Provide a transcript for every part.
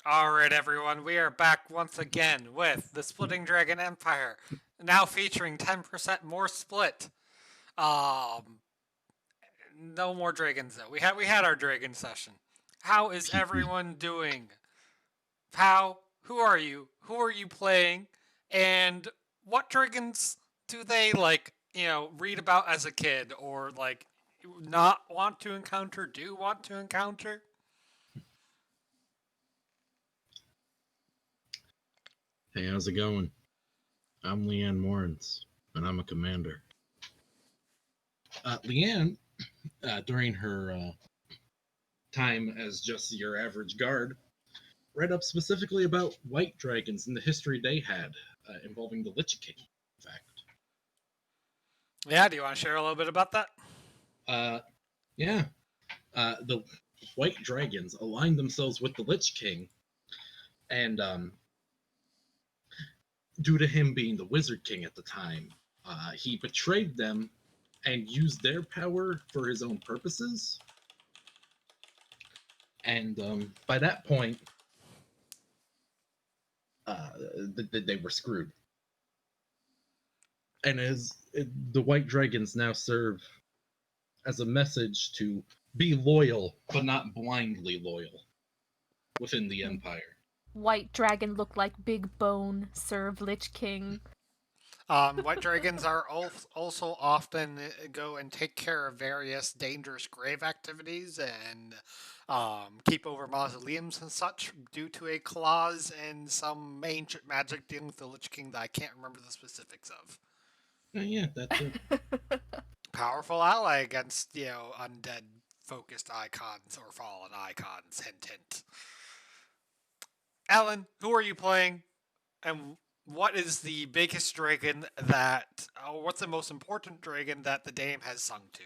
Alright, everyone, we are back once again with the Splitting Dragon Empire, now featuring 10% more split. No more dragons though. We had our dragon session. How is everyone doing? Pow, who are you? Who are you playing? And what dragons do they read about as a kid or not want to encounter, do want to encounter? Hey, how's it going? I'm Leanne Morans, and I'm a commander. Leanne, during her time as just your average guard, read up specifically about white dragons and the history they had involving the Lich King, in fact. Yeah, do you want to share a little bit about that? Yeah. The white dragons aligned themselves with the Lich King, and due to him being the Wizard King at the time, he betrayed them and used their power for his own purposes. And by that point, they were screwed. And the White Dragons now serve as a message to be loyal, but not blindly loyal within the Empire. White dragon look like big bone, serve Lich King. White dragons are also often go and take care of various dangerous grave activities and keep over mausoleums and such due to a clause in some ancient magic dealing with the Lich King that I can't remember the specifics of. Yeah, that's it. Powerful ally against, undead focused icons or fallen icons, hint hint. Alan, who are you playing? And what is the biggest dragon what's the most important dragon that the Dame has sung to?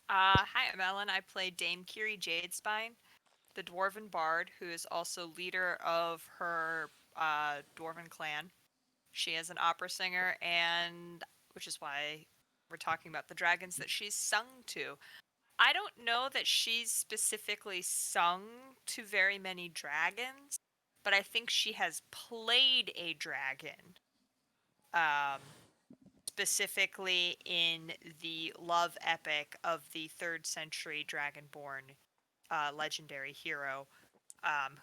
Hi, I'm Ellen. I play Dame Kiri Jadespine, the Dwarven Bard, who is also leader of her Dwarven clan. She is an opera singer, and which is why we're talking about the dragons that she's sung to. I don't know that she's specifically sung to very many dragons, but I think she has played a dragon. Specifically in the love epic of the 3rd century Dragonborn legendary hero,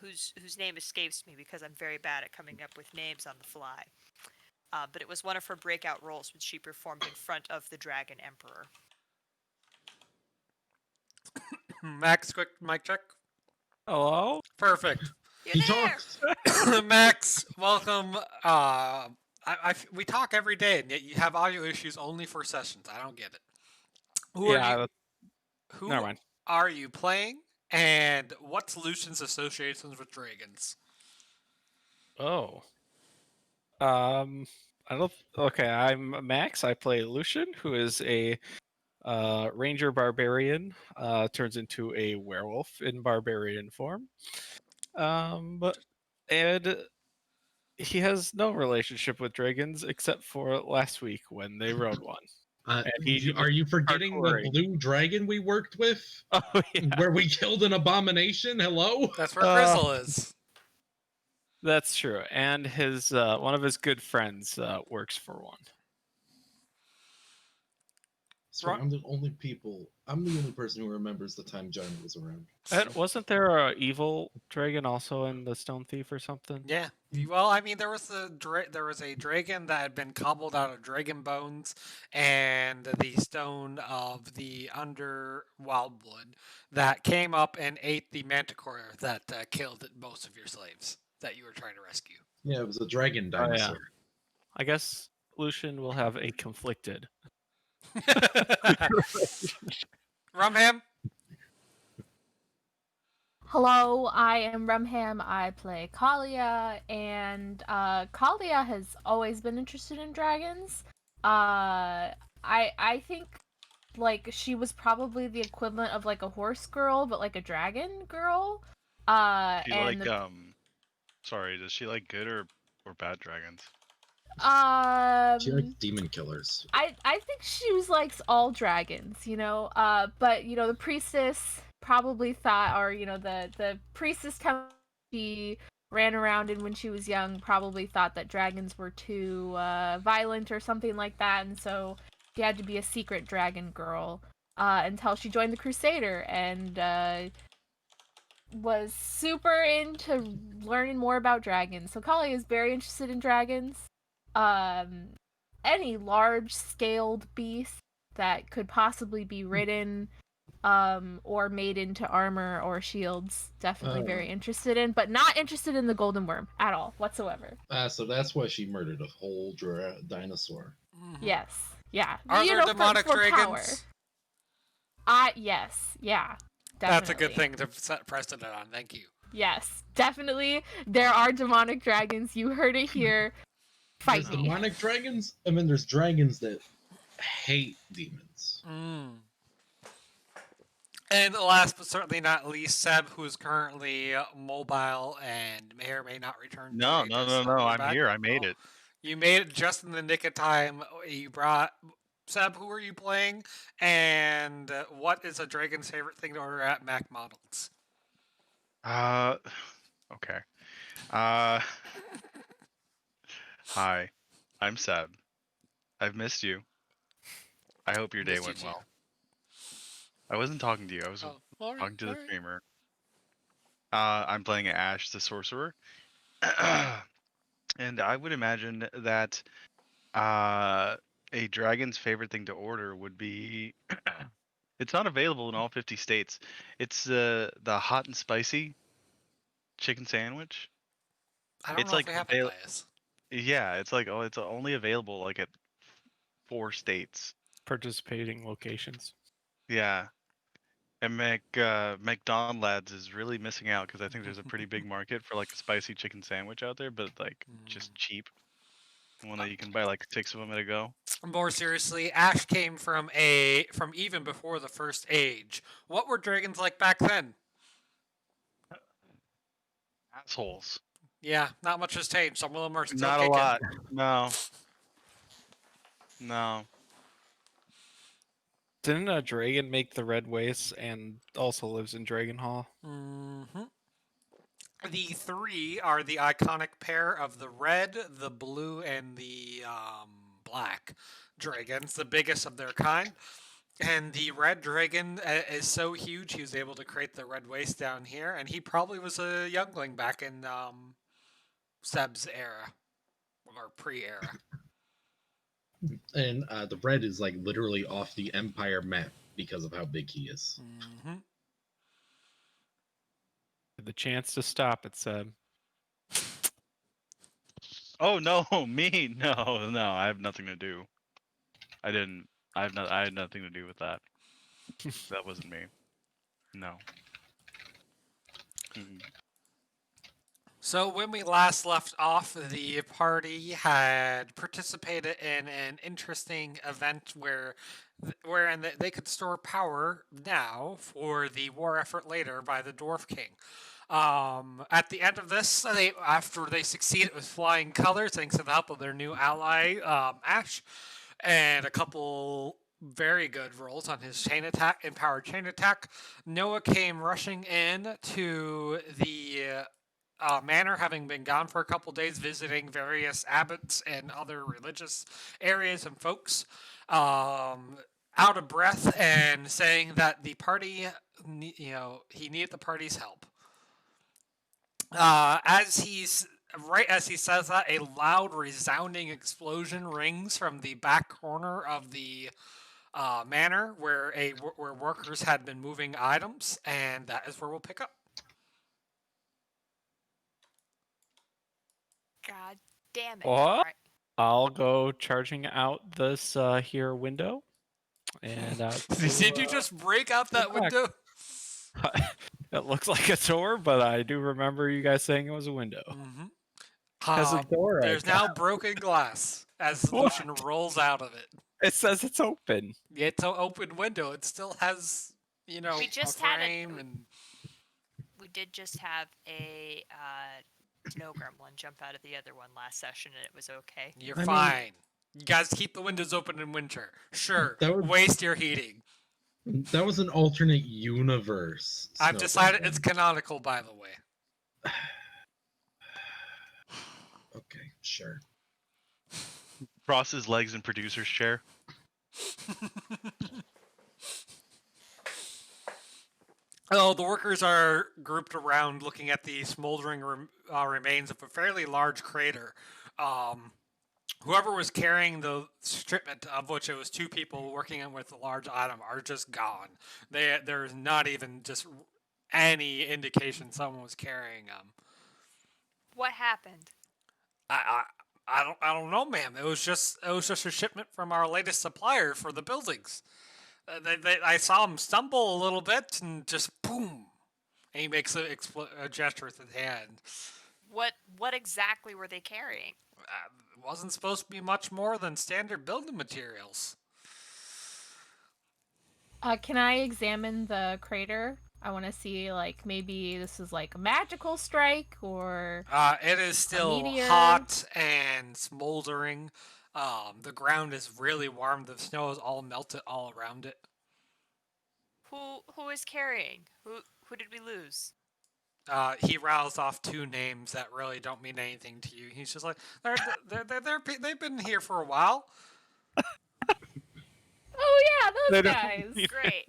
whose name escapes me because I'm very bad at coming up with names on the fly. But it was one of her breakout roles which she performed in front of the Dragon Emperor. Max, quick mic check. Hello? Perfect. He talks. Max, welcome. We talk every day, and yet you have audio issues only for sessions. I don't get it. Who Never mind. are you playing, and what's Lucian's associations with dragons? Oh. Okay, I'm Max. I play Lucian, who is a ranger barbarian, turns into a werewolf in barbarian form. And he has no relationship with dragons except for last week when they rode one. Are you forgetting the blue dragon we worked with? Oh, yeah. Where we killed an abomination? Hello? That's where Grizzle is. That's true. And his one of his good friends works for one. So I'm the only person who remembers the time John was around. And wasn't there a evil dragon also in the Stone Thief or something? Yeah. Well, I mean, there was a dragon that had been cobbled out of dragon bones and the stone of the Wildwood that came up and ate the manticore that killed most of your slaves that you were trying to rescue. Yeah, it was a dragon dinosaur. Yeah. I guess Lucian will have a conflicted. Rumham? Hello, I am Rumham. I play Kalia, and Kalia has always been interested in dragons. I think she was probably the equivalent of a horse girl, but a dragon girl. Sorry, does she like good or bad dragons? She likes demon killers. I think she likes all dragons, but the priestess probably thought, or the priestess she ran around in when she was young probably thought that dragons were too violent or something like that, and so she had to be a secret dragon girl until she joined the Crusader and was super into learning more about dragons. So Kali is very interested in dragons. Any large-scaled beast that could possibly be ridden or made into armor or shields, definitely very interested in, but not interested in the golden worm at all whatsoever. So that's why she murdered a whole dinosaur. Yes, yeah. Are there demonic for dragons? Yes, yeah. Definitely. That's a good thing to set precedent on. Thank you. Yes, definitely. There are demonic dragons. You heard it here. Fight There's me. demonic dragons? I mean, there's dragons that hate demons. And last but certainly not least, Seb, who is currently mobile and may or may not return. No. I'm back? here. I made it. You made it just in the nick of time. You brought Seb. Who are you playing? And what is a dragon's favorite thing to order at Mac Models? Okay. Hi, I'm Seb. I've missed you. I hope your day Missed you went too. well. I wasn't talking to you. I was Alright, talking to the alright. streamer. I'm playing Ash the Sorcerer. And I would imagine that a dragon's favorite thing to order would be it's not available in all 50 states. It's the hot and spicy chicken sandwich. I don't It's know like if we have it, Bias. Yeah, it's like it's only available like at 4 states. Participating locations. Yeah. And McDonald's is really missing out because I think there's a pretty big market for like a spicy chicken sandwich out there, but like just cheap. One that you can buy like 6 of them at a go. More seriously, Ash came from even before the first age. What were dragons like back then? Assholes. Yeah, not much has changed. Some of them are still Not kicking. a lot. No. No. Didn't a dragon make the Red Wastes and also lives in Dragon Hall? Mm-hmm. The 3 are the iconic pair of the red, the blue, and the black dragons, the biggest of their kind. And the red dragon is so huge, he was able to create the red waste down here, and he probably was a youngling back in Seb's era, or pre-era. And the red is like literally off the Empire map because of how big he is. Mm-hmm. The chance to stop it, Seb. Oh no, me? No, I have nothing to do. I didn't. I had nothing to do with that. That wasn't me. No. Mm-mm. So when we last left off, the party had participated in an interesting event wherein they could store power now for the war effort later by the Dwarf King. At the end of this, after they succeeded with flying colors, thanks to the help of their new ally, Ash, and a couple very good rolls on his empowered chain attack, Noah came rushing in to the manor, having been gone for a couple days visiting various abbots and other religious areas and folks, out of breath and saying that the party, he needed the party's help. Right as he says that, a loud, resounding explosion rings from the back corner of the manor where workers had been moving items, and that is where we'll pick up. God damn it. What? Alright. I'll go charging out this here window. And Did you just break out that back. window? It looks like a door, but I do remember you guys saying it was a window. Mm-hmm. Has a door. There's now broken glass as Lucian rolls out of it. It says it's open. It's an open window. It still has, We just a had frame and. We did just have a snow gremlin jump out of the other one last session, and it was okay. You're fine. You guys keep the windows open in winter. Sure. That would- Waste your heating. That was an alternate universe. I've decided Snowball. it's canonical, by the way. Okay, sure. Cross his legs in producer's chair. Oh, the workers are grouped around looking at the smoldering remains of a fairly large crater. Whoever was carrying the shipment, of which it was two people working with a large item, are just gone. There's not even just any indication someone was carrying them. What happened? I don't know, ma'am. It was just a shipment from our latest supplier for the buildings. I saw him stumble a little bit and just boom. And he makes a gesture with his hand. What exactly were they carrying? It wasn't supposed to be much more than standard building materials. Can I examine the crater? I want to see, like, maybe this is like a magical strike or. It is still meteor. hot and smoldering. The ground is really warm. The snow is all melted all around it. Who is carrying? Who did we lose? He roused off two names that really don't mean anything to you. He's just like, they've been here for a while. Oh yeah, They those don't guys. need- Great.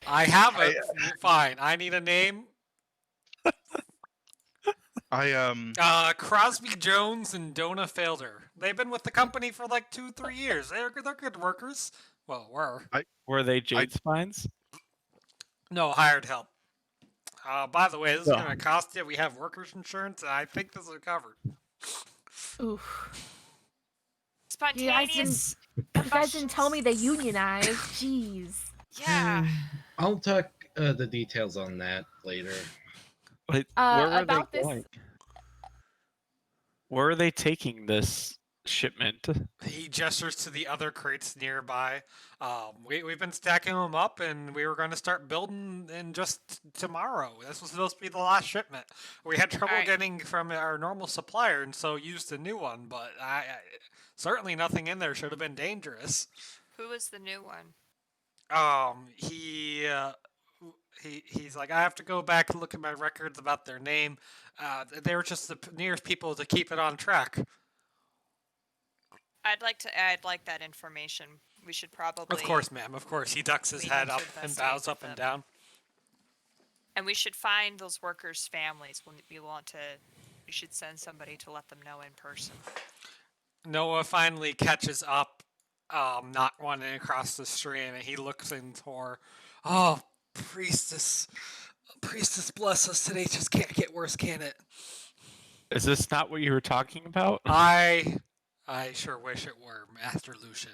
I have it. Fine. I need a name. Crosby Jones and Donna Felder. They've been with the company for like 2-3 years. They're good workers. Well, were. Were they jade spines? No, hired help. By the way, this is Oh. going to cost you. We have workers' insurance, and I think this is covered. Oof. Spontaneous. You guys didn't tell me they unionized. Jeez. Yeah. I'll talk the details on that later. Like, where were about they this- going? Where are they taking this shipment? He gestures to the other crates nearby. We've been stacking them up, and we were going to start building in just tomorrow. This was supposed to be the last shipment. We had trouble Alright. getting from our normal supplier, and so used a new one. But certainly nothing in there should have been dangerous. Who was the new one? He's like, I have to go back and look at my records about their name. They were just the nearest people to keep it on track. I'd like that information. We should probably. Of course, ma'am. Of course. He ducks his We head need to up and investigate bows up with and them. down. And we should find those workers' families. We should send somebody to let them know in person. Noah finally catches up, not wanting to cross the stream, and he looks into her. Oh, priestess, bless us today. Just can't get worse, can it? Is this not what you were talking about? I sure wish it were, Master Lucian.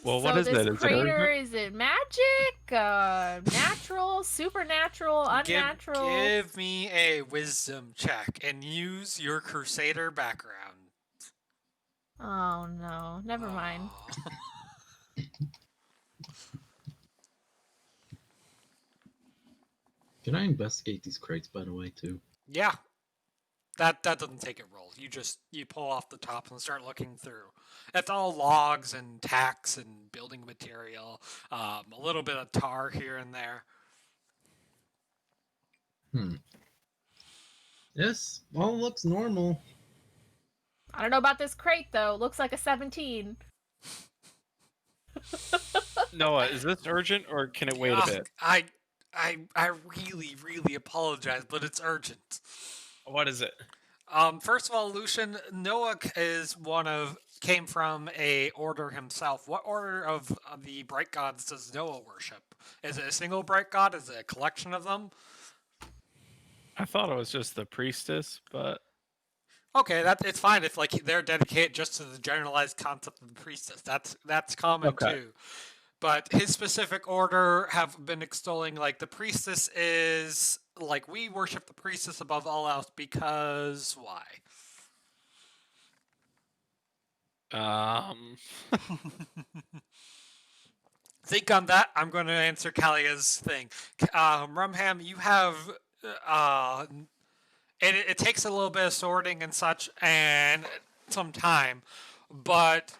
Well, So what is this it? Is crater, it is it magic, natural, supernatural, unnatural? Give me a wisdom check and use your crusader background. Oh no, never mind. Aw. Can I investigate these crates, by the way, too? Yeah. That doesn't take a roll. You pull off the top and start looking through. It's all logs and tacks and building material. A little bit of tar here and there. Yes, all looks normal. I don't know about this crate though. Looks like a 17. Noah, is this urgent or can it wait a Ugh, bit? I really, really apologize, but it's urgent. What is it? First of all, Lucian, Noah came from a order himself. What order of the bright gods does Noah worship? Is it a single bright god? Is it a collection of them? I thought it was just the priestess, but Okay, it's fine if like they're dedicated just to the generalized concept of the priestess. That's common Okay. too. But his specific order have been extolling like the priestess is like we worship the priestess above all else because why? Think on that. I'm going to answer Kalia's thing. Rumham, you have it takes a little bit of sorting and such and some time, but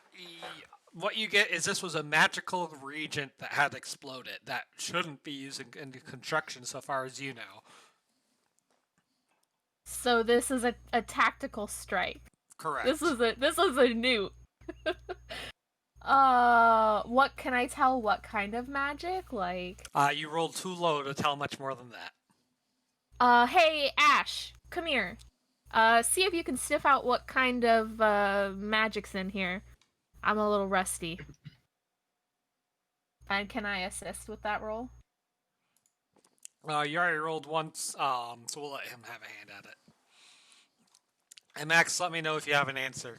what you get is this was a magical regent that had exploded that shouldn't be using in construction so far as you know. So this is a tactical strike. Correct. This is a nuke. What can I tell? What kind of magic? Like, You rolled too low to tell much more than that. Hey Ash, come here. See if you can sniff out what kind of magic's in here. I'm a little rusty. And can I assist with that roll? You already rolled once, so we'll let him have a hand at it. And Max, let me know if you have an answer.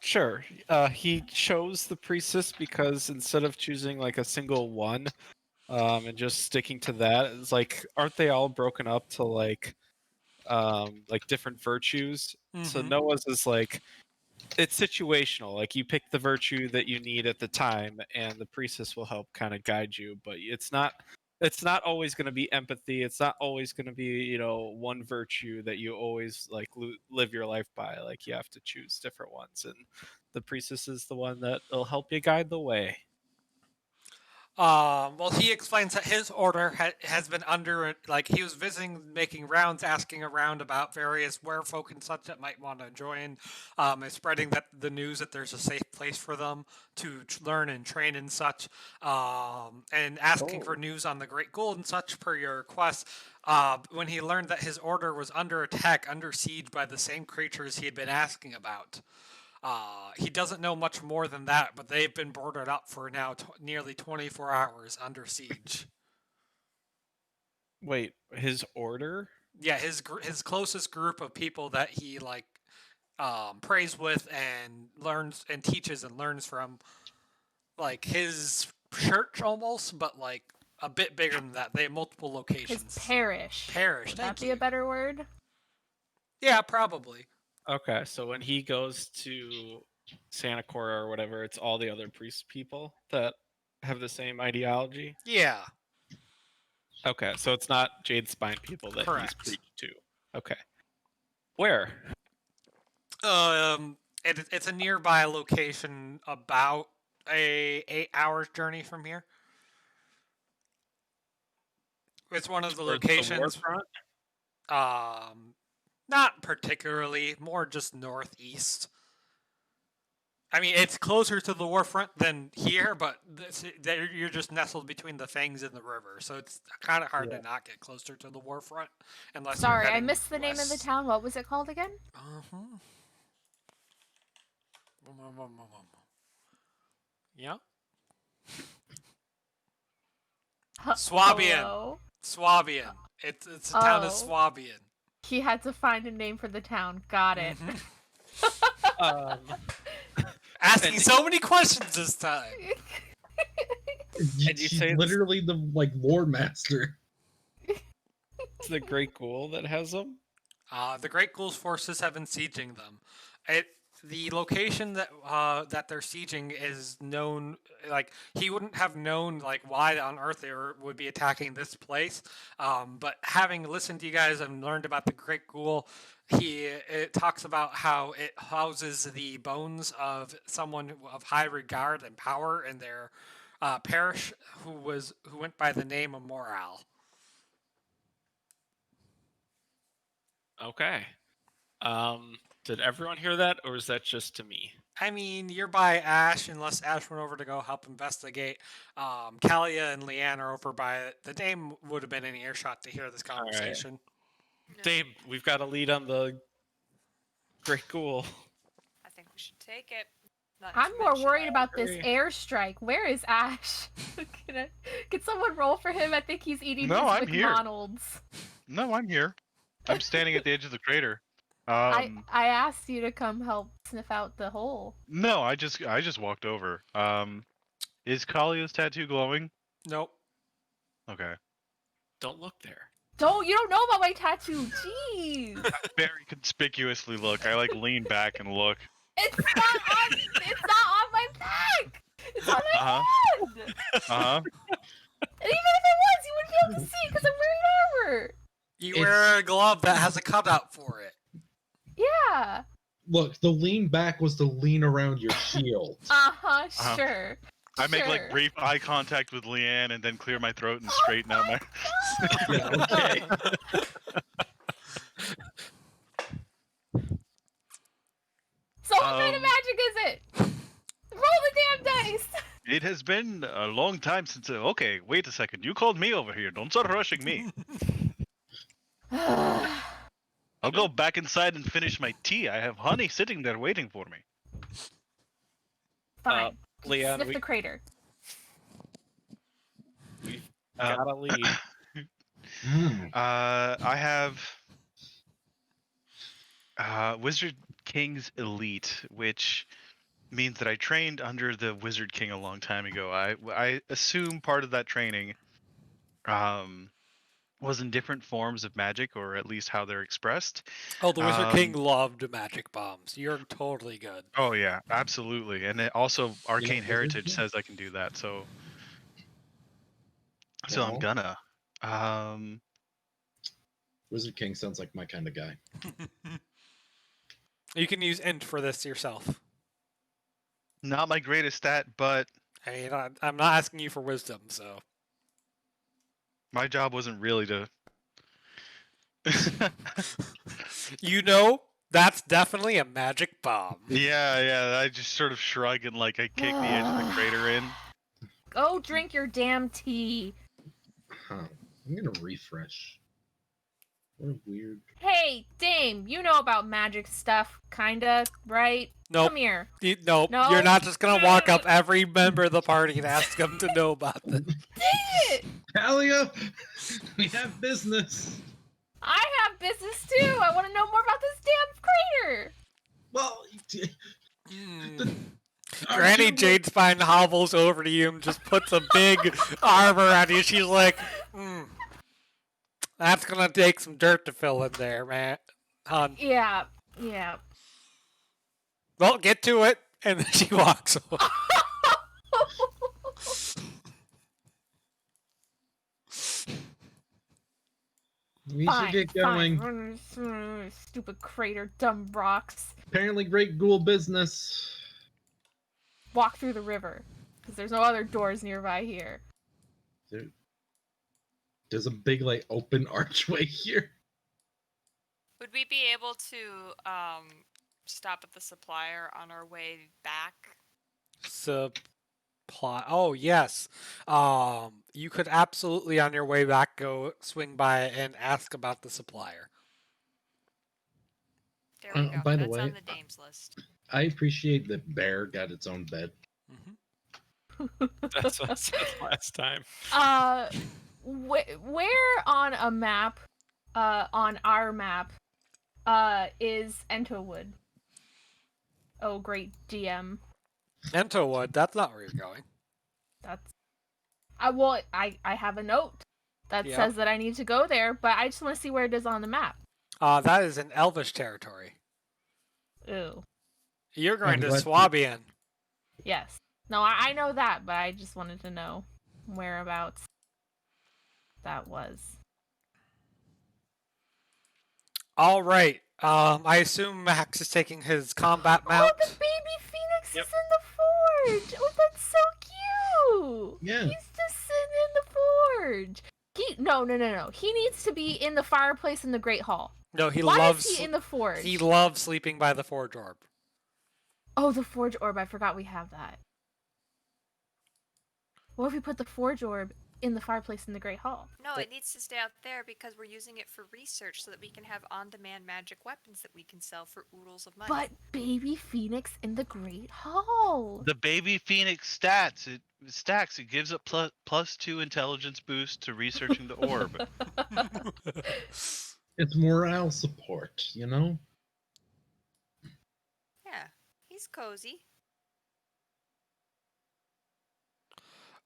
Sure. He chose the priestess because instead of choosing like a single one, and just sticking to that, it's like, aren't they all broken up to like different virtues? So Mhm. Noah's is like, it's situational. Like you pick the virtue that you need at the time, and the priestess will help kind of guide you. But it's not always going to be empathy. It's not always going to be one virtue that you always like live your life by. Like you have to choose different ones, and the priestess is the one that will help you guide the way. Well, he explains that his order has been under, like, he was visiting, making rounds, asking around about various werefolk and such that might want to join, and spreading the news that there's a safe place for them to learn and train and such, and asking for news on the Great Ghoul and such per your request. When he learned that his order was under attack, under siege by the same creatures he had been asking about. He doesn't know much more than that, but they've been boarded up for now nearly 24 hours under siege. Wait, his order? Yeah, his closest group of people that he prays with and learns and teaches and learns from, like his church almost, but like a bit bigger than that. They have multiple locations. His parish. Parish. Would Thank that be you. a better word? Yeah, probably. Okay, so when he goes to Santa Cora or whatever, it's all the other priest people that have the same ideology? Yeah. Okay, so it's not Jade Spine people that Correct. he's preached to. Okay. Where? It's a nearby location, about a 8-hour journey from here. It's one of the Towards locations. The warfront? Not particularly, more just northeast. I mean, it's closer to the warfront than here, but you're just nestled between the Fangs and the river, so it's kind of hard to not get closer to the warfront unless. Sorry, you're I missed the name of the town. What was it called again? Yeah. Swabian. Hello? Swabian. It's a town of Swabian. He had to find a name for the town. Got it. Asking so many questions this time. And you She's say literally the lore master. It's the Great Ghoul that has them? The Great Ghoul's forces have been sieging them. The location that they're sieging is known. Like, he wouldn't have known why on earth they would be attacking this place. But having listened to you guys and learned about the Great Ghoul, it talks about how it houses the bones of someone of high regard and power in their parish who went by the name of Morael. Okay. Did everyone hear that, or is that just to me? I mean, you're by Ash, unless Ash went over to go help investigate. Kalia and Leanne are over by it. The dame would have been in earshot to hear this conversation. Right. Dame, we've got a lead on the Great Ghoul. I think we should take it. I'm more worried about this airstrike. Where is Ash? Can someone roll for him? I think he's eating his McDonald's. No, I'm here. I'm standing at the edge of the crater. I asked you to come help sniff out the hole. No, I just walked over. Is Kalia's tattoo glowing? Nope. Okay. Don't look there. You don't know about my tattoo. Jeez. Very conspicuously look. I lean back and look. It's not on my back. It's on my head. And even if it was, you wouldn't be able to see because I'm wearing armor. You wear a glove that has a cutout for it. Yeah. Look, the lean back was to lean around your shield. Sure. I make like Sure. brief eye contact with Leanne and then clear my throat and straighten out my. Yeah, okay. So what kind of magic is it? Roll the damn dice. It has been a long time since. Okay, wait a second. You called me over here. Don't start rushing me. I'll go back inside and finish my tea. I have honey sitting there waiting for me. Fine. Leanne, Sniff the crater. we've got a lead. I have Wizard King's Elite, which means that I trained under the Wizard King a long time ago. I assume part of that training was in different forms of magic, or at least how they're expressed. Oh, the Wizard King loved magic bombs. You're totally good. Oh yeah, absolutely. And it also Arcane Wizard Heritage King? says I can do that, so I'm Well. gonna. Wizard King sounds like my kind of guy. You can use int for this yourself. Not my greatest stat, but I mean, I'm not asking you for wisdom, so. my job wasn't really to. You know, that's definitely a magic bomb. Yeah. I just sort of shrug and like I kick the edge of the crater in. Go drink your damn tea. Huh. I'm gonna refresh. What a weird. Hey, Dame, you know about magic stuff, kinda, right? Nope. Come here. Nope. No? You're not just gonna walk up every member of the party and ask them to know about this. Dang it! Talia, we have business. I have business too. I want to know more about this damn crater. Well, Granny Jadespine hobbles over to you and just puts a big arm around you. She's like, that's gonna take some dirt to fill in there, man. Hon. Yeah. Well, get to it. And then she walks away. We should get going. Fine. Stupid crater, dumb rocks. Apparently, Great Ghoul business. Walk through the river, because there's no other doors nearby here. There's a big, like, open archway here. Would we be able to stop at the supplier on our way back? Supply. Oh, yes. You could absolutely, on your way back, go swing by and ask about the supplier. There we go. By the That's way, on the dame's list. I appreciate that Bear got its own bed. That's what I said last time. Where on a map, on our map, is Entowood? Oh, great DM. Entowood, that's not where you're going. That's. I have a note that Yeah. says that I need to go there, but I just want to see where it is on the map. That is an Elvish territory. Ooh. You're going to glad you- Swabian. Yes. No, I know that, but I just wanted to know whereabouts that was. All right. I assume Max is taking his combat mount. Oh, the baby phoenix Yep. is in the forge. Oh, that's so cute. Yeah. He's just sitting in the forge. No. He needs to be in the fireplace in the Great Hall. No, he Why loves. is he in the forge? He loves sleeping by the forge orb. Oh, the forge orb. I forgot we have that. What if we put the forge orb in the fireplace in the Great Hall? No, it needs to stay out there because we're using it for research so that we can have on-demand magic weapons that we can sell for oodles of money. But baby phoenix in the Great Hall. The baby phoenix stats. It stacks. It gives it +2 intelligence boost to researching the orb. It's morale support, you know? Yeah, he's cozy.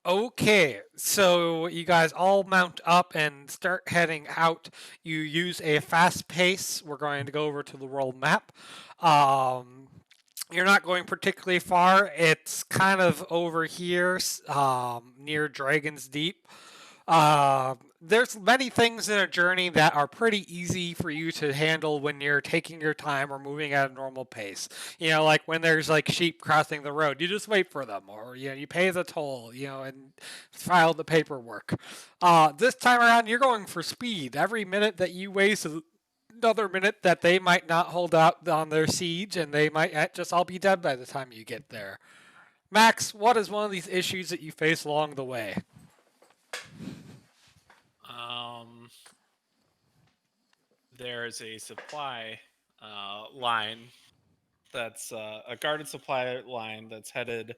Okay, so you guys all mount up and start heading out. You use a fast pace. We're going to go over to the world map. You're not going particularly far. It's kind of over here, near Dragon's Deep. There's many things in a journey that are pretty easy for you to handle when you're taking your time or moving at a normal pace. You know, like when there's like sheep crossing the road, you just wait for them, or you pay the toll, and file the paperwork. This time around, you're going for speed. Every minute that you waste is another minute that they might not hold out on their siege, and they might just all be dead by the time you get there. Max, what is one of these issues that you face along the way? There's a supply line that's a guarded supply line that's headed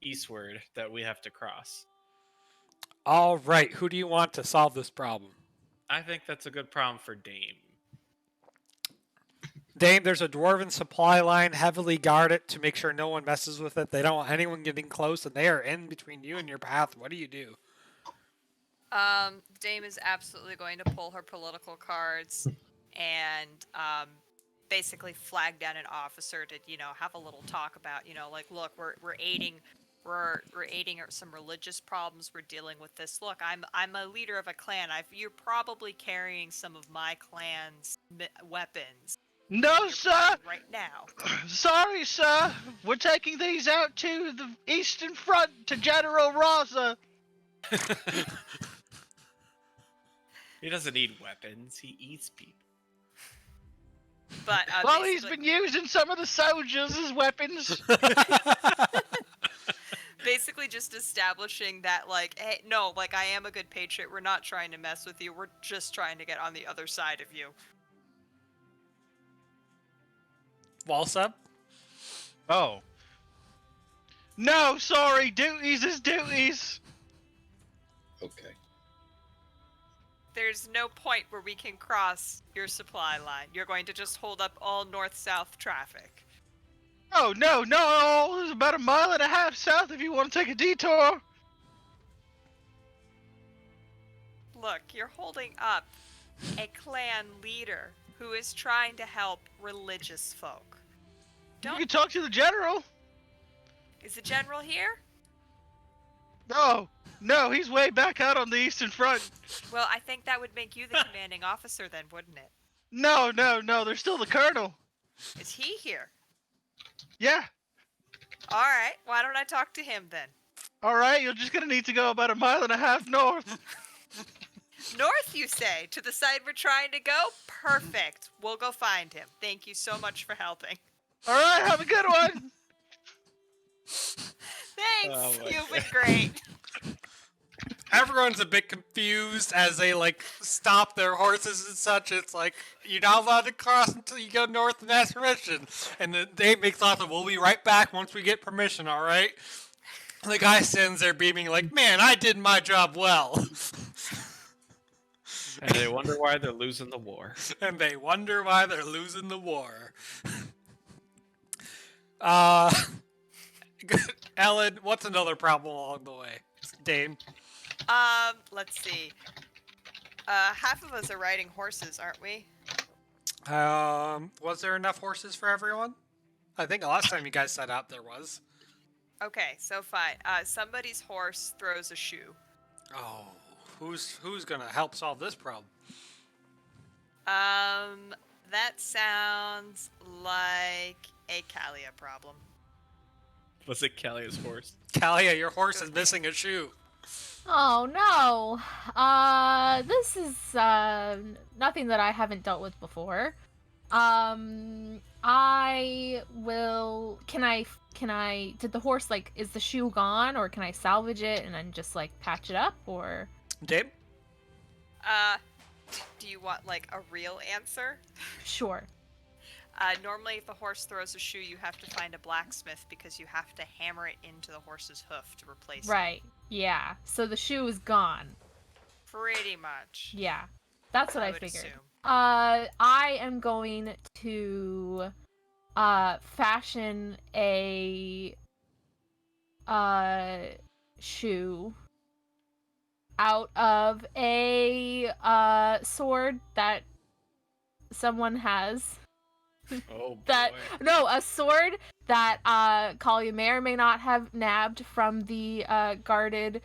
eastward that we have to cross. All right, who do you want to solve this problem? I think that's a good problem for Dame. Dame, there's a dwarven supply line, heavily guarded to make sure no one messes with it. They don't want anyone getting close, and they are in between you and your path. What do you do? Dame is absolutely going to pull her political cards and basically flag down an officer to have a little talk about like, look, we're aiding some religious problems. We're dealing with this. Look, I'm a leader of a clan. You're probably carrying some of my clan's weapons. No, sir. Right now. Sorry, sir. We're taking these out to the Eastern Front to General Raza. He doesn't need weapons. He eats people. But well, he's been using some of the soldiers as weapons. Basically just establishing that, like, hey, no, like, I am a good patriot. We're not trying to mess with you. We're just trying to get on the other side of you. Walsub? Oh. No, sorry. Duties is duties. Okay. There's no point where we can cross your supply line. You're going to just hold up all north-south traffic. Oh, no. There's about 1.5 miles south if you want to take a detour. Look, you're holding up a clan leader who is trying to help religious folk. You can talk to the general. Is the general here? No, he's way back out on the Eastern Front. Well, I think that would make you the commanding officer then, wouldn't it? No, there's still the colonel. Is he here? Yeah. Alright, why don't I talk to him then? Alright, you're just gonna need to go about 1.5 miles north. North, you say? To the side we're trying to go? Perfect. We'll go find him. Thank you so much for helping. Alright, have a good one. Thanks. Oh my You've been great. Everyone's a bit confused as they stop their horses and such. It's like you're not allowed to cross until you go north and ask permission. And then they make thoughts of, we'll be right back once we get permission. All right. And the guy stands there beaming like, man, I did my job well. And they wonder why they're losing the war. Ellen, what's another problem along the way? Dame. Let's see. Half of us are riding horses, aren't we? Was there enough horses for everyone? I think the last time you guys set out there was. Okay, so fine. Somebody's horse throws a shoe. Oh, who's gonna help solve this problem? That sounds like a Kalia problem. Was it Kelly's horse? Kalia, your horse is missing a shoe. Oh no. This is nothing that I haven't dealt with before. I will. Can I? Did the horse is the shoe gone, or can I salvage it and then just patch it up, or? Dame? Do you want a real answer? Sure. Normally, if a horse throws a shoe, you have to find a blacksmith because you have to hammer it into the horse's hoof to replace it. Right. Yeah. So the shoe is gone. Pretty much. Yeah. That's what I would figured. assume. I am going to fashion a shoe out of a sword that someone has. Oh boy. A sword that Kalia may or may not have nabbed from the guarded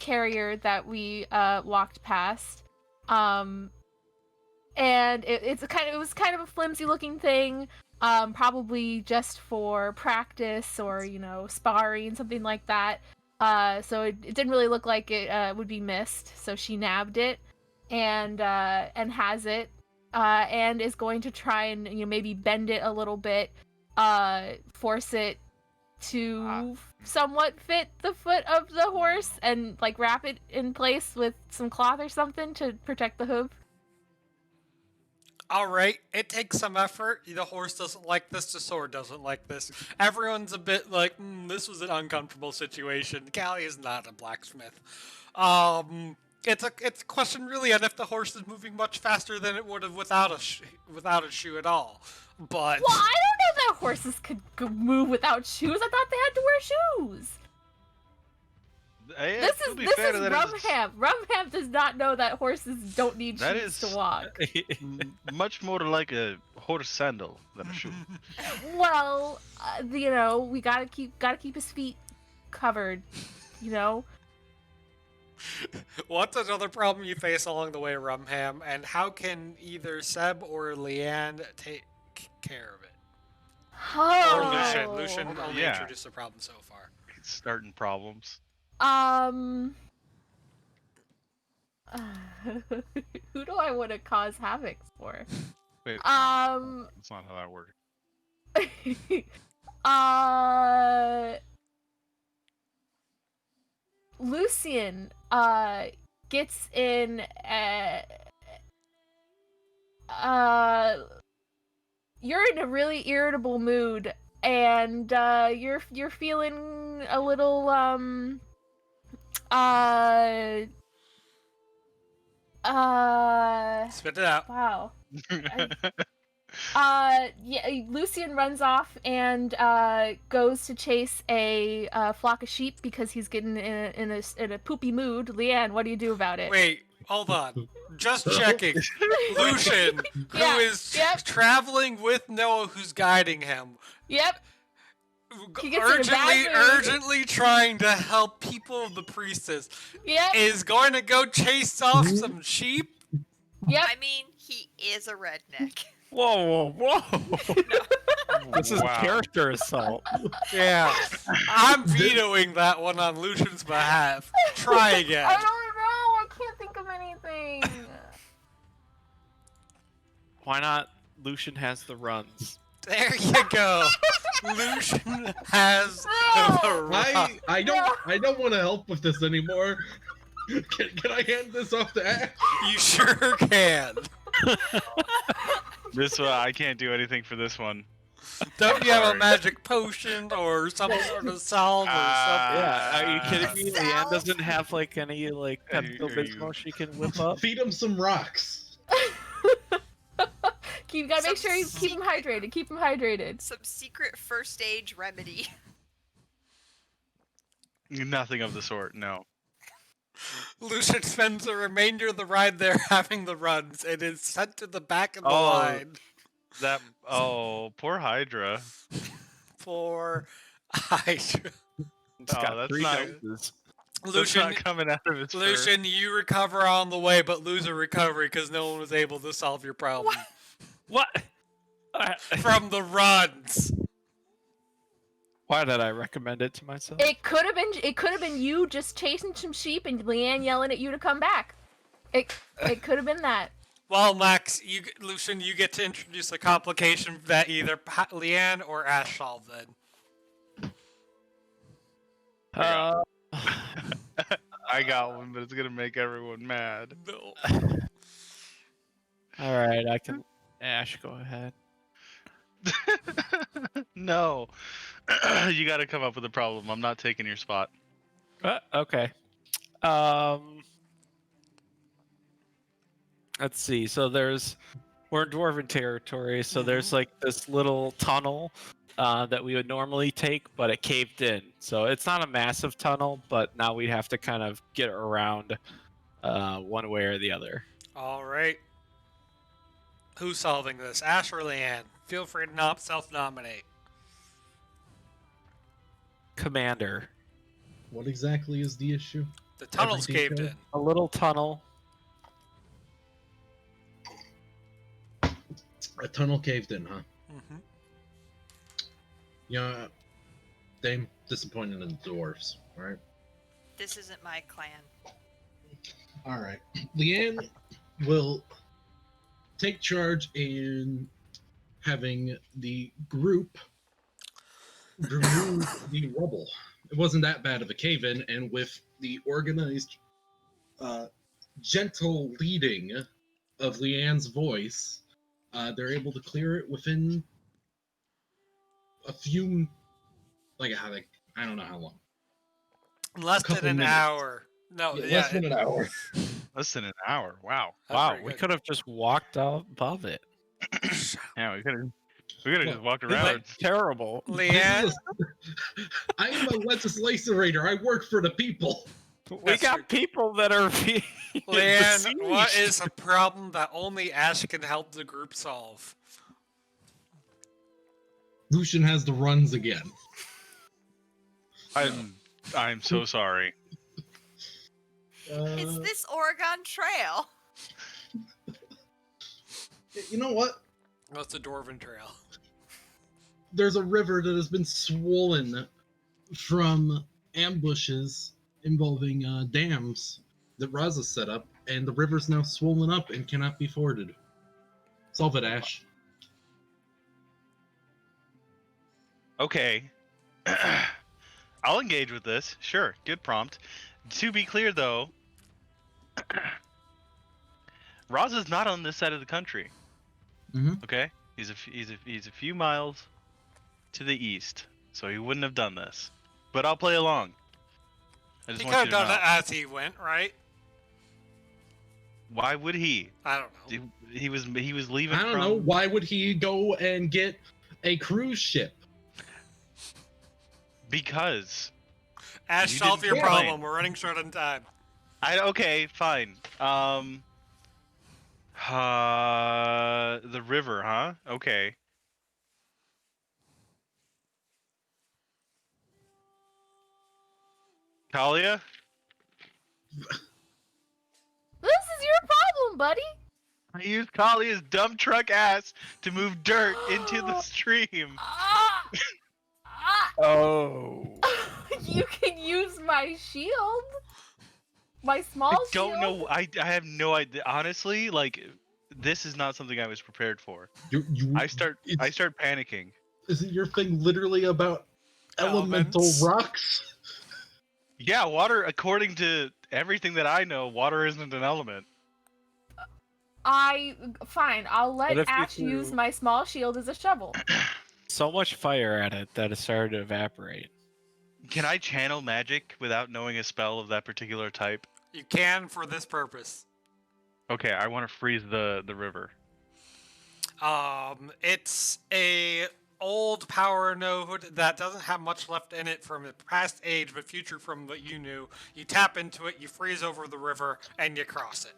carrier that we walked past. And it was kind of a flimsy looking thing, probably just for practice or sparring, something like that. So it didn't really look like it would be missed. So she nabbed it and has it, and is going to try and maybe bend it a little bit, force it to somewhat fit the foot of the horse, and like wrap it in place with some cloth or something to protect the hoof. All right, it takes some effort. The horse doesn't like this. The sword doesn't like this. Everyone's a bit like, this was an uncomfortable situation. Callie is not a blacksmith. It's a question really on if the horse is moving much faster than it would have without a shoe at all. But well, I don't know that horses could move without shoes. I thought they had to wear shoes. This is Rumham. Rumham does not know that horses don't need shoes to walk. Much more like a horse sandal than a shoe. Well, we gotta keep his feet covered. What's another problem you face along the way, Rumham, and how can either Seb or Leanne take care of it? Oh. Or Lucian. Lucian only introduced the problem so far. It's starting problems. Who do I want to cause havoc for? Wait, that's not how that works. Lucian, gets in, you're in a really irritable mood, and, you're feeling a little, spit it out. Wow. Lucian runs off and goes to chase a flock of sheep because he's getting in a poopy mood. Leanne, what do you do about it? Wait, hold on. Just checking. Lucian, who is traveling with Noah, who's guiding him. Yep. He gets in a bad mood. Urgently trying to help people of the priestess. Yep. Is going to go chase off some sheep. Yep. I mean, he is a redneck. Whoa. This is character assault. Yeah. I'm vetoing that one on Lucian's behalf. Try again. I don't know. I can't think of anything. Why not? Lucian has the runs. There you go. Lucian has the runs. I don't want to help with this anymore. Can I hand this off to Ash? You sure can. This one, I can't do anything for this one. Don't you have a magic potion or some sort of salve or something? Yeah, are you kidding me? Leanne doesn't have like any like Pepto-Bismol she can whip up. Feed him some rocks. You gotta make sure you keep him hydrated. Keep him hydrated. Some secret first aid remedy. Nothing of the sort, no. Lucian spends the remainder of the ride there having the runs and is sent to the back of the line. Poor Hydra. Poor Hydra. That's not Lucian, coming out of his Lucian, you recover on the way, but lose a recovery because no one was able to solve your problem. What? From the runs. Why did I recommend it to myself? It could have been you just chasing some sheep and Leanne yelling at you to come back. It could have been that. Well, Max, Lucian, you get to introduce a complication that either Leanne or Ash solved then. I got one, but it's gonna make everyone mad. No. All right, I can. Ash, go ahead. No, you got to come up with a problem. I'm not taking your spot. Okay. Let's see. So we're in dwarven territory, so there's like this little tunnel that we would normally take, but it caved in. So it's not a massive tunnel, but now we have to kind of get around one way or the other. All right. Who's solving this? Ash or Leanne? Feel free to self-nominate. Commander. What exactly is the issue? The tunnel's Every caved detail? in. A little tunnel. A tunnel caved in, huh? Mm-hmm. You know, Dame disappointed in the dwarves, right? This isn't my clan. All right. Leanne will take charge in having the group remove the rubble. It wasn't that bad of a cave-in, and with the organized, gentle leading of Leanne's voice, they're able to clear it within a few, I don't know how long. Less than couple an minutes. hour. No, Yeah, yeah. less than an hour. Less than an hour. Wow. That's Wow, pretty we good. could have just walked above it. Yeah, we could have just walked This is around. terrible. Leanne, I am a legislator. I work for the people. We That's got true. people that are being Leanne, what besieged. is a problem that only Ash can help the group solve? Lucian has the runs again. I'm so sorry. It's this Oregon Trail. You know what? That's the Dwarven Trail. There's a river that has been swollen from ambushes involving dams that Raza set up, and the river's now swollen up and cannot be forded. Solve it, Ash. Okay. I'll engage with this. Sure, good prompt. To be clear, though, Raza's not on this side of the country. Mhm. Okay, he's a few miles to the east, so he wouldn't have done this. But I'll play along. I just He want could you have to done know. it as he went, right? Why would he? I don't know. He was leaving. I don't know. Why would he go and get a cruise ship? Because Ash, You solve didn't your complain. problem. We're running short on time. okay, fine. The river, huh? Okay. Talia? This is your problem, buddy. I used Kalia's dump truck ass to move dirt into the stream. Ah! Ah! Oh. You can use my shield. My small I shield. don't know. I have no idea. Honestly, like, this is not something I was prepared for. I start panicking. Isn't your thing literally about elemental Elements. rocks? Yeah, water. According to everything that I know, water isn't an element. Fine. I'll let What if you Ash use threw- my small shield as a shovel. So much fire at it that it started to evaporate. Can I channel magic without knowing a spell of that particular type? You can for this purpose. Okay, I want to freeze the river. It's a old power node that doesn't have much left in it from the past age, but future from what you knew. You tap into it, you freeze over the river, and you cross it.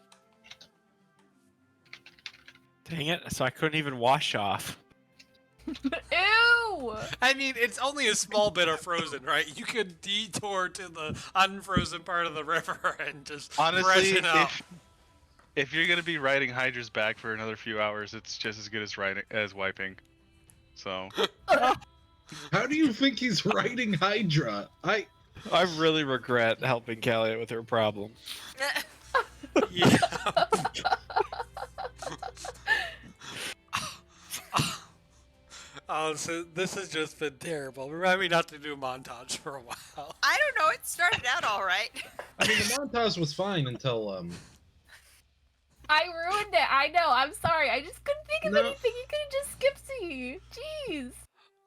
Dang it! So I couldn't even wash off. Ew! I mean, it's only a small bit of frozen, right? You could detour to the unfrozen part of the river and just Honestly, freshen up. if you're gonna be riding Hydra's back for another few hours, it's just as good as wiping. So How do you think he's riding Hydra? I really regret helping Callie with her problem. Yeah. Oh, so this has just been terrible. Remind me not to do a montage for a while. I don't know. It started out all right. I mean, the montage was fine until I ruined it. I know. I'm sorry. I just couldn't think of No. anything. You could have just skipped me. Jeez.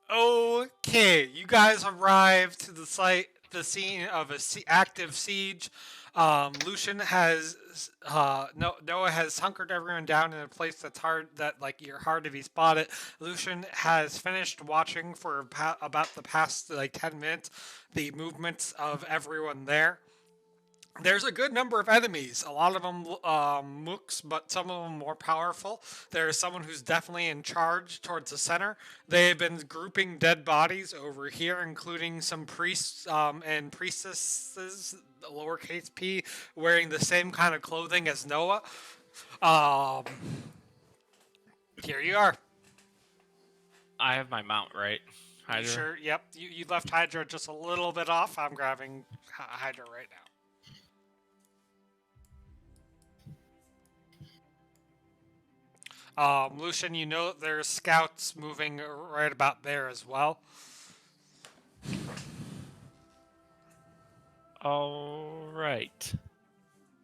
Okay, you guys arrived to the site, the scene of a active siege. Lucian has, Noah has hunkered everyone down in a place that's hard to be spotted. Lucian has finished watching for about the past 10 minutes, the movements of everyone there. There's a good number of enemies. A lot of them mooks, but some of them more powerful. There's someone who's definitely in charge towards the center. They've been grouping dead bodies over here, including some priests and priestesses, lowercase p, wearing the same kind of clothing as Noah. Um, Here you are. I have my mount, right? You Hydra? sure? Yep. You left Hydra just a little bit off. I'm grabbing Hydra right now. Lucian, you know that there's scouts moving right about there as well. All right.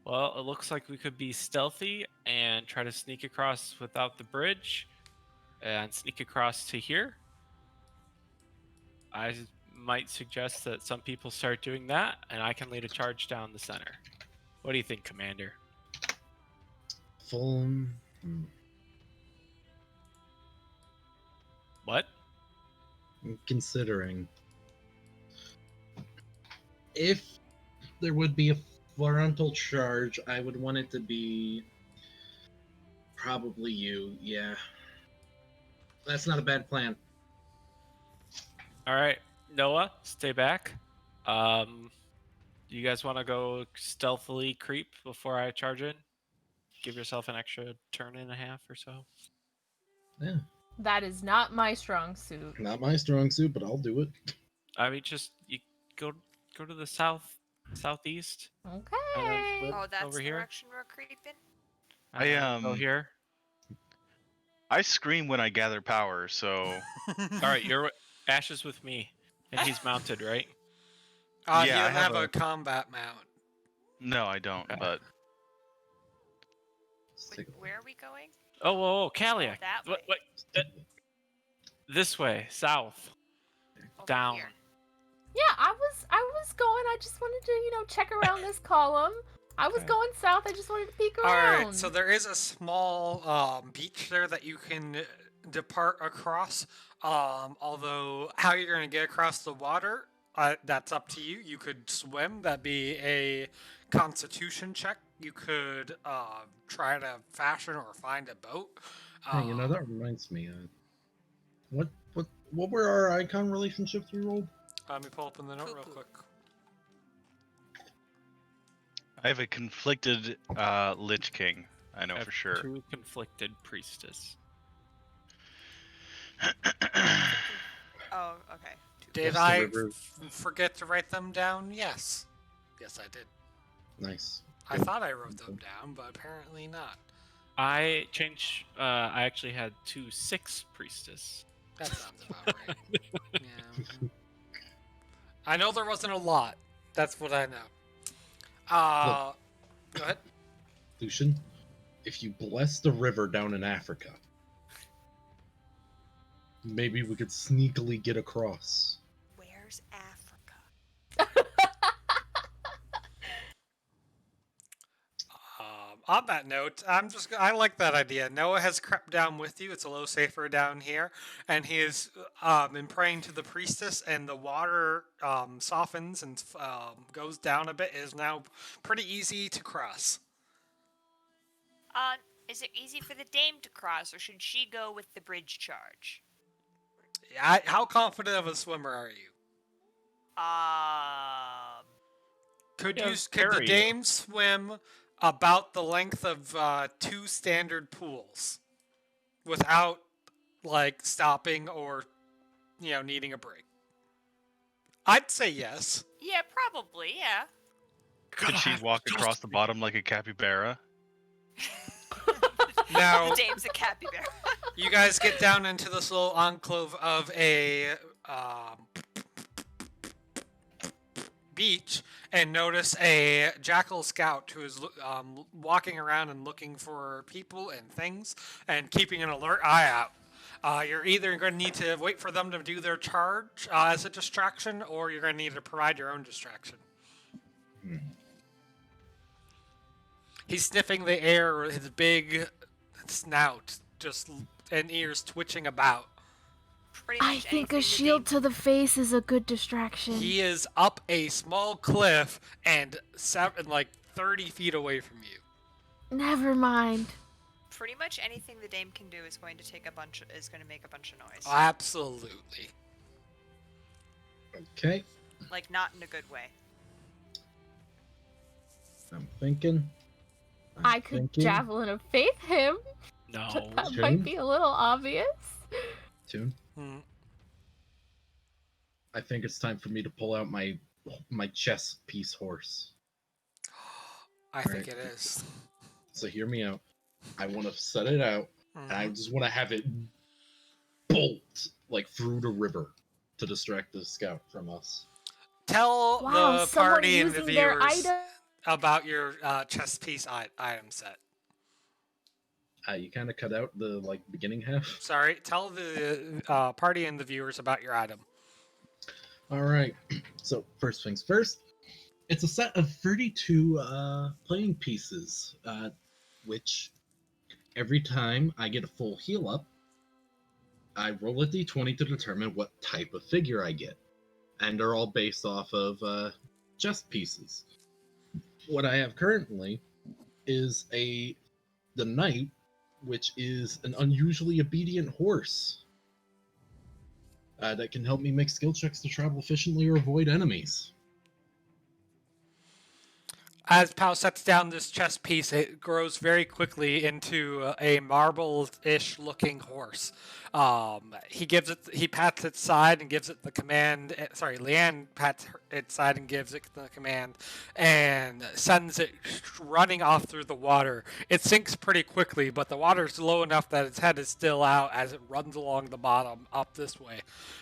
Well, it looks like we could be stealthy and try to sneak across without the bridge and sneak across to here. I might suggest that some people start doing that, and I can lead a charge down the center. What do you think, Commander? Full. What? Considering if there would be a frontal charge, I would want it to be probably you. Yeah, that's not a bad plan. All right, Noah, stay back. Do you guys want to go stealthily creep before I charge in? Give yourself an extra turn and a half or so. Yeah, That is not my strong suit. not my strong suit, but I'll do it. I mean, just you go to the southeast. And then Okay. flip Oh, that's over the here. direction we're creeping? And then go here. I scream when I gather power, so All right, you're Ash is with me, and he's mounted, right? Yeah, He I doesn't have have a a- combat mount. no, I don't. Okay. But Wait, where are we going? Oh, Kalia. That What? way. This way, south. Over Down. here. Yeah, I was going. I just wanted to, check around this column. I was Okay. going south. I just wanted to peek All around. right, so there is a small beach there that you can depart across. Although how you're going to get across the water, that's up to you. You could swim. That'd be a Constitution check. You could try to fashion or find a boat. Hey, that reminds me. What were our icon relationships we rolled? Let me pull up in the note real Poo-poo. quick. I have a conflicted Lich King. I know I have for sure. 2 conflicted priestess. Oh, okay. Did Yes, the I river. forget to write them down? Yes. Yes, I did. Nice. I thought I wrote them down, but apparently not. I changed. I actually had 2 6 priestess. That sounds about right. Yeah. I know there wasn't a lot. That's what I know. Go ahead. Lucian, if you bless the river down in Africa, maybe we could sneakily get across. Where's Africa? On that note, I like that idea. Noah has crept down with you. It's a little safer down here, and he has been praying to the priestess, and the water softens and goes down a bit. It is now pretty easy to cross. Is it easy for the dame to cross, or should she go with the bridge charge? How confident of a swimmer are you? Could Yeah, could the carry you. dame swim about the length of 2 standard pools without stopping or needing a break? I'd say yes. Yeah, probably, yeah. Could she walk across the bottom like a capybara? Now The dame's a capybara. you guys get down into this little enclave of a beach and notice a jackal scout who is walking around and looking for people and things and keeping an alert eye out. You're either going to need to wait for them to do their charge as a distraction, or you're going to need to provide your own distraction. He's sniffing the air with his big snout, and ears twitching about. Pretty I much think anything a the shield Dame to the face is a good distraction. He is up a small cliff and like 30 feet away from you. Never mind. Pretty much anything the Dame can do is going to make a bunch of noise. Absolutely. Okay, Like, not in a good way. I'm thinking. I could javelin of faith him. No. But that Tune. might be a little obvious. Tune. Hmm. I think it's time for me to pull out my chess piece horse. I think it Right. is. So hear me out. I want to set it out, and I Mhm. just want to have it bolt like through the river to distract the scout from us. Tell Wow, the someone party and the using their viewers item. about your chess piece item set. You kind of cut out the beginning half. Sorry, tell the party and the viewers about your item. All right. So first things first. It's a set of 32 playing pieces, which every time I get a full heal up, I roll a d20 to determine what type of figure I get, and they're all based off of chess pieces. What I have currently is the knight, which is an unusually obedient horse that can help me make skill checks to travel efficiently or avoid enemies. As Pao sets down this chess piece, it grows very quickly into a marble-ish looking horse. He pats its side and gives it the command. Sorry, Leanne pats its side and gives it the command, and sends it running off through the water. It sinks pretty quickly, but the water's low enough that its head is still out as it runs along the bottom up this way.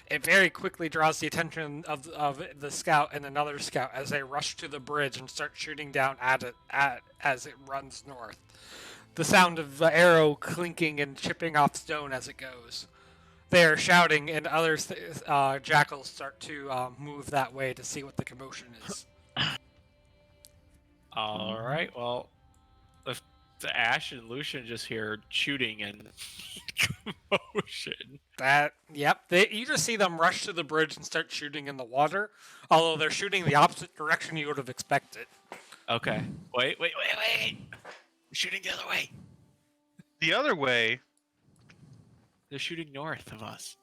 It very quickly draws the attention of the scout and another scout as they rush to the bridge and start shooting down at it as it runs north. The sound of the arrow clinking and chipping off stone as it goes. They are shouting, and other jackals start to move that way to see what the commotion is. All right. Well, if the Ash and Lucian just hear shooting and commotion. You just see them rush to the bridge and start shooting in the water, although they're shooting the opposite direction you would have expected. Okay. Wait. We're shooting the other way. The other way. They're shooting north of us.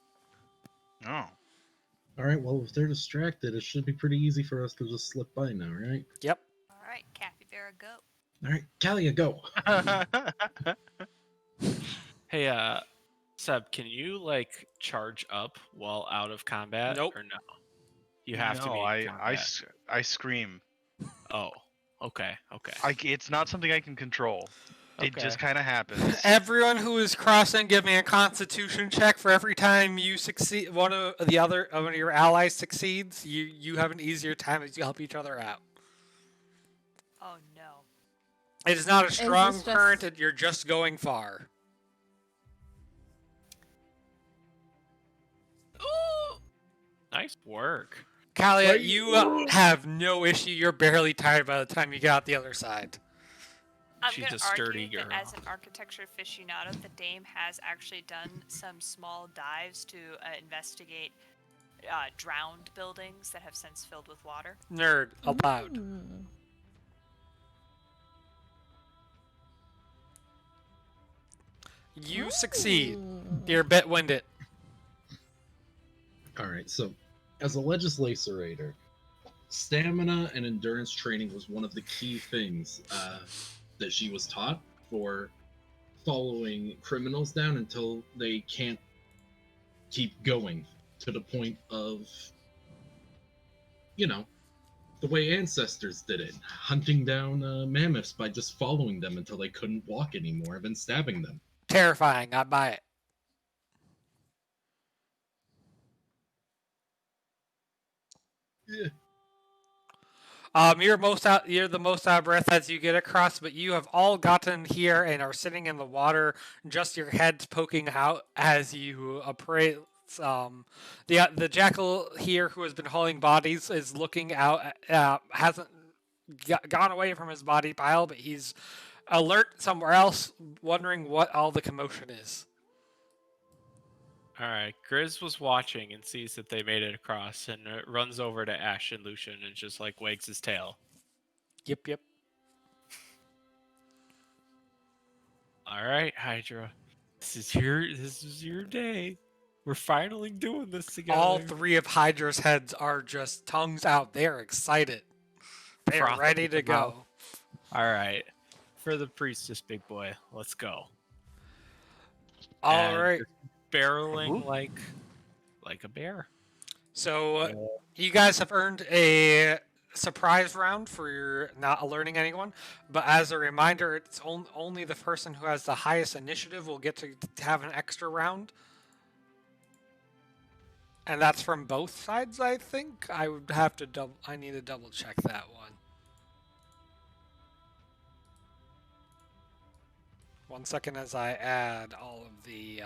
Oh. All right, well, if they're distracted, it should be pretty easy for us to just slip by now, right? Yep. All right, Capybara, go. All right, Kalia, go. Hey, Seb, can you charge up while out of combat? Nope. Or no? You have to No, be in combat. I scream. Oh. Okay. It's not something I can control. It Okay. just kind of happens. Everyone who is crossing, give me a Constitution check for every time you succeed. One of your allies succeeds. You have an easier time as you help each other out. Oh no. It is not a strong this just- current. You're just going far. Ooh. Nice work. Kalia, Right. you have no issue. You're barely tired by the time you get out the other side. I'm She's gonna a sturdy argue that girl. as an architecture aficionado, the Dame has actually done some small dives to investigate drowned buildings that have since filled with water. Nerd, allowed. Hmm. You succeed. Ooh. You're a bit winded. All right, so as a legislator, stamina and endurance training was one of the key things that she was taught for following criminals down until they can't keep going to the point of, the way ancestors did it, hunting down mammoths by just following them until they couldn't walk anymore and then stabbing them. Terrifying. I buy it. Yeah. You're the most out of breath as you get across, but you have all gotten here and are sitting in the water, just your heads poking out as you appraise. The jackal here who has been hauling bodies is looking out. Hasn't gone away from his body pile, but he's alert somewhere else, wondering what all the commotion is. All right. Grizz was watching and sees that they made it across, and runs over to Ash and Lucian and just like wags his tail. Yep. All right, Hydra. This is your day. We're finally doing this together. All three of Hydra's heads are just tongues out. They're excited. They're Frothing ready at to the mouth. go. All right. For the priestess, big boy. Let's go. All And right. just barreling like a bear. So you guys have earned a surprise round for your not alerting anyone. But as a reminder, it's only the person who has the highest initiative will get to have an extra round. And that's from both sides, I think. I would have to I need to double check that one. 1 second as I add all of the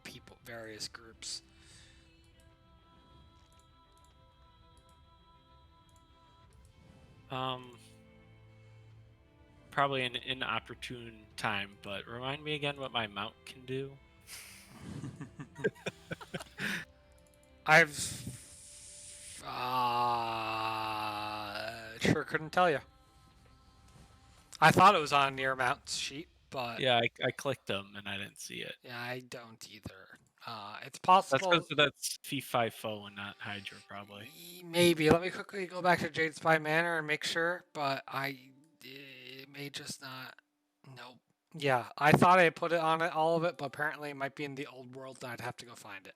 people, various groups. Probably an inopportune time, but remind me again what my mount can do. I've sure couldn't tell you. I thought it was on your mount sheet, but Yeah, I clicked them and I didn't see it. yeah, I don't either. It's That's possible. because that's Fee-Fi-Fo and not Hydra, probably. Maybe. Let me quickly go back to Jade Spy Manor and make sure, but it may just not. Nope. Yeah, I thought I put it on it, all of it, but apparently it might be in the old world, and I'd have to go find it.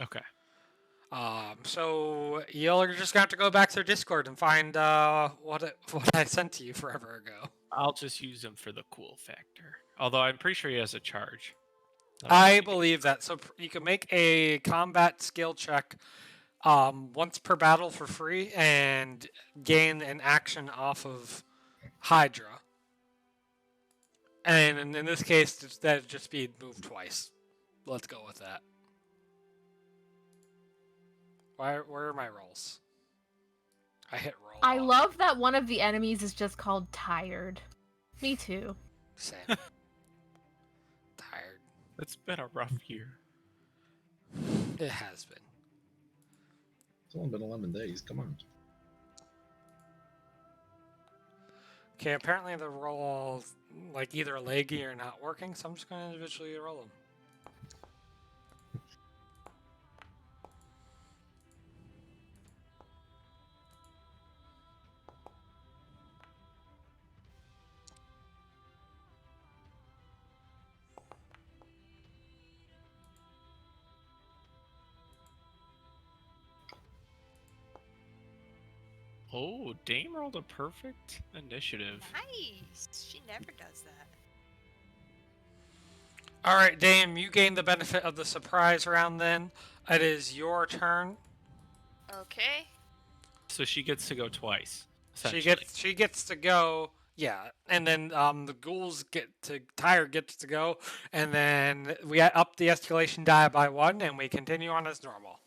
Okay. So you're just gonna have to go back to their Discord and find what I sent to you forever ago. I'll just use him for the cool factor. Although I'm pretty sure he has a charge. I believe that. So you can make a combat skill check once per battle for free and gain an action off of Hydra. And in this case, that'd just be moved twice. Let's go with that. Where are my rolls? I hit roll. I love that one of the enemies is just called Tired. Me too. Same. Tired. It's been a rough year. It has been. It's only been 11 days. Come on. Okay, apparently the rolls, like either leggy or not working, so I'm just going to individually roll them. Oh, Dame rolled a perfect initiative. Nice. She never does that. All right, Dame, you gain the benefit of the surprise round then. It is your turn. Okay. So she gets to go twice. She gets to go, yeah, and then the ghouls Tyre gets to go, and then we up the escalation die by 1, and we continue on as normal.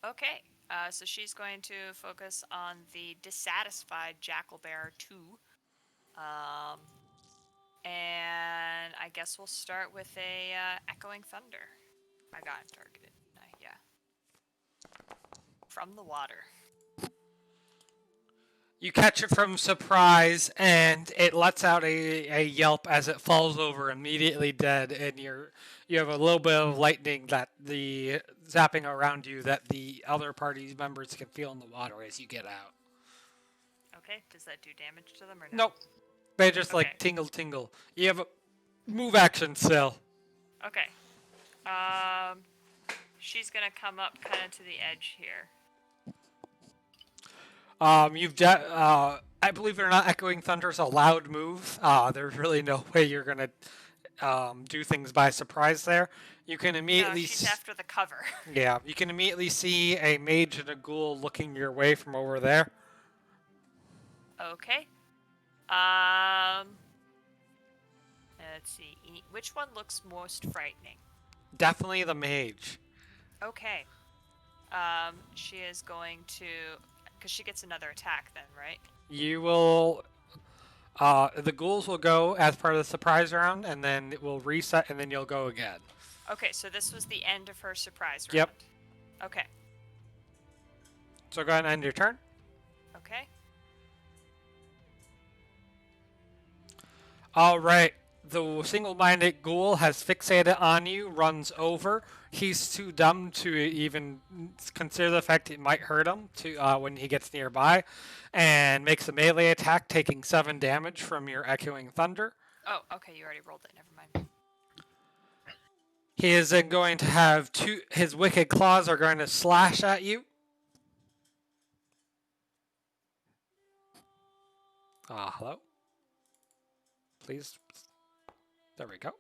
Okay. So she's going to focus on the dissatisfied Jackal Bear 2. And I guess we'll start with a Echoing Thunder. I got it targeted. Yeah. From the water. You catch it from surprise, and it lets out a yelp as it falls over, immediately dead, and you have a little bit of lightning that the zapping around you that the other party members can feel in the water as you get out. Okay, does that do damage to them or no? Nope. They just Okay. like tingle. You have a move action still. Okay. She's gonna come up kind of to the edge here. I believe it or not, Echoing Thunder is a loud move. There's really no way you're gonna do things by surprise there. You can No, immediately she's after the cover. yeah, you can immediately see a mage and a ghoul looking your way from over there. Okay. Let's see. Which one looks most frightening? Definitely the mage. Okay. She is going to, because she gets another attack then, right? You will. The ghouls will go as part of the surprise round, and then it will reset, and then you'll go again. Okay, so this was the end of her surprise round. Yep. Okay. So go ahead and end your turn. Okay. All right. The single-minded ghoul has fixated on you, runs over. He's too dumb to even consider the fact it might hurt him when he gets nearby, and makes a melee attack, taking 7 damage from your echoing thunder. Oh, okay, you already rolled it. Never mind. He is then going to have his wicked claws are going to slash at you. Hello? Please. There we go.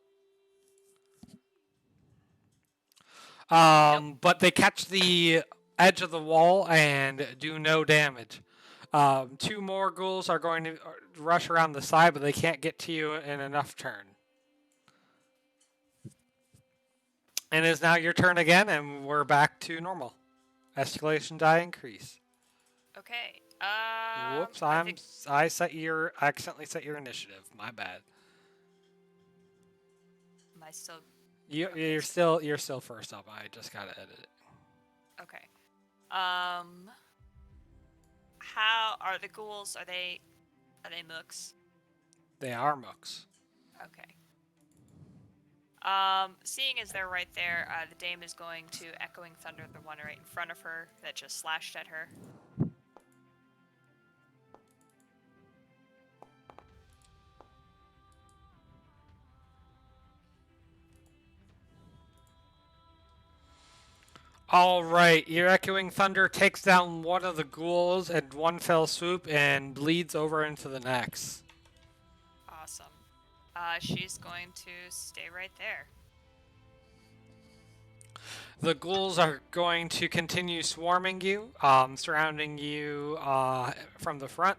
But they catch the edge of the wall and do no damage. 2 more ghouls are going to rush around the side, but they can't get to you in enough turn. And it is now your turn again, and we're back to normal. Escalation die increase. Okay. Whoops! I accidentally set your initiative. My bad. Am I still? You're still first up. I just gotta edit it. Okay. How are the ghouls? Are they mooks? They are mooks. Okay. Seeing as they're right there, the dame is going to echoing thunder the one right in front of her that just slashed at her. All right, your echoing thunder takes down one of the ghouls in one fell swoop and bleeds over into the next. Awesome. She's going to stay right there. The ghouls are going to continue swarming you, surrounding you from the front.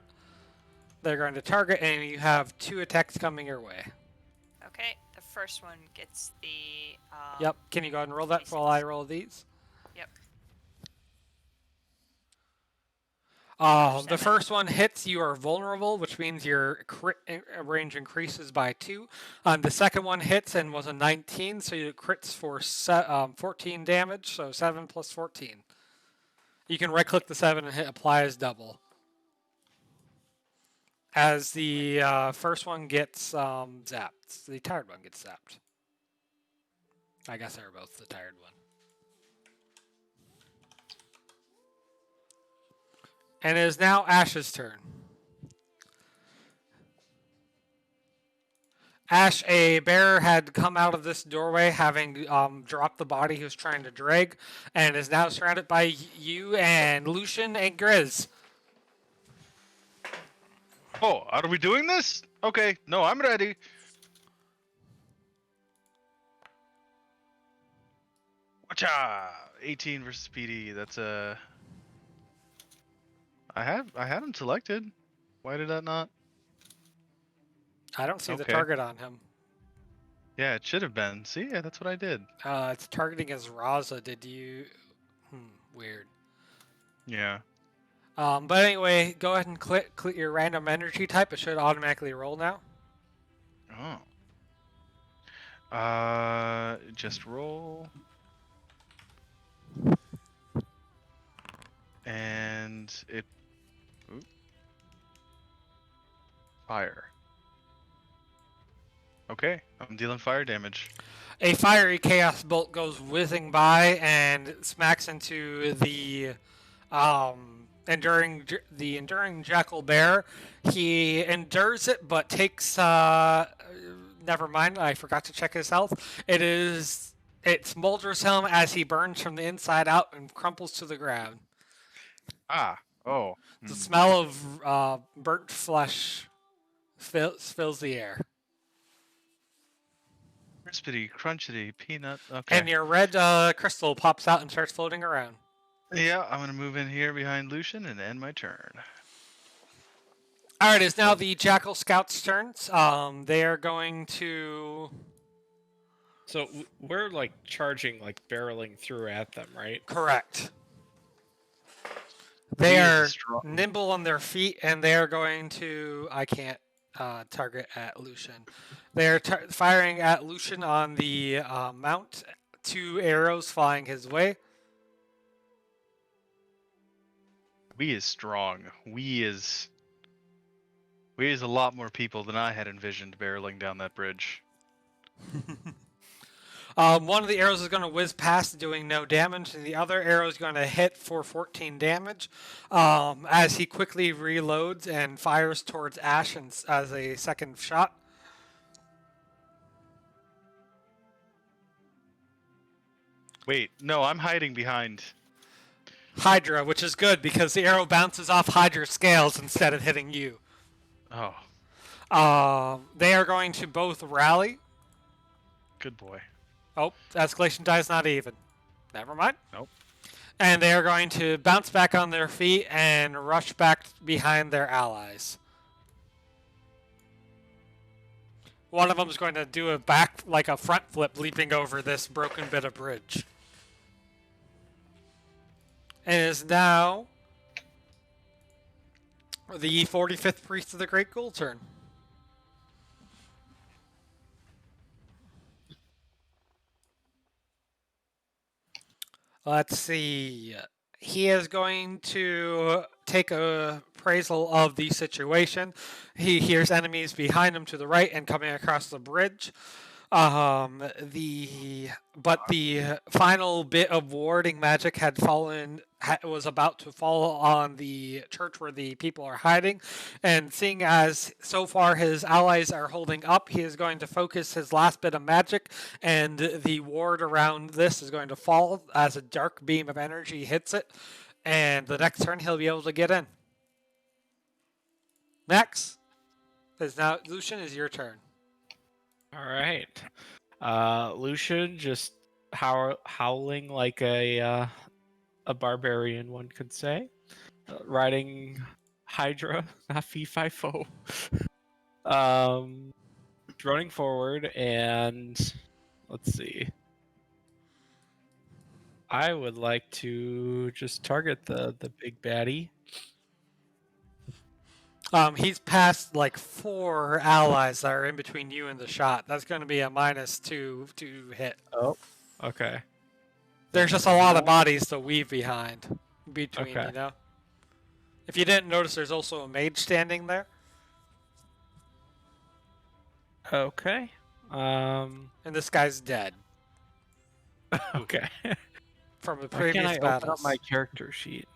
They're going to target, and you have 2 attacks coming your way. Okay, the first one gets the. Yep. Can you go ahead and roll that while I roll these? Yep. The first one hits, you are vulnerable, which means your crit range increases by 2. The second one hits and was a 19, so it crits for 14 damage, so 7 plus 14. You can right-click the 7 and hit apply as double. As the first one gets zapped, the tired one gets zapped. I guess they were both the tired one. And it is now Ash's turn. Ash, a bear had come out of this doorway, having dropped the body he was trying to drag, and is now surrounded by you and Lucian and Grizz. Oh, are we doing this? Okay, no, I'm ready. Watcha! 18 versus PD. That's a. I had him selected. Why did that not? I don't see the Okay. target on him. Yeah, it should have been. See, yeah, that's what I did. It's targeting as Raza. Did you? Weird. Yeah. But anyway, go ahead and click your random energy type. It should automatically roll now. Oh. Just roll. And it. Ooh. Fire. Okay, I'm dealing fire damage. A fiery chaos bolt goes whizzing by and smacks into the enduring jackal bear. He endures it, but takes never mind. I forgot to check his health. It smolders him as he burns from the inside out and crumples to the ground. Ah. Oh. The smell of burnt flesh fills the air. Crispity, crunchity, peanut. Okay. And your red crystal pops out and starts floating around. Yeah, I'm gonna move in here behind Lucian and end my turn. All right, it's now the Jackal Scouts' turns. They are going to. So we're like charging, like barreling through at them, right? Correct. They He is are strong. nimble on their feet, and they are going to. I can't target at Lucian. They are firing at Lucian on the mount 2 arrows flying his way. We is strong. We is a lot more people than I had envisioned barreling down that bridge. One of the arrows is going to whiz past, doing no damage, and the other arrow is going to hit for 14 damage as he quickly reloads and fires towards Ash as a second shot. Wait, no, I'm hiding behind. Hydra, which is good because the arrow bounces off Hydra's scales instead of hitting you. Oh, They are going to both rally. good boy. Oh, escalation die is not even. Never mind. Nope. And they are going to bounce back on their feet and rush back behind their allies. One of them is going to do a front flip, leaping over this broken bit of bridge. And it is now the 45th Priest of the Great Ghoul turn. Let's see. He is going to take a appraisal of the situation. He hears enemies behind him to the right and coming across the bridge. The final bit of warding magic was about to fall on the church where the people are hiding, and seeing as so far his allies are holding up, he is going to focus his last bit of magic, and the ward around this is going to fall as a dark beam of energy hits it, and the next turn he'll be able to get in. Next is now Lucian, is your turn. All right. Lucian just howling like a barbarian, one could say. Riding Hydra, not fee fi fo. Running forward, and let's see. I would like to just target the big baddie. He's passed like 4 allies that are in between you and the shot. That's going to be a -2 to hit. Oh, okay. There's just a lot of bodies to weave between, Okay. you know? If you didn't notice, there's also a mage standing there. Okay. And this guy's dead Okay. from the Why previous can't I open up battles. my character sheet?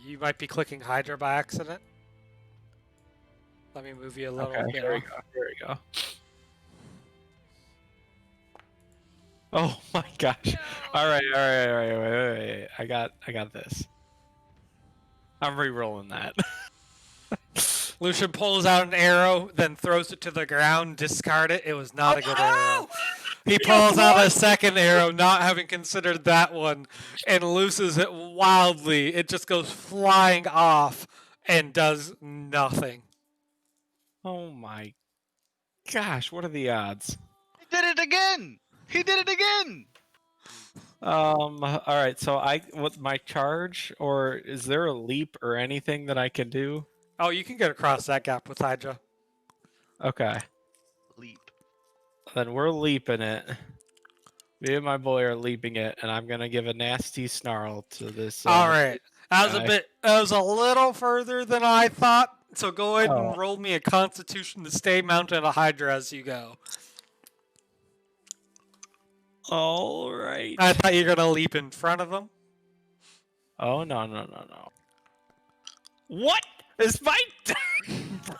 You might be clicking Hydra by accident. Let me move you a little Okay, bit. here we go. Here we go. Oh my gosh! All right. Wait. I got this. I'm re-rolling that. Lucian pulls out an arrow, then throws it to the ground. Discard it. It was not a good arrow. He pulls out a second arrow, not having considered that one, and looses it wildly. It just goes flying off and does nothing. Oh my gosh! What are the odds? He did it again! He did it again! All right. So what my charge, or is there a leap or anything that I can do? Oh, you can get across that gap with Hydra. Okay. Leap. Then we're leaping it. Me and my boy are leaping it, and I'm gonna give a nasty snarl to this. All right. That was a little further than I thought. So go ahead and roll me a Constitution to stay mounted on a Hydra as you go. All right. I thought you were gonna leap in front of him. Oh no. What is my bro?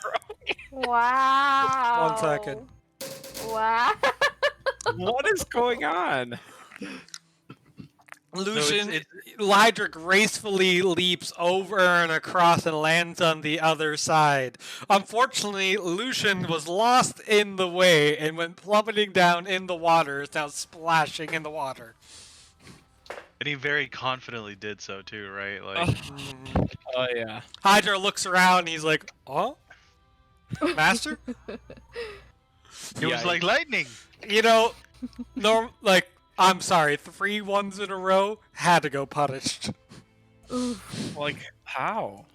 Wow. 1 second. Wow. What is going on? Lucian, Hydra gracefully leaps over and across and lands on the other side. Unfortunately, Lucian was lost in the way and went plummeting down in the water, is now splashing in the water. And he very confidently did so too, right? Like, Oh yeah. Hydra looks around and he's like, "Oh, Master?" it was like lightning! You know, I'm sorry, 3 ones in a row had to go punished. Like how?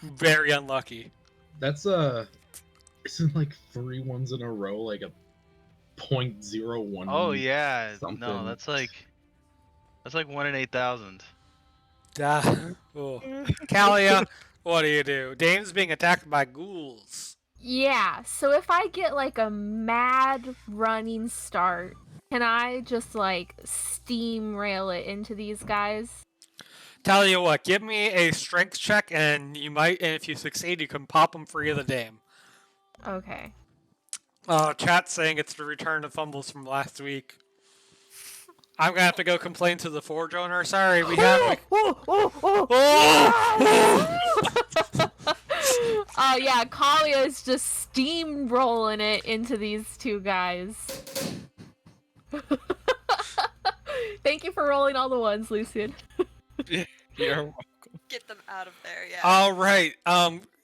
Very unlucky. That's isn't like 3 ones in a row like a .01. Oh yeah, something. no, that's like 1 in 8,000. Oh. Kalia, what do? Dame's being attacked by ghouls. Yeah, so if I get like a mad running start, can I just like steamrail it into these guys? Tell you what, give me a strength check, and if you succeed, you can pop them free of the dame. Okay. Chat's saying it's the return of fumbles from last week. I'm gonna have to go complain to the Forge owner. Sorry, we have. Yeah, Kalia is just steamrolling it into these two guys. Thank you for rolling all the ones, Lucian. You're Get them out of there, yeah. All right.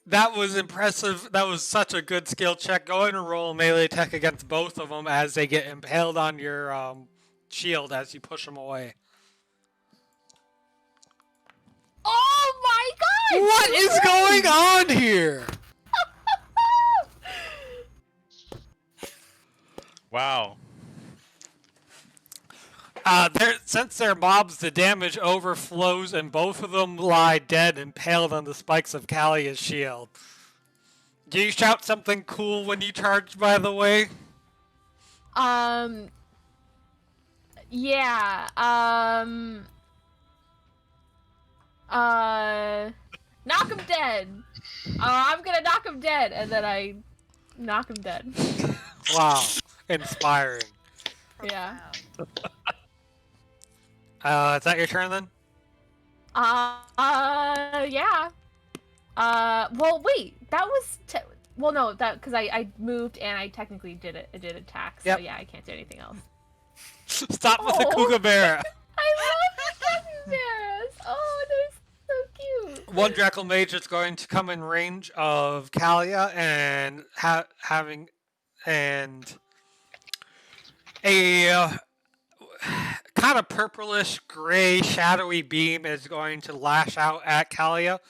That was impressive. That was such a good skill check. Go ahead and roll a melee attack against both of them as they get impaled on your shield as you push them away. Oh my god! What is going on here? Wow. Since they're mobs, the damage overflows, and both of them lie dead, impaled on the spikes of Kalia's shield. Do you shout something cool when you charge, by the way? Yeah, knock him dead. I'm gonna knock him dead, and then I knock him dead. Wow. Inspiring. Yeah. Is that your turn then? Yeah. Well, wait, that was, well, no, because I moved and I technically did attack, so Yep. yeah, I can't do anything else. Stop with the Oh. kookaburra. I love the capybaras! Oh, they're so cute! One Drackle Mage is going to come in range of Kalia and having a kind of purplish gray shadowy beam is going to lash out at Kalia,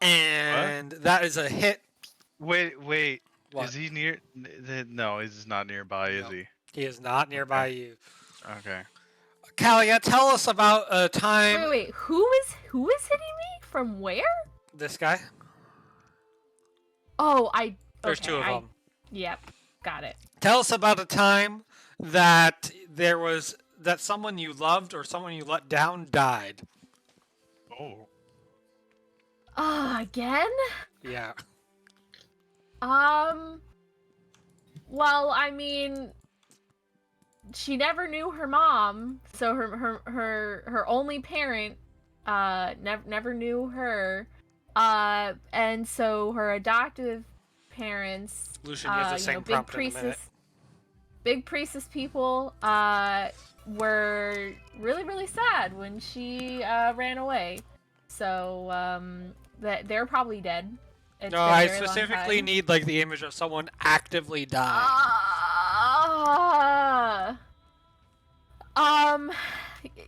and that is a hit. Wait. What? Is he near? No, he's not nearby, is No. he? He is not nearby you. Okay. Kalia, tell us about a time. Wait, who is hitting me? From where? This guy. Oh, There's two of them. Yep, got it. Tell us about a time that that someone you loved or someone you let down died. Oh. Again? Yeah. Well, I mean, she never knew her mom, so her only parent, never knew her, and so her adoptive parents, Lucian, you have the same prompt in a minute. big priestess people, were really, really sad when she, ran away. So, they're probably dead. It's No, been a I very long specifically time. need like the image of someone actively dying.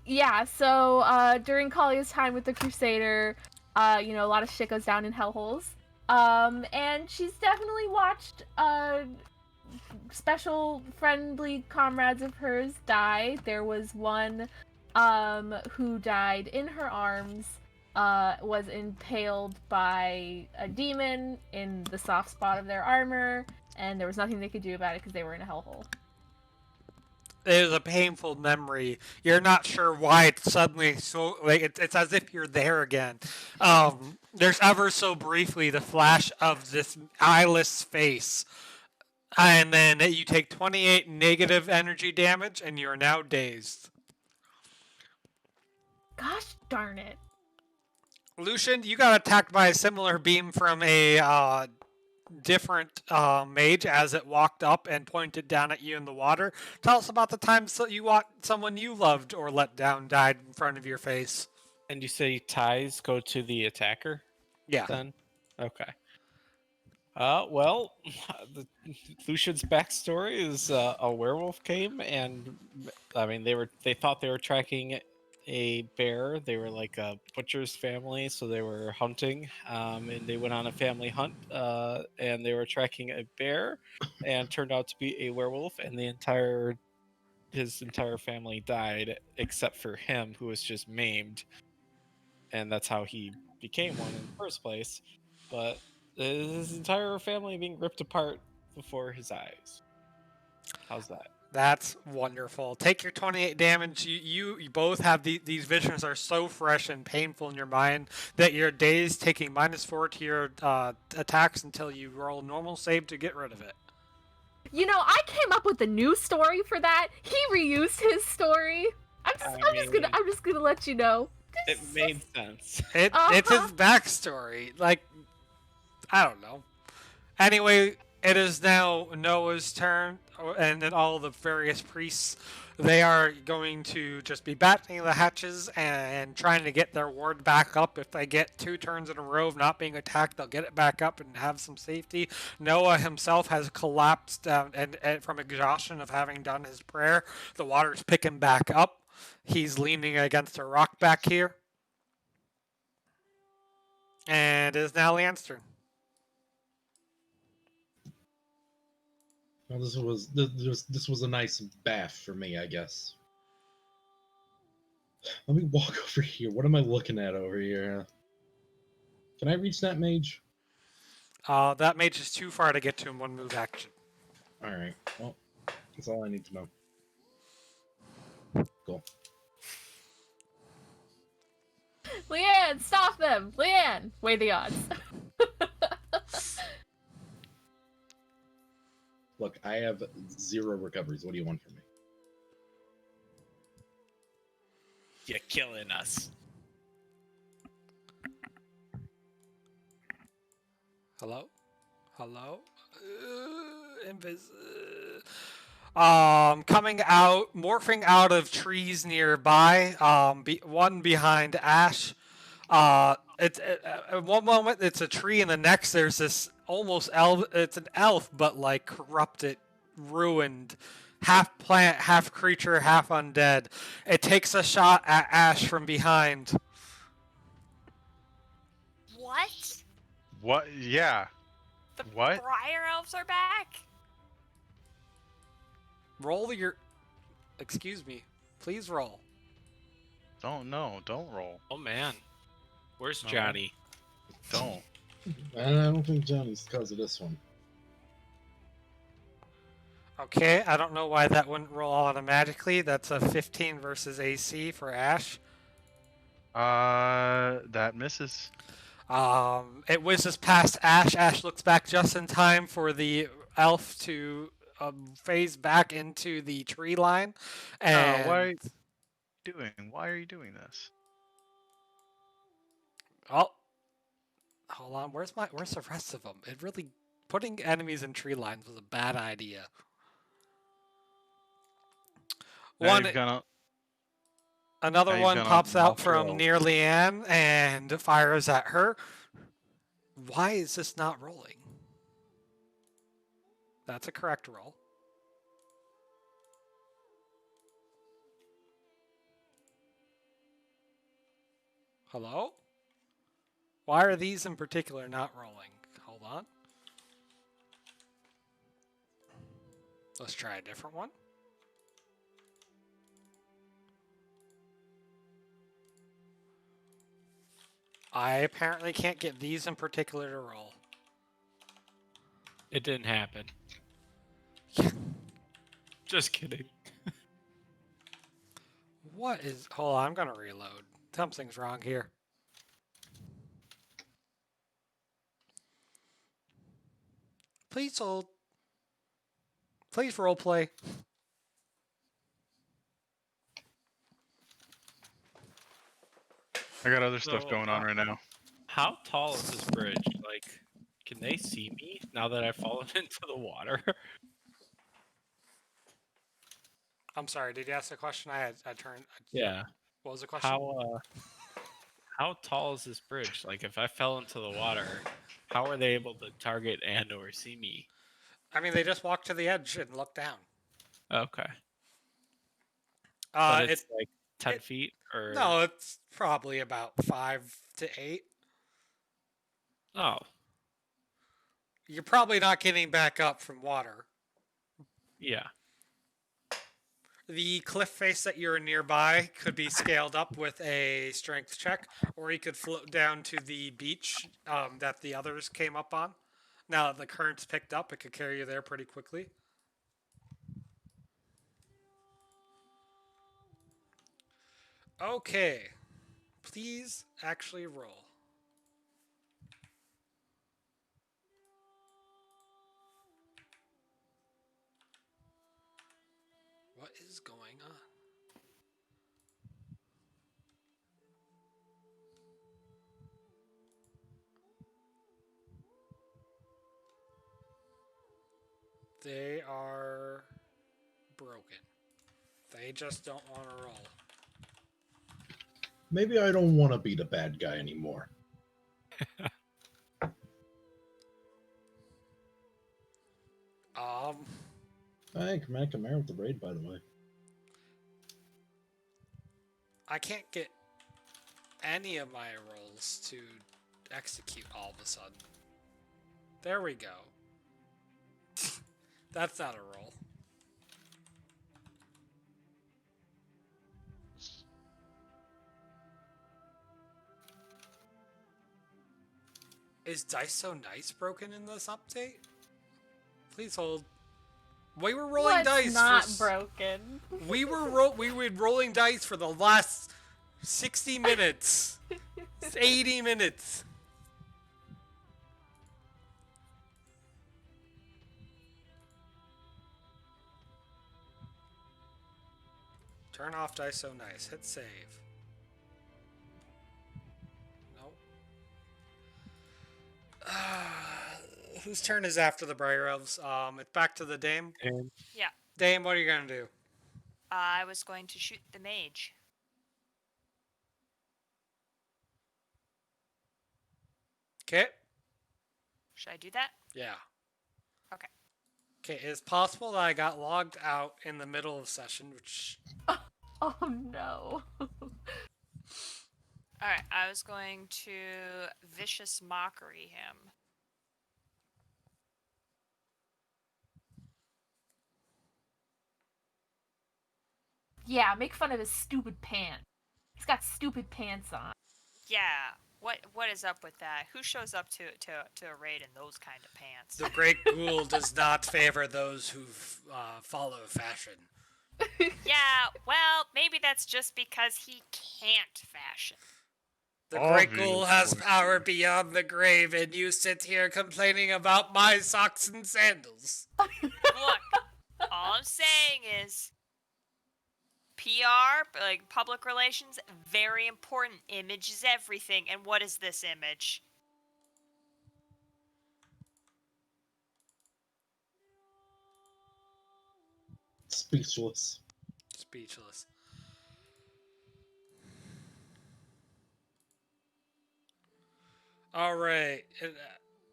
Yeah, so during Kalia's time with the Crusader, a lot of shit goes down in hellholes. And she's definitely watched special friendly comrades of hers die. There was one who died in her arms, was impaled by a demon in the soft spot of their armor, and there was nothing they could do about it because they were in a hellhole. It is a painful memory. You're not sure why it's suddenly so like it's as if you're there again. There's ever so briefly the flash of this eyeless face, and then you take 28 negative energy damage, and you are now dazed. Gosh darn it. Lucian, you got attacked by a similar beam from a different mage as it walked up and pointed down at you in the water. Tell us about the time someone you loved or let down died in front of your face. And you say ties go to the attacker? Yeah. Then? Okay. Well, Lucian's backstory is a werewolf came and, I mean, they thought they were tracking a bear. They were like a butcher's family, so they were hunting, and they went on a family hunt, and they were tracking a bear, and turned out to be a werewolf, and his entire family died except for him, who was just maimed, and that's how he became one in the first place. But his entire family being ripped apart before his eyes. How's that? That's wonderful. Take your 28 damage. You both have these visions are so fresh and painful in your mind that you're dazed, taking -4 to your attacks until you roll a normal save to get rid of it. You know, I came up with a new story for that. He reused his story. I'm just gonna let you know. It made sense. It's his backstory. Like, I don't know. Anyway, it is now Noah's turn, and then all the various priests, they are going to just be battening the hatches and trying to get their ward back up. If they get 2 turns in a row of not being attacked, they'll get it back up and have some safety. Noah himself has collapsed and from exhaustion of having done his prayer. The water's picking back up. He's leaning against a rock back here. And it is now Leanne's turn. Well, this was a nice bath for me, I guess. Let me walk over here. What am I looking at over here? Can I reach that mage? That mage is too far to get to in 1 move action. Alright, well, that's all I need to know. Cool. Leanne, stop them! Leanne! Weigh the odds. Look, I have 0 recoveries. What do you want from me? You're killing us. Hello? Hello? Morphing out of trees nearby. One behind Ash. At one moment it's a tree, and the next there's this almost elf. It's an elf, but like corrupted, ruined, half plant, half creature, half undead. It takes a shot at Ash from behind. What? What? Yeah. The What? Briar Elves are back? Roll your. Excuse me. Please roll. Don't roll. Oh man, where's No. Johnny? Don't. I don't think Johnny's because of this one. Okay, I don't know why that wouldn't roll automatically. That's a 15 versus AC for Ash. That misses. It whizzes past Ash. Ash looks back just in time for the elf to phase back into the tree line. And Why are you doing this? oh, hold on. Where's the rest of them? It really putting enemies in tree lines was a bad idea. Now you've gone Another Now you've one gone pops out off from trail. near Leanne and fires at her. Why is this not rolling? That's a correct roll. Hello? Why are these in particular not rolling? Hold on. Let's try a different one. I apparently can't get these in particular to roll. It didn't happen. Just kidding. What is... Hold on, I'm going to reload. Something's wrong here. Please hold. Please roleplay. I got other stuff So, going on right now. How tall is this bridge? Like, can they see me now that I've fallen into the water? I'm sorry, did you ask the question? I turned... Yeah. What was the question? How tall is this bridge? Like, if I fell into the water, how are they able to target and or see me? I mean, they just walk to the edge and look down. Okay. But it's It, like 10 feet. Or No, it's probably about 5 to 8. Oh, You're probably not getting back up from water. yeah. The cliff face that you're nearby could be scaled up with a strength check, or you could float down to the beach that the others came up on. Now that the current's picked up, it could carry you there pretty quickly. Okay. Please actually roll. What is going on? They are broken. They just don't want to roll. Maybe I don't want to be the bad guy anymore. Hi, Command Command with the raid, by the way. I can't get any of my rolls to execute all of a sudden. There we go. That's not a roll. Is Dice So Nice broken in this update? Please hold. We were rolling What's dice. not for, broken? We were rolling dice for the last 60 minutes. 80 minutes. Turn off Dice So Nice. Hit save. Nope. Whose turn is after the Briar Elves? It's back to the Dame. And Yeah. Dame, what are you gonna do? I was going to shoot the mage. Okay. Should I do that? Yeah. Okay. Okay, it's possible that I got logged out in the middle of session, which... Oh no. Alright, I was going to vicious mockery him. Yeah, make fun of his stupid pants. He's got stupid pants on. Yeah, what is up with that? Who shows up to a raid in those kind of pants? The Great Ghoul does not favor those who follow fashion. Yeah, well, maybe that's just because he can't fashion. The Great Ghoul has power beyond the grave, and you sit here complaining about my socks and sandals. Look, all I'm saying is PR, like public relations, very important. Image is everything. And what is this image? Speechless. Speechless. Alright.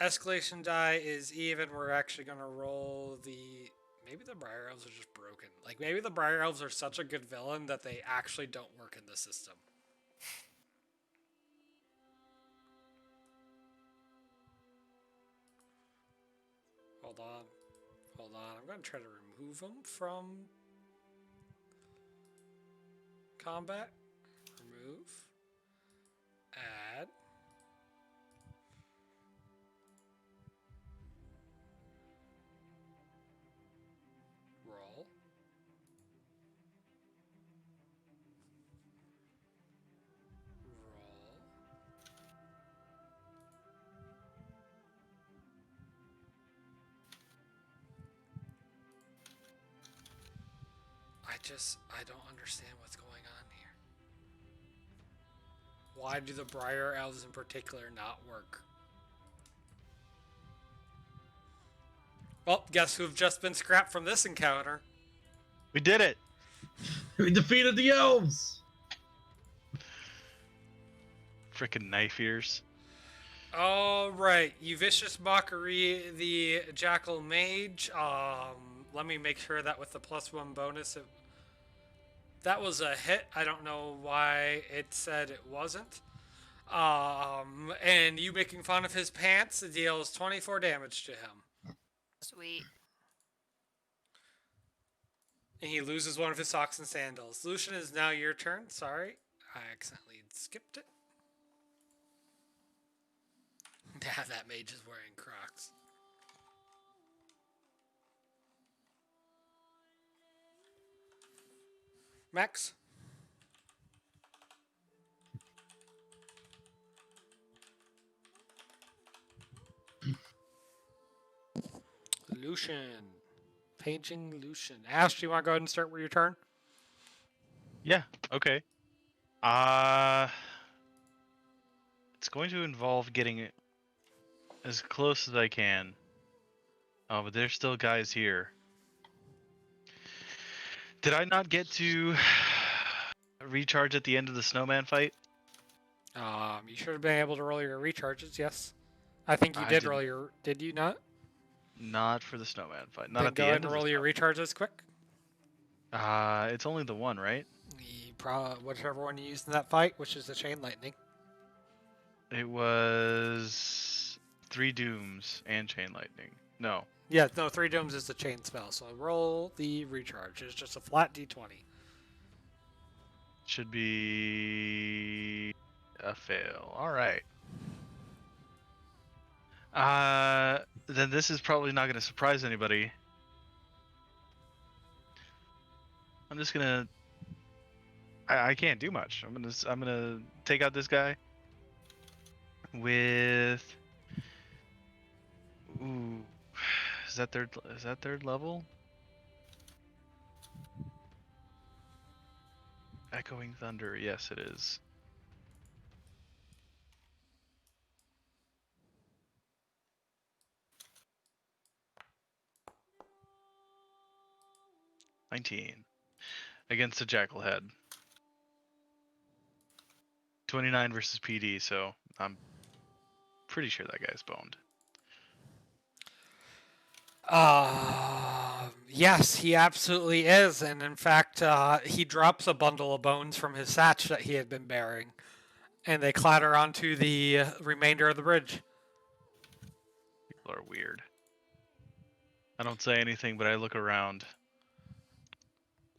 Escalation die is even. We're actually going to roll the... Maybe the Briar Elves are just broken. Like, maybe the Briar Elves are such a good villain that they actually don't work in the system. Hold on. Hold on. I'm going to try to remove them from combat. Remove. Add. Roll. Roll. I don't understand what's going on here. Why do the Briar Elves in particular not work? Well, guess who've just been scrapped from this encounter? We did it. We defeated the elves. Frickin' knife ears. Alright, you vicious mockery the Jackal Mage. Let me make sure that with the +1 bonus That was a hit. I don't know why it said it wasn't. And you making fun of his pants deals 24 damage to him. Sweet. And he loses one of his socks and sandals. Lucian, is now your turn. Sorry, I accidentally skipped it. Yeah, that mage is wearing Crocs. Max? Lucian. Paging Lucian. Ash, do you want to go ahead and start with your turn? Yeah. Okay. It's going to involve getting as close as I can. Oh, but there's still guys here. Did I not get to recharge at the end of the snowman fight? You should have been able to roll your recharges, yes. I think you I did didn't. roll your... Did you not? Not for the snowman fight. Not Then at go the ahead end and of the roll your recharges quick. It's only the one, right? Whichever one you used in that fight, which is the chain lightning. It was 3 dooms and chain lightning. No. Yeah, no, 3 dooms is the chain spell, so roll the recharge. It's just a flat d20. Should be a fail. All right. Then this is probably not going to surprise anybody. I'm just gonna. I can't do much. I'm gonna take out this guy with. Ooh, is that third? Is that third level? Echoing Thunder. Yes, it is. $19 against the Jackal Head. 29 versus PD, so I'm pretty sure that guy's boned. Yes, he absolutely is, and in fact, he drops a bundle of bones from his satch that he had been bearing, and they clatter onto the remainder of the bridge. People are weird. I don't say anything, but I look around.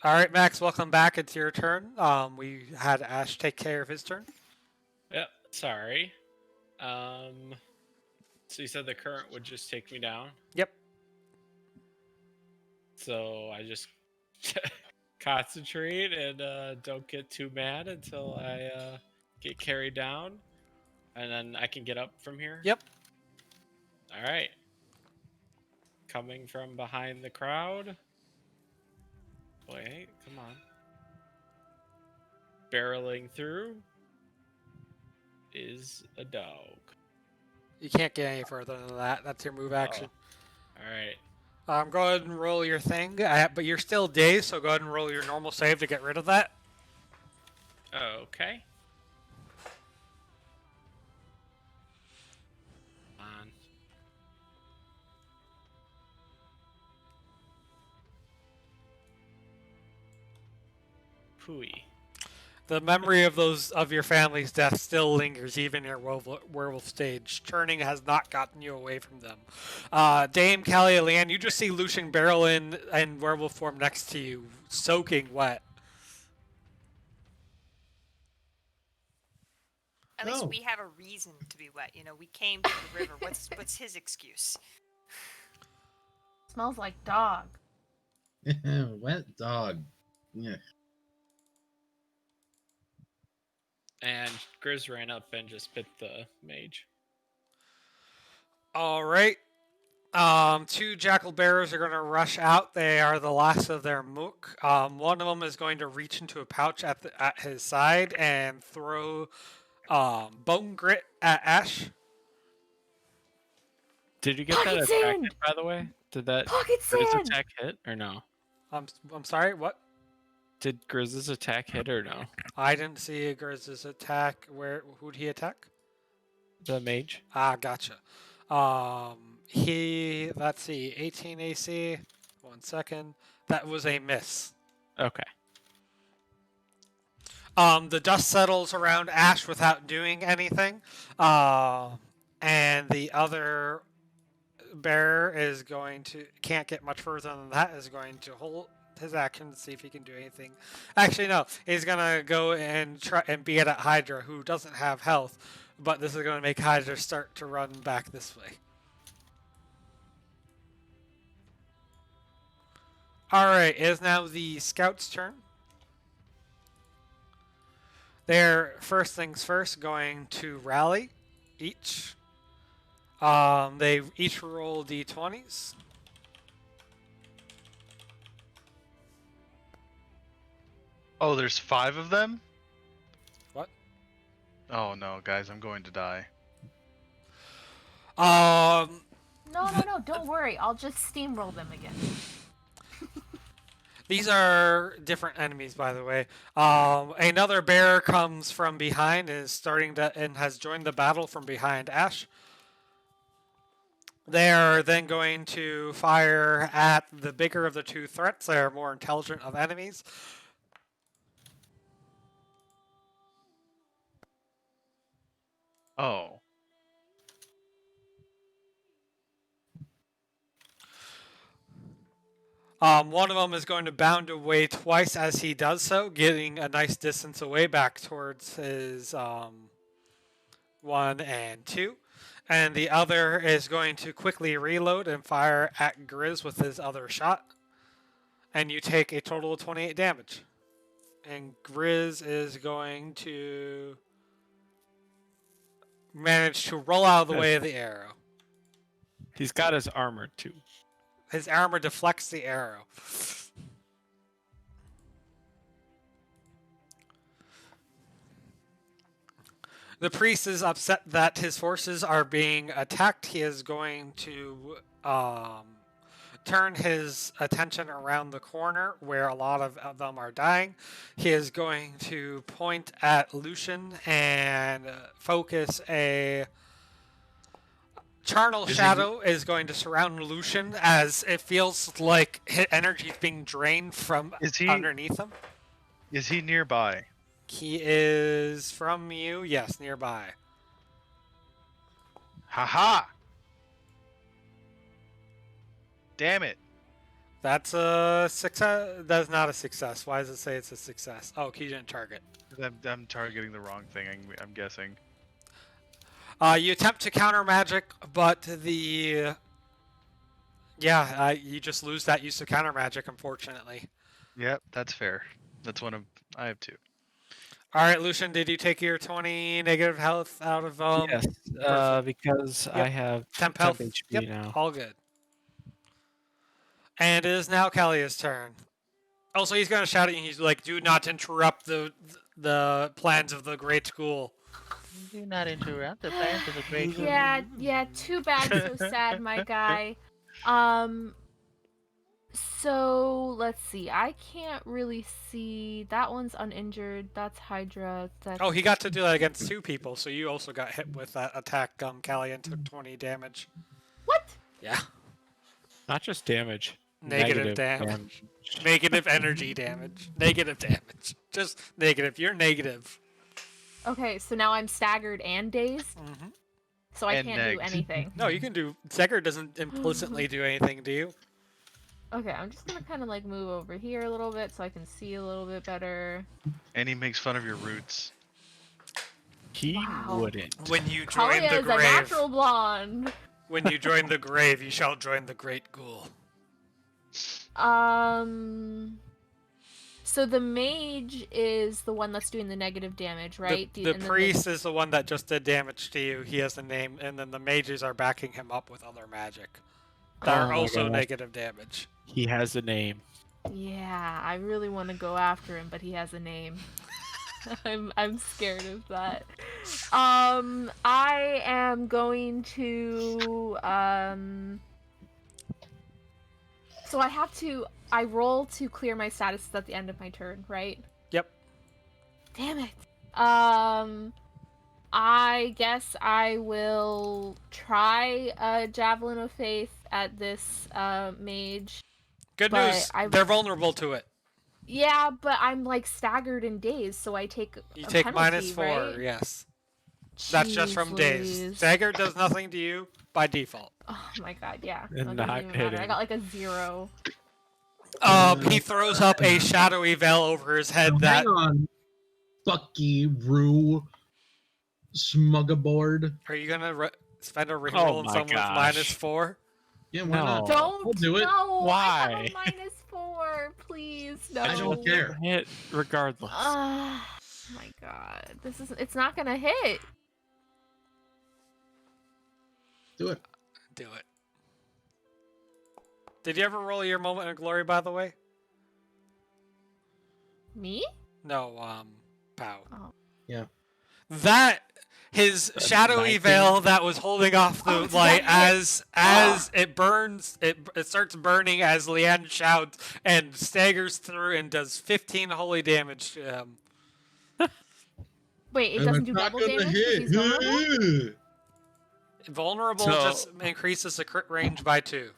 All right, Max, welcome back. It's your turn. We had Ash take care of his turn. Yep. Sorry. So you said the current would just take me down. Yep. So I just concentrate and don't get too mad until I get carried down, and then I can get up from here. Yep. All right. Coming from behind the crowd. Wait, come on. Barreling through is a dog. You can't get any further than that. That's your move action. All right. Go ahead and roll your thing, but you're still dazed, so go ahead and roll your normal save to get rid of that. Okay. On. Pooey. The memory of your family's death still lingers, even in your werewolf stage. Churning has not gotten you away from them. Dame, Callie, Leanne, you just see Lucian barrel in werewolf form next to you, soaking wet. At least Oh. we have a reason to be wet. You know, we came to the river. What's his excuse? Smells like dog. Wet dog. Yeah. And Grizz ran up and just bit the mage. All right. 2 jackal bearers are going to rush out. They are the last of their mook. One of them is going to reach into a pouch at his side and throw bone grit at Ash. Did you get that Pockets attack in! hit, by the way? Did that Pockets Grizz in! attack hit or no? I'm sorry, what? Did Grizz's attack hit or no? I didn't see Grizz's attack. Who'd he attack? The mage? Ah, gotcha. Let's see, 18 AC. 1 second. That was a miss. Okay. The dust settles around Ash without doing anything. And the other bearer is can't get much further than that, is going to hold his action to see if he can do anything. Actually, no. He's going to go and try and beat at Hydra, who doesn't have health. But this is going to make Hydra start to run back this way. Alright, it is now the scout's turn. They're, first things first, going to rally each. They each roll d20s. Oh, there's 5 of them? What? Oh no, guys, I'm going to die. No, don't worry. I'll just steamroll them again. These are different enemies, by the way. Another bear comes from behind and has joined the battle from behind Ash. They are then going to fire at the bigger of the two threats. They are more intelligent of enemies. Oh. One of them is going to bound away twice as he does so, getting a nice distance away back towards his 1 and 2. And the other is going to quickly reload and fire at Grizz with his other shot. And you take a total of 28 damage. And Grizz is going to manage to roll out of the way of the arrow. He's got his armor too. His armor deflects the arrow. The priest is upset that his forces are being attacked. He is going to turn his attention around the corner where a lot of them are dying. He is going to point at Lucian and focus a charnel shadow is going to surround Lucian as it feels like his energy is being drained from underneath him. Is he nearby? He is from you, yes, nearby. Haha! Damn it. That's a success. That's not a success. Why does it say it's a success? Oh, he didn't target. I'm targeting the wrong thing, I'm guessing. You attempt to counter magic, but you just lose that use of counter magic, unfortunately. Yep, that's fair. I have 2. All right, Lucian, did you take your 20 negative health out of Yes, because I have 10 health? HP now. All good. And it is now Kalia's turn. Also, he's going to shout at you. He's like, "Do not interrupt the plans of the Great Ghoul." Do not interrupt the plans of the Great Ghoul. Yeah, too bad, so sad, my guy. So, let's see. I can't really see. That one's uninjured. That's Hydra. Oh, he got to do that against 2 people, so you also got hit with that attack, Kalia, and took 20 damage. What? Yeah. Not just damage. Negative damage. Negative energy damage. Negative damage. Just negative. You're negative. Okay, so now I'm staggered and dazed? Mm-hmm. So I And can't do negged. anything. No, you can do... Stagger doesn't implicitly do anything, do you? Okay, I'm just gonna kind of like move over here a little bit so I can see a little bit better. And he makes fun of your roots. He Wow. wouldn't. When you join Kalia the is a grave... natural blonde! When you join the grave, you shall join the Great Ghoul. So the mage is the one that's doing the negative damage, right? The And then priest is the one that just did damage to you. He has a name, and then the mages are backing him up with other magic. That Oh are my also gosh. negative damage. He has a name. Yeah, I really want to go after him, but he has a name. I'm scared of that. I am going to So I roll to clear my status at the end of my turn, right? Yep. Damn it. I guess I will try a Javelin of Faith at this mage. Good But news. I- They're vulnerable to it. Yeah, but I'm like staggered in days, so I take You a take penalty, -4, right? yes. That's just Jeez from days. Louise. Stagger does nothing to you by default. Oh my god, yeah. And That doesn't not even matter. I hitting. got like a 0. He throws up a shadowy veil over his head Now, that... hang on, Bucky Rue Smuggaboard. Are you gonna spend a reroll Oh on my someone's gosh. -4? Yeah, why not? No. Don't! I'll do it. No! I Why? have a -4! Please, no. I don't care. Hit regardless. Oh my god. It's not gonna hit. Do it. Do it. Did you ever roll your moment of glory, by the way? Me? No, Pow. Oh. Yeah. That his shadowy 19. veil that was holding off the Oh, did light that hit? as it burns, it starts burning as Leanne shouts and staggers through and does 15 holy damage to him. Wait, it And doesn't it's do not double gonna damage if he's vulnerable? Vulnerable So- just increases the crit range by 2.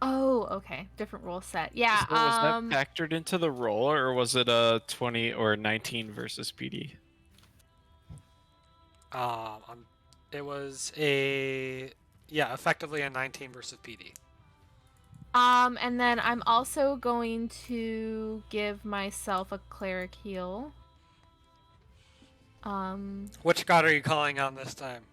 Oh, okay. Different rule set. Yeah, So was that factored into the roll, or was it a 20 or 19 versus PD? It was effectively a 19 versus PD. and then I'm also going to give myself a cleric heal. Which god are you calling on this time?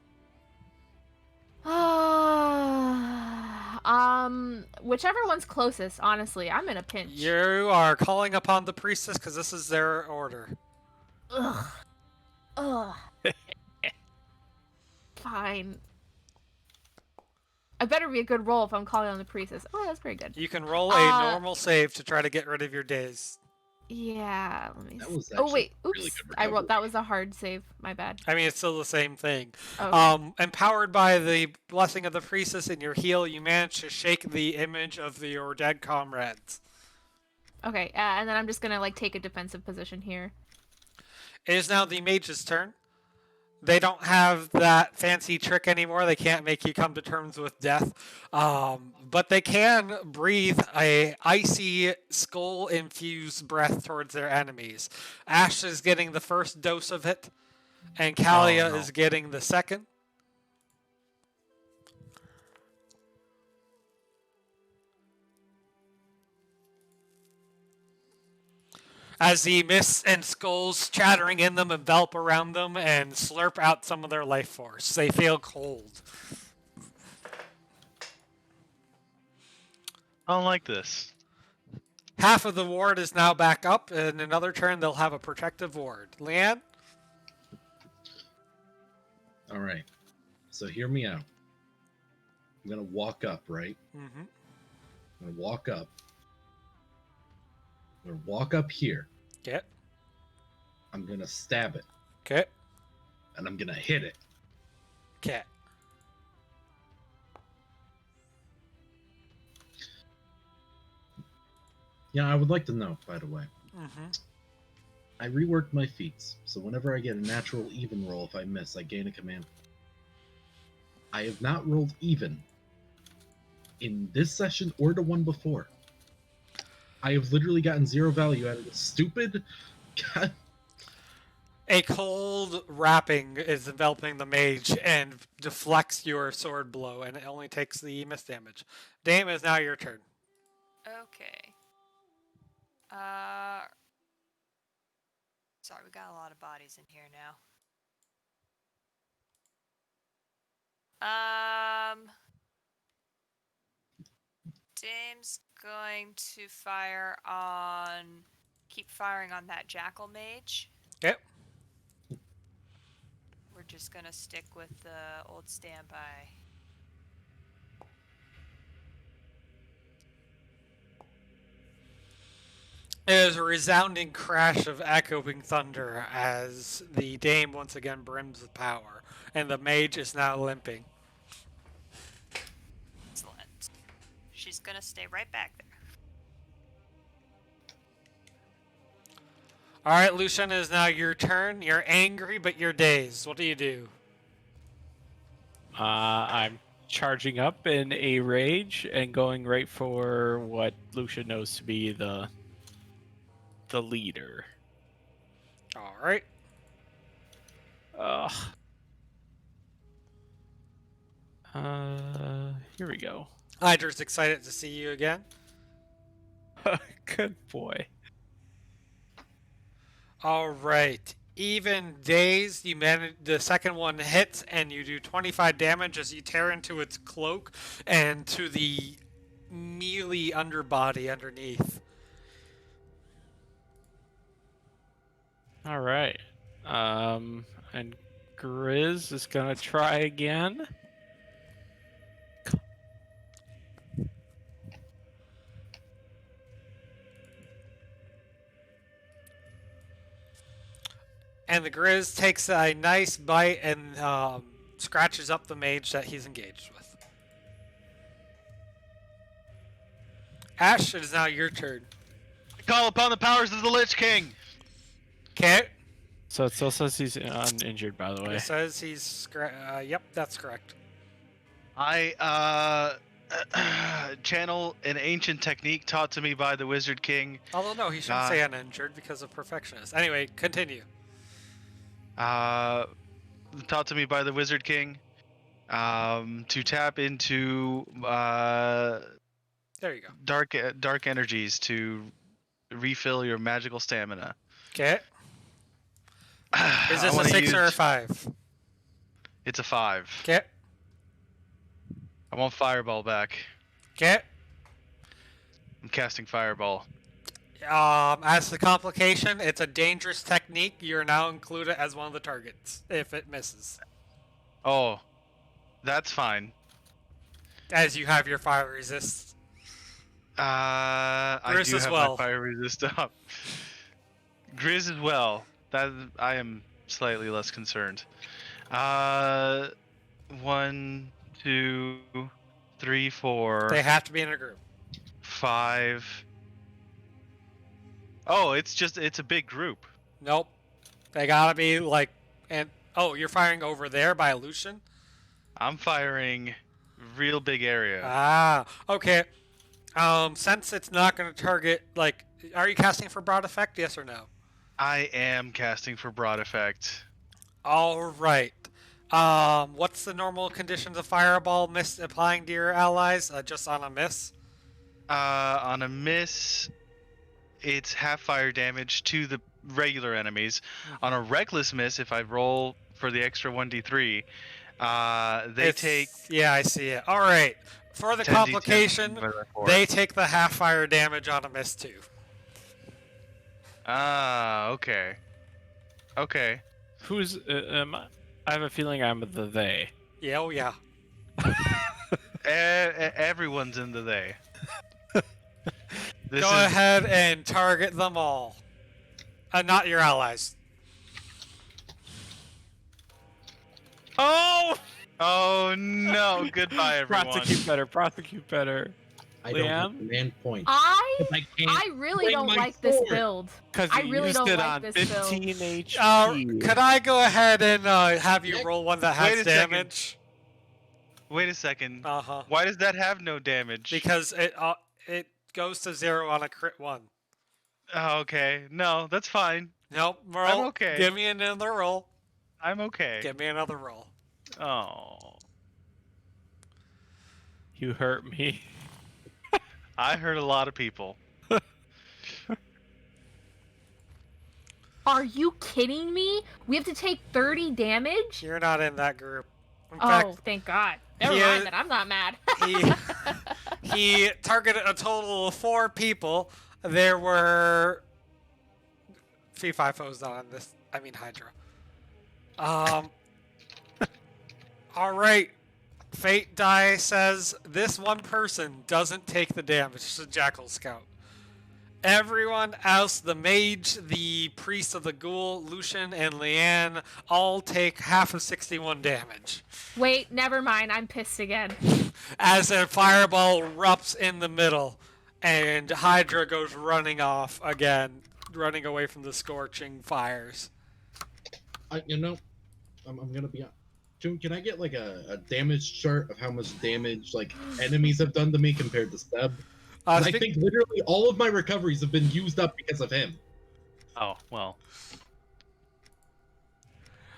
Whichever one's closest, honestly. I'm in a pinch. You are calling upon the priestess because this is their order. Ugh. Ugh. Fine. I better be a good roll if I'm calling on the priestess. Oh, that's pretty good. You can roll a normal save to try to get rid of your daze. Yeah, let me That see. was Oh wait, actually oops. really good I wrote that recovery. was a hard save. My bad. I mean, it's still the same thing. Okay. Empowered by the blessing of the priestess in your heal, you manage to shake the image of your dead comrades. Okay, and then I'm just gonna like take a defensive position here. It is now the mage's turn. They don't have that fancy trick anymore. They can't make you come to terms with death. But they can breathe a icy skull-infused breath towards their enemies. Ash is getting the first dose of it, and Kalia is getting the second. As the mists and skulls chattering in them envelop around them and slurp out some of their life force. They feel cold. I don't like this. Half of the ward is now back up, and in another turn they'll have a protective ward. Leanne? All right. So hear me out. I'm gonna walk up, right? Mm-hmm. I'm gonna walk up. I'm gonna walk up here. Okay. I'm gonna stab it, Okay. and I'm gonna hit it. Okay. Yeah, I would like to know, by the way. Mm-hmm. I reworked my feats, so whenever I get a natural even roll, if I miss, I gain a command. I have not rolled even in this session or the one before. I have literally gotten 0 value out of this stupid. God. A cold wrapping is enveloping the mage and deflects your sword blow, and it only takes the miss damage. Dame, is now your turn. Okay. Sorry, we got a lot of bodies in here now. Dame's going to keep firing on that jackal mage. Okay. We're just gonna stick with the old standby. It is a resounding crash of echoing thunder as the dame once again brims with power, and the mage is now limping. Excellent. She's gonna stay right back there. Alright, Lucian, it is now your turn. You're angry, but you're dazed. What do you do? I'm charging up in a rage and going right for what Lucian knows to be the the leader. All right. Here we go. Hydra's excited to see you again. Good boy. All right. Even days, you manage. The second one hits, and you do 25 damage as you tear into its cloak and to the mealy underbody underneath. All right. And Grizz is gonna try again. And the Grizz takes a nice bite and scratches up the mage that he's engaged with. Ash, it is now your turn. Call upon the powers of the Lich King. Okay. So it still says he's uninjured, by the way. It says he's... yep, that's correct. I channel an ancient technique taught to me by the Wizard King. Although, no, he shouldn't say uninjured because of perfectionist. Anyway, continue. Taught to me by the Wizard King. To tap into There you go. dark energies to refill your magical stamina. Okay. Is this I a wanna 6 or a use- 5? It's a 5. Okay. I want Fireball back. Okay. I'm casting Fireball. As the complication, it's a dangerous technique. You're now included as one of the targets if it misses. Oh, that's fine. As you have your fire resist. I Grizz do as have well. my fire resist up. Grizz as well. That I am slightly less concerned. 1, 2, 3, 4, They have to be in a group. 5. Oh, it's a big group. Nope. They gotta be like, and oh, you're firing over there by Lucian? I'm firing real big area. Ah, okay. Since it's not gonna target, like, are you casting for broad effect? Yes or no? I am casting for broad effect. All right. What's the normal conditions of fireball miss applying to your allies? Just on a miss? On a miss, it's half fire damage to the regular enemies. On a reckless miss, if I roll for the extra 1d3, they take... Yeah, I see it. All right. For the 10d10 complication, divided by 4. they take the half fire damage on a miss too. Ah, okay. Okay. Who's? I have a feeling I'm the they. Yeah, oh yeah. Everyone's in the they. This Go is- ahead and target them all. Not your allies. Oh! Oh no! Goodbye, everyone. Prosecute better. Prosecute better. I don't have Liam? command points. I can't I really swing don't my like this sword. build. Because I you really used don't it like on this 15 HP. Could I go ahead and have you roll one that Wait has a second. damage? Wait a second. Uh-huh. Why does that have no damage? Because it goes to 0 on a crit 1. Oh, okay. No, that's fine. Nope, roll. okay. Give me another roll. I'm okay. Give me another roll. Oh, You hurt me. I hurt a lot of people. Are you kidding me? We have to take 30 damage? You're not in that group. In Oh, fact, thank God. Never he mind is- that. I'm not mad. he targeted a total of 4 people. There were Fee Fi Fo's not on this. I mean Hydra. All right. Fate die says this one person doesn't take the damage. It's a Jackal Scout. Everyone else, the mage, the priest of the ghoul, Lucian, and Leanne, all take half of 61 damage. Wait, never mind. I'm pissed again. As a fireball erupts in the middle, and Hydra goes running off again, running away from the scorching fires. I'm gonna be. Can I get like a damage chart of how much damage like enemies have done to me compared to Seb? I 'Cause I think literally all of my recoveries have been used up because of him. Oh, well.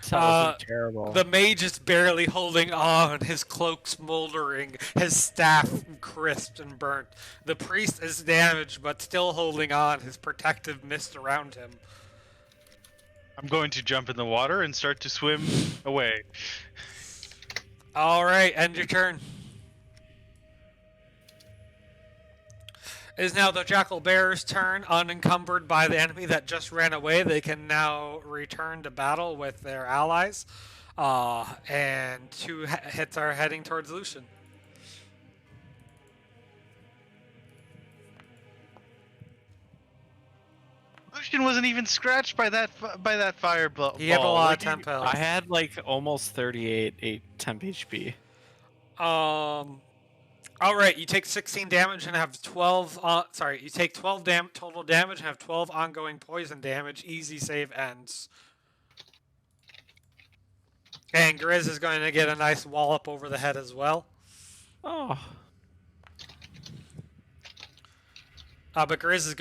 That wasn't terrible. The mage is barely holding on, his cloak smoldering, his staff crisped and burnt. The priest is damaged but still holding on, his protective mist around him. I'm going to jump in the water and start to swim away. Alright, end your turn. It is now the Jackal Bear's turn. Unencumbered by the enemy that just ran away, they can now return to battle with their allies. And 2 hits are heading towards Lucian. Lucian wasn't even scratched by that fire ball. He had a lot of temp health. I had like almost 38 temp HP. All right, you take 16 damage and have 12. You take 12 total damage and have 12 ongoing poison damage. Easy save ends. And Grizz is going to get a nice wallop over the head as well. Oh. But Grizz's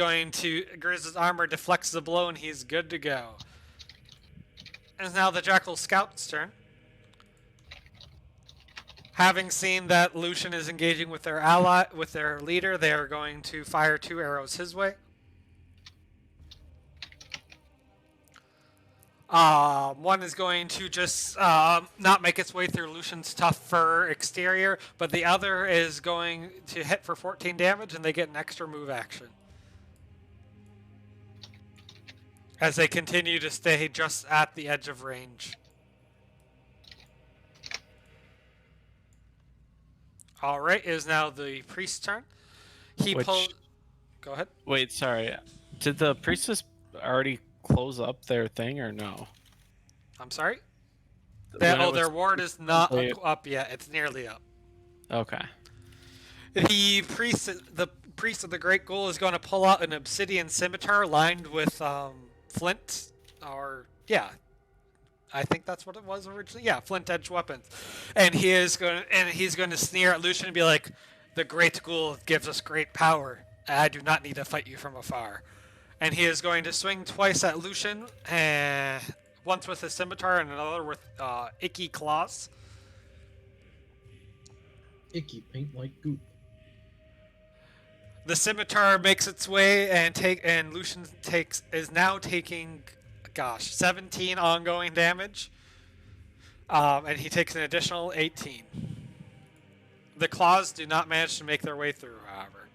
armor deflects the blow and he's good to go. And now the Jackal Scout's turn. Having seen that Lucian is engaging with their leader, they are going to fire 2 arrows his way. One is going to just not make its way through Lucian's tough fur exterior, but the other is going to hit for 14 damage, and they get an extra move action. As they continue to stay just at the edge of range. Alright, it is now the priest's turn. Go ahead. Wait, sorry. Did the priestess already close up their thing or no? I'm sorry? When Their ward is not Wait. up yet. It's nearly up. Okay. The priest of the Great Ghoul is going to pull out an obsidian scimitar lined with flint, I think that's what it was originally. Yeah, flint edge weapons, and he's going to sneer at Lucian and be like, "The Great Ghoul gives us great power. I do not need to fight you from afar." And he is going to swing twice at Lucian, once with his scimitar and another with icky claws. Icky paint like goop. The scimitar makes its way and Lucian is now taking 17 ongoing damage. And he takes an additional 18. The claws do not manage to make their way through, however.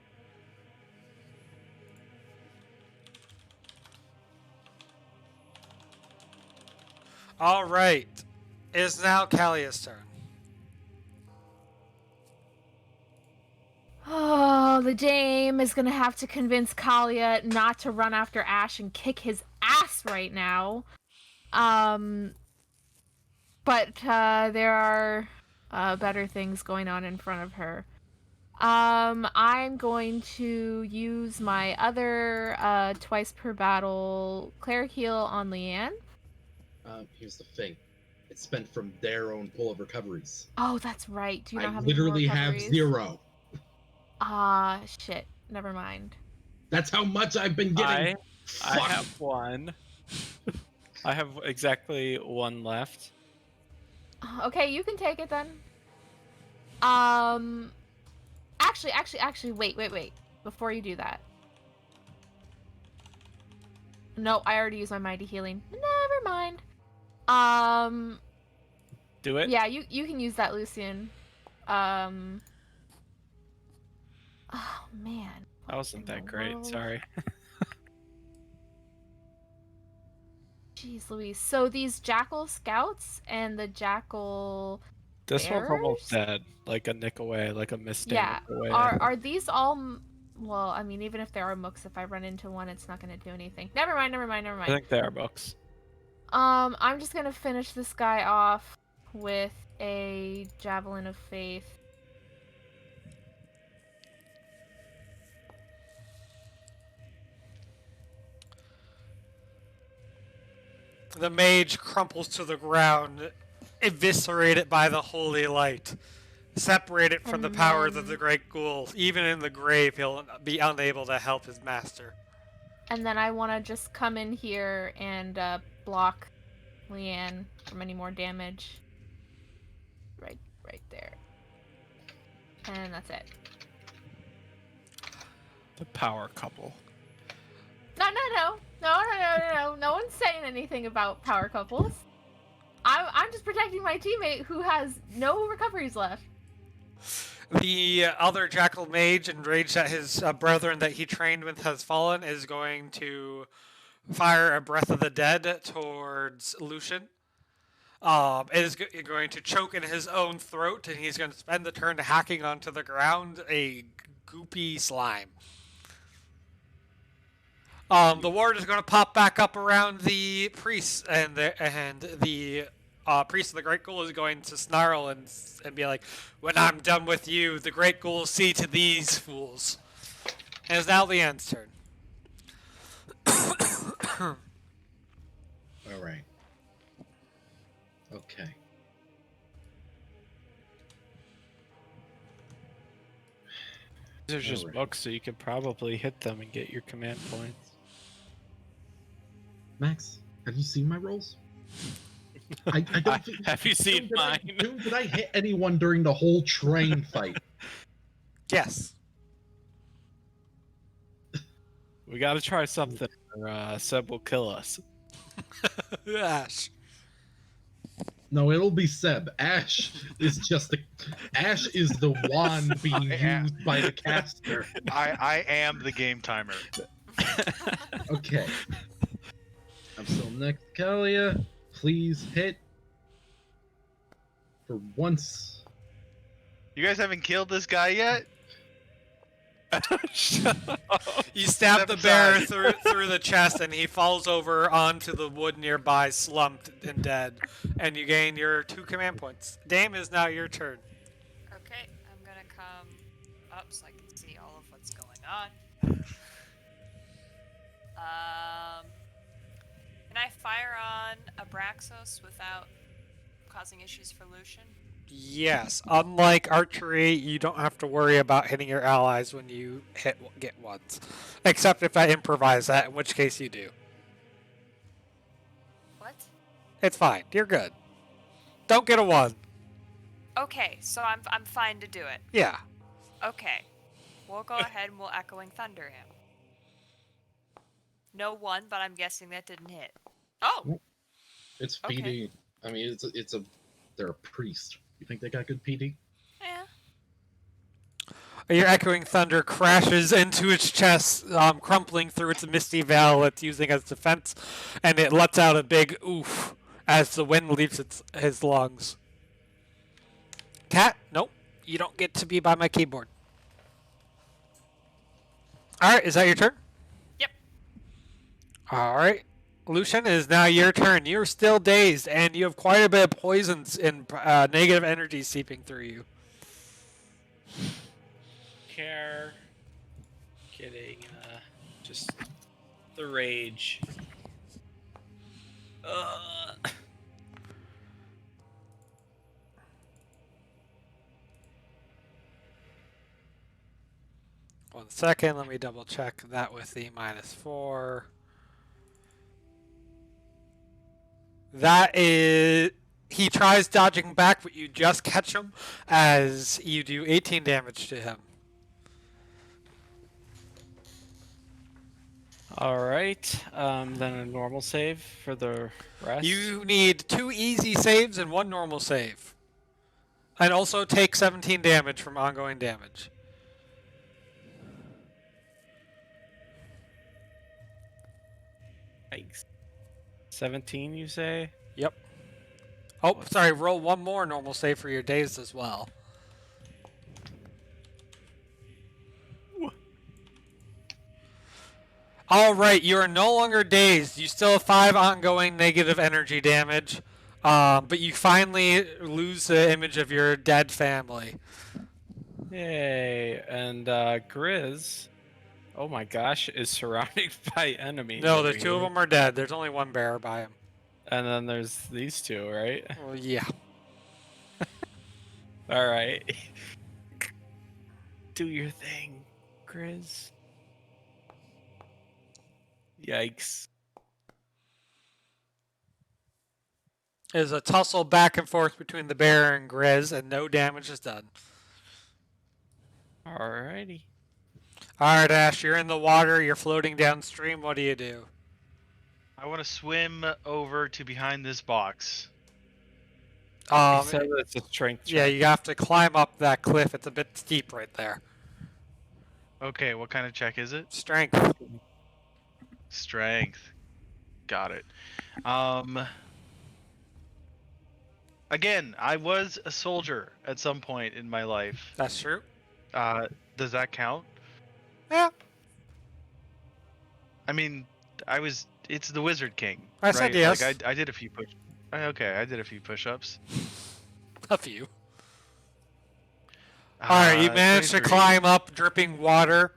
Alright. It is now Callia's turn. Oh, the dame is gonna have to convince Kalia not to run after Ash and kick his ass right now. But there are better things going on in front of her. I'm going to use my other twice per battle cleric heal on Leanne. Here's the thing. It's spent from their own pool of recoveries. Oh, that's right. Do you not I have any more literally have recoveries? 0. Shit. Never mind. That's how much I've been getting. I have 1. I have exactly 1 left. Okay, you can take it then. Actually, wait. Before you do that. No, I already used my mighty healing. Never mind. Do it? Yeah, you can use that, Lucian. Oh, man. That wasn't that great, world? sorry. Jeez Louise. So these Jackal Scouts and the Jackal This one's almost Bears? dead. Like a nick away, like a mist Yeah. away. Are these all... Well, I mean, even if there are mooks, if I run into one, it's not going to do anything. Never mind. I think they are books. I'm just going to finish this guy off with a Javelin of Faith. The mage crumples to the ground, eviscerated by the holy light. Separated from the powers of the Great Ghoul. Even in the grave, he'll be unable to help his master. and then I want to just come in here and block Leanne from any more damage. Right there. And that's it. The power couple. No. No one's saying anything about power couples. I'm just protecting my teammate who has no recoveries left. The other Jackal Mage, enraged that his brethren that he trained with has fallen, is going to fire a Breath of the Dead towards Lucian. It is going to choke in his own throat, and he's going to spend the turn hacking onto the ground a goopy slime. The ward is going to pop back up around the priest, and the priest of the Great Ghoul is going to snarl and be like, "When I'm done with you, the Great Ghoul will see to these fools." And it's now Leanne's turn. All right. Okay. These are just Alright. books, so you could probably hit them and get your command points. Max, have you seen my rolls? I don't think. Have you seen mine? Did I hit anyone during the whole train fight? Yes. We gotta try something, or Seb will kill us. Ash. No, it'll be Seb. Ash is Ash is the wand being used by the caster. I am the game timer. Okay. I'm still next, Kalia. Please hit. For once. You guys haven't killed this guy yet? Shut up. You stab Step the bear aside. through the chest, and he falls over onto the wood nearby, slumped and dead. And you gain your 2 command points. Dame, is now your turn. Okay, I'm gonna come up so I can see all of what's going on. Can I fire on Abraxos without causing issues for Lucian? Yes, unlike archery, you don't have to worry about hitting your allies when you get ones. Except if I improvise that, in which case you do. What? It's fine. You're good. Don't get a 1. Okay, so I'm fine to do it. Yeah. Okay, we'll go ahead and we'll Echoing Thunder him. No 1, but I'm guessing that didn't hit. Oh, It's Okay. PD. I mean, they're a priest. You think they got good PD? yeah. Your echoing thunder crashes into its chest, crumpling through its misty veil it's using as defense, and it lets out a big oof as the wind leaves his lungs. Cat, nope, you don't get to be by my keyboard. Alright, is that your turn? Yep. Alright. Lucian, it is now your turn. You're still dazed, and you have quite a bit of poisons and negative energy seeping through you. Care. Getting just the rage. One second, let me double check that with the -4. That is... He tries dodging back, but you just catch him as you do 18 damage to him. Alright, then a normal save for the rest. You need 2 easy saves and 1 normal save. And also take 17 damage from ongoing damage. Yikes. 17, you say? Yep. Oh, sorry, roll 1 more normal save for your dazed as well. Alright, you are no longer dazed. You still have 5 ongoing negative energy damage. But you finally lose the image of your dead family. Yay, and Grizz, oh my gosh, is surrounded by enemies. No, over the 2 of here. them are dead. There's only 1 bear by him. And then there's these 2, right? Well, yeah. Alright. Do your thing, Grizz. Yikes. There's a tussle back and forth between the bear and Grizz, and no damage is done. Alrighty. Alright, Ash, you're in the water, you're floating downstream. What do? I want to swim over to behind this box. He said it's a strength check. Yeah, you have to climb up that cliff. It's a bit steep right there. Okay, what kind of check is it? Strength. Strength. Got it. Again, I was a soldier at some point in my life. That's true. Does that count? Yeah. I mean, it's the Wizard King. I right? said yes. Like I did a few I did a few push-ups. A few. Alright, you managed to 23. climb up dripping water.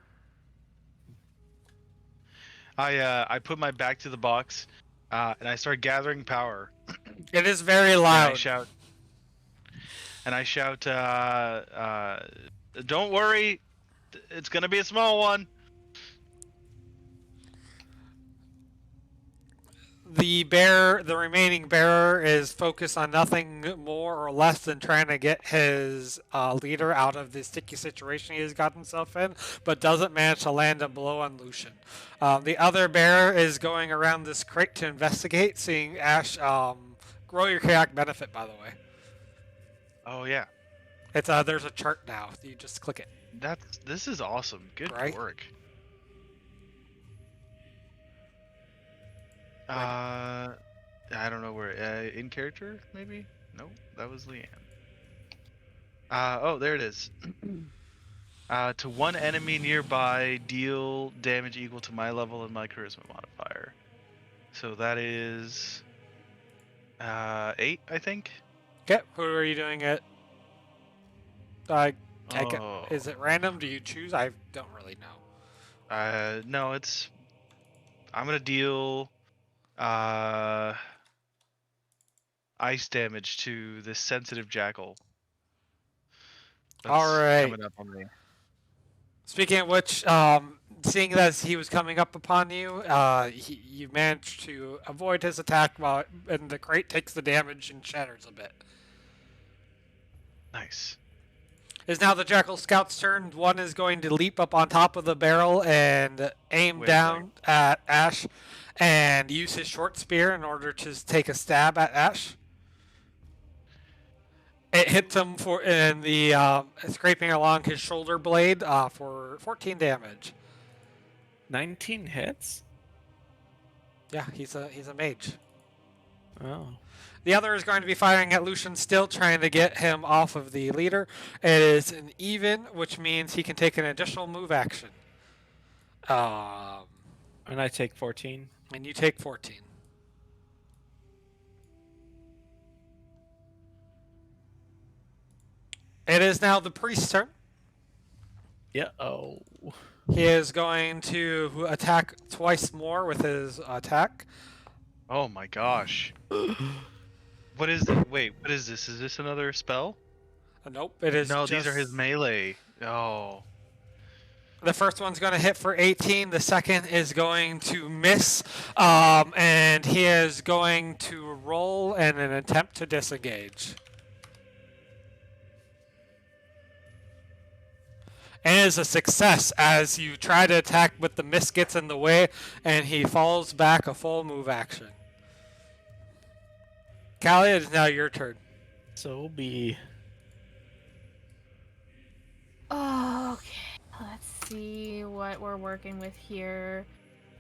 I put my back to the box, and I start gathering power. It is very And loud. I shout, don't worry, it's gonna be a small one. The remaining bearer is focused on nothing more or less than trying to get his leader out of the sticky situation he has got himself in, but doesn't manage to land a blow on Lucian. The other bearer is going around this crate to investigate, seeing Ash grow your chaotic benefit, by the way. Oh yeah, It's there's a chart now. You just click it. this is awesome. Good Right? work. I don't know where. In character, maybe? No, that was Leanne. Oh, there it is. To one enemy nearby, deal damage equal to my level and my charisma modifier. So that is 8, I think. Okay, who are you doing it? Take it. Oh. Is it random? Do you choose? I don't really know. No, I'm gonna deal ice damage to this sensitive jackal. That's Alright. coming up on me. Speaking of which, seeing as he was coming up upon you, you managed to avoid his attack and the crate takes the damage and shatters a bit. Nice. It's now the Jackal Scout's turn. One is going to leap up on top of the barrel and aim Wait a down at Ash and use his short spear in order to take a stab at Ash. It hits him in the scraping along his shoulder blade for 14 damage. 19 hits? Yeah, he's a mage. Oh. The other is going to be firing at Lucian, still trying to get him off of the leader. It is an even, which means he can take an additional move action. And I take 14. And you take 14. It is now the priest's turn. Yeah. Oh. He is going to attack twice more with his attack. Oh my gosh. What is this? Wait, what is this? Is this another spell? Nope, it is No, just... these are his melee. Oh. The first one's going to hit for 18. The second is going to miss. And he is going to roll in an attempt to disengage. And it is a success as you try to attack, but the miss gets in the way, and he falls back a full move action. Callie, it is now your turn. So be. Okay, let's see what we're working with here.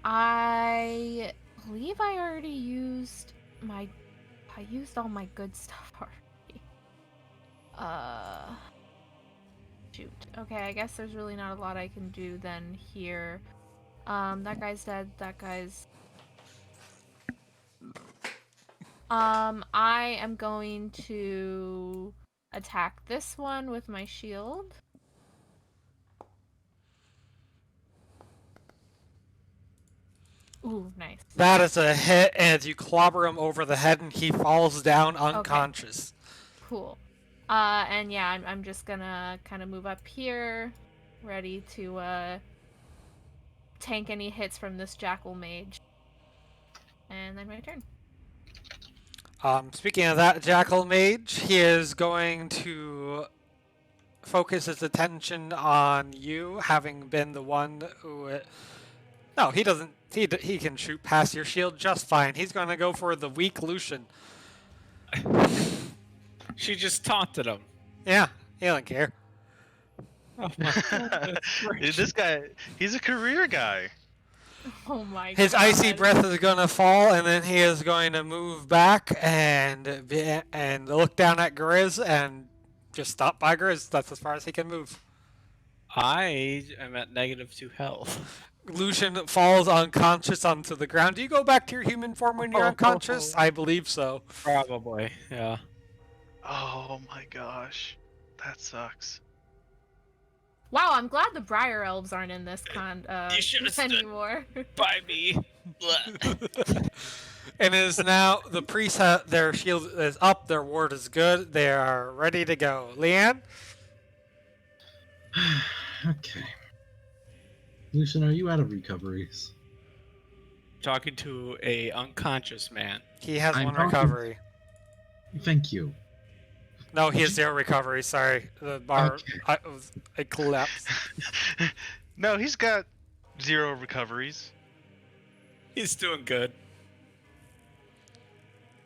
I believe I already used I used all my good stuff already. Shoot. Okay, I guess there's really not a lot I can do then here. That guy's dead. That guy's... I am going to attack this one with my shield. Ooh, nice. That is a hit, and you clobber him over the head, and he falls down unconscious. Cool. And yeah, I'm just gonna kind of move up here, ready to tank any hits from this jackal mage. And then my turn. Speaking of that jackal mage, he is going to focus his attention on you, having been the one who. No, he doesn't. He can shoot past your shield just fine. He's going to go for the weak Lucian. She just taunted him. Yeah, he doesn't care. Oh my God, This guy, he's a career guy. Oh my god. His icy breath is going to fall, and then he is going to move back and look down at Grizz and just stop by Grizz. That's as far as he can move. I am at -2 health. Lucian falls unconscious onto the ground. Do you go back to your human form when you're unconscious? I believe so. Probably, yeah. Oh my gosh, that sucks. Wow, I'm glad the Briar Elves aren't in this You should've stood anymore. By me. And it is now the priests. Their shield is up. Their ward is good. They are ready to go. Leanne? Okay. Lucian, are you out of recoveries? Talking to a unconscious man. He has I'm one talking- recovery. Thank you. No, he has 0 recovery. Sorry. The bar Okay. it collapsed. No, he's got 0 recoveries. He's doing good.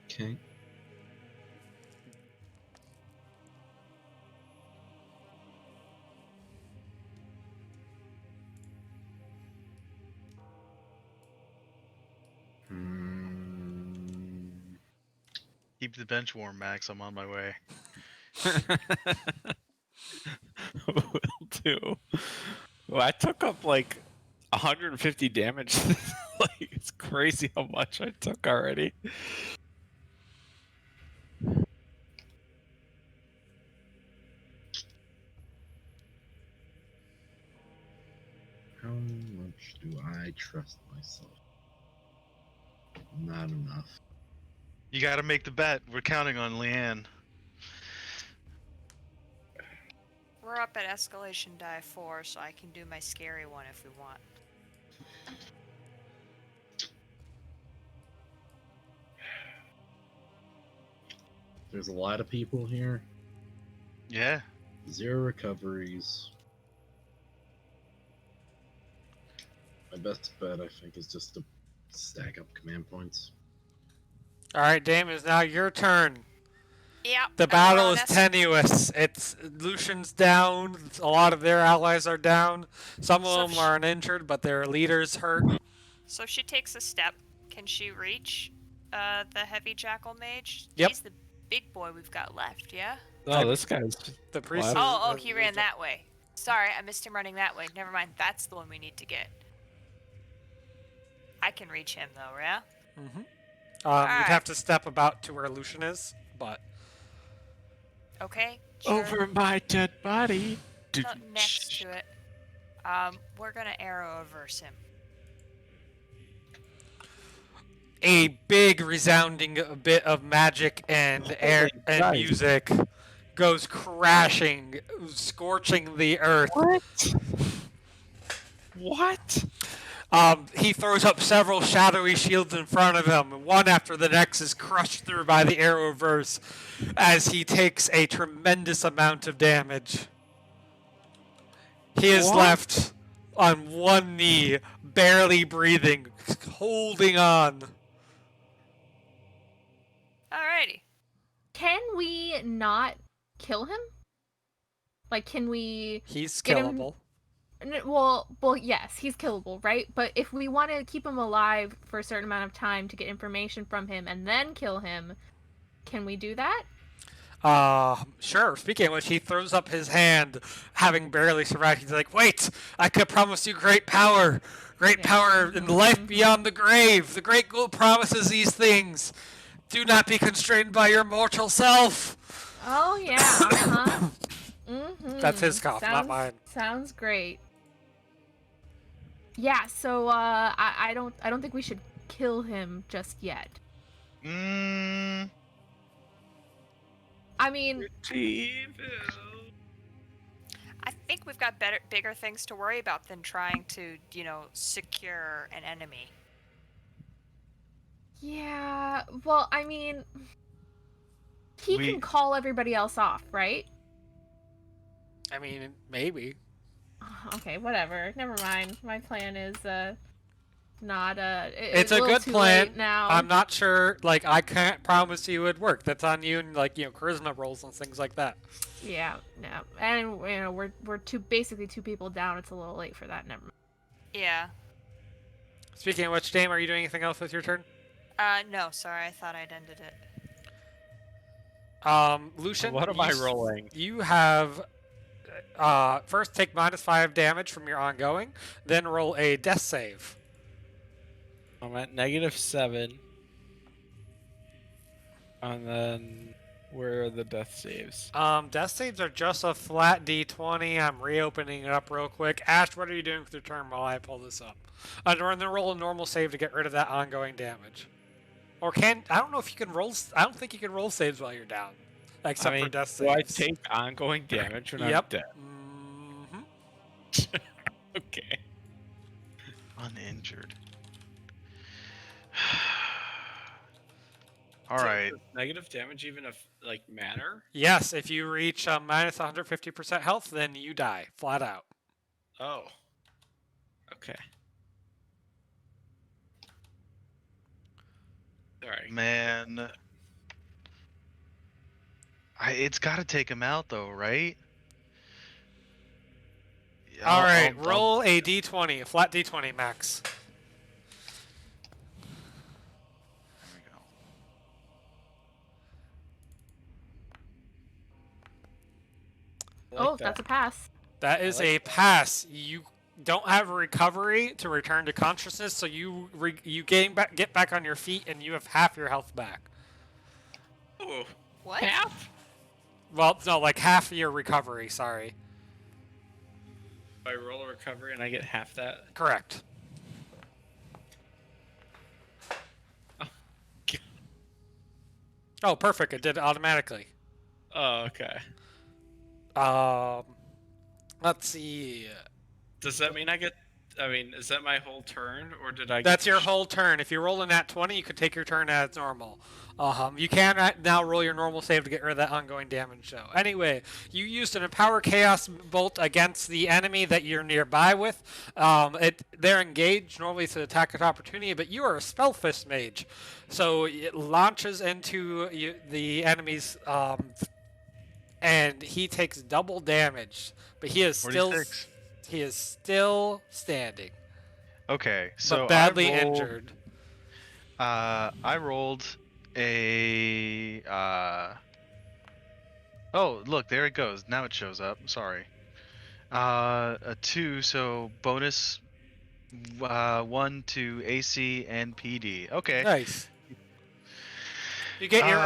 Okay. Keep the bench warm, Max. I'm on my way. Will do. Well, I took up like 150 damage. Like, it's crazy how much I took already. How much do I trust myself? Not enough. You got to make the bet. We're counting on Leanne. We're up at escalation die 4, so I can do my scary one if we want. There's a lot of people here. Yeah. 0 recoveries. My best bet, I think, is just to stack up command points. All right, Dame, it's now your turn. Yep. The and we're battle on is tenuous. It's Lucian's down. A lot of their allies are down. Some So of them are uninjured, but their leader's hurt. So if she takes a step, can she reach the heavy jackal mage? Yep. He's the big boy we've got left, yeah? Oh, this guy's. The priest. Wow. Oh, he ran that way. Sorry, I missed him running that way. Never mind. That's the one we need to get. I can reach him though, yeah? Mm-hmm. Alright. You'd have to step about to where Lucian is, but Okay. Sure. Over my dead body. Not next to it. We're gonna arrow averse him. a big resounding bit of magic and air and Nice. music goes crashing, scorching the earth. What? What? He throws up several shadowy shields in front of him, and one after the next is crushed through by the arrowverse as he takes a tremendous amount of damage. He is What? left on one knee, barely breathing, holding on. Alrighty. Can we not kill him? Like, can we... He's Get him- killable. Well, yes, he's killable, right? But if we want to keep him alive for a certain amount of time to get information from him and then kill him, can we do that? Sure. Speaking of which, he throws up his hand, having barely survived. He's like, wait, I could promise you great power. Great Yeah. power in life beyond the grave. The Great Ghoul promises these things. Do not be constrained by your mortal self. Oh, yeah, uh-huh. Mm-hmm. That's his cough, not mine. Sounds great. Yeah, so, I don't think we should kill him just yet. Mm, I mean, I think we've got bigger things to worry about than trying to, secure an enemy. Yeah, well, I mean, he We- can call everybody else off, right? I mean, maybe. Okay, whatever. Never mind. My plan is not It's a little good too plan. late now. I'm not sure. Like, I can't promise you it would work. That's on you and charisma rolls and things like that. Yeah, no, and we're basically two people down. It's a little late for that. Never mind. Yeah. Speaking of which, Dame, are you doing anything else with your turn? No, sorry, I thought I'd ended it. Lucian, What am I rolling? You have first take -5 damage from your ongoing, then roll a death save. I'm at -7. And then where are the death saves? Death saves are just a flat d20. I'm reopening it up real quick. Ash, what are you doing with your turn while I pull this up? We're gonna roll a normal save to get rid of that ongoing damage. Or I don't know if you can roll. I don't think you can roll saves while you're down, except for death do I saves. take ongoing damage when Yep. I'm dead? Mm-hmm. Okay. Uninjured. All right. Does negative damage even matter? Yes, if you reach minus 150% health, then you die flat out. Oh. Okay. Sorry. Man. It's got to take him out, though, right? All right, roll a d20, a flat d20, max. There we go. I like Oh, that's a pass. That is a pass. You don't have a recovery to return to consciousness, so you get back on your feet, and you have half your health back. Oh. What? Half? Well, no, like half your recovery. Sorry. I roll a recovery and I get half that. Correct. Oh, perfect! It did it automatically. Oh, okay. Let's see. Does that mean is that my whole turn, or did I? That's your whole turn. If you roll a nat 20, you could take your turn as normal. You can now roll your normal save to get rid of that ongoing damage, though. Anyway, you used an Empower Chaos Bolt against the enemy that you're nearby with. They're engaged. Normally it's an attack of opportunity, but you are a Spellfist Mage. So it launches into the enemy's... and he takes double damage. But he is 46. still standing. Okay, so But badly I rolled, injured. I rolled a. Oh, look, there it goes. Now it shows up. Sorry. A 2, so bonus 1 to AC and PD. Okay. Nice. You get your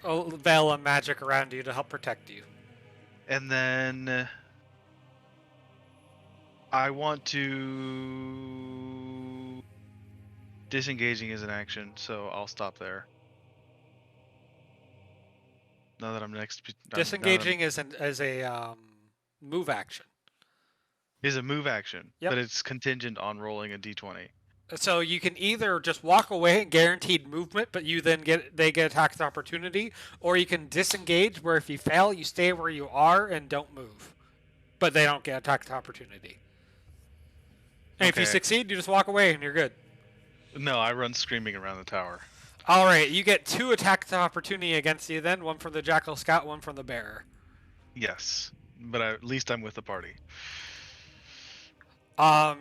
own veil of magic around you to help protect you. And then I want to. Disengaging is an action, so I'll stop there. Now that I'm next. Disengaging is a move action. Is a move action, Yep. but it's contingent on rolling a d20. So you can either just walk away and guaranteed movement, but they get attack of opportunity, or you can disengage, where if you fail, you stay where you are and don't move, but they don't get attack of opportunity. And if you Okay. succeed, you just walk away and you're good. No, I run screaming around the tower. All right, you get 2 attacks of opportunity against you. Then one from the Jackal Scout, one from the Bearer. Yes, but at least I'm with the party.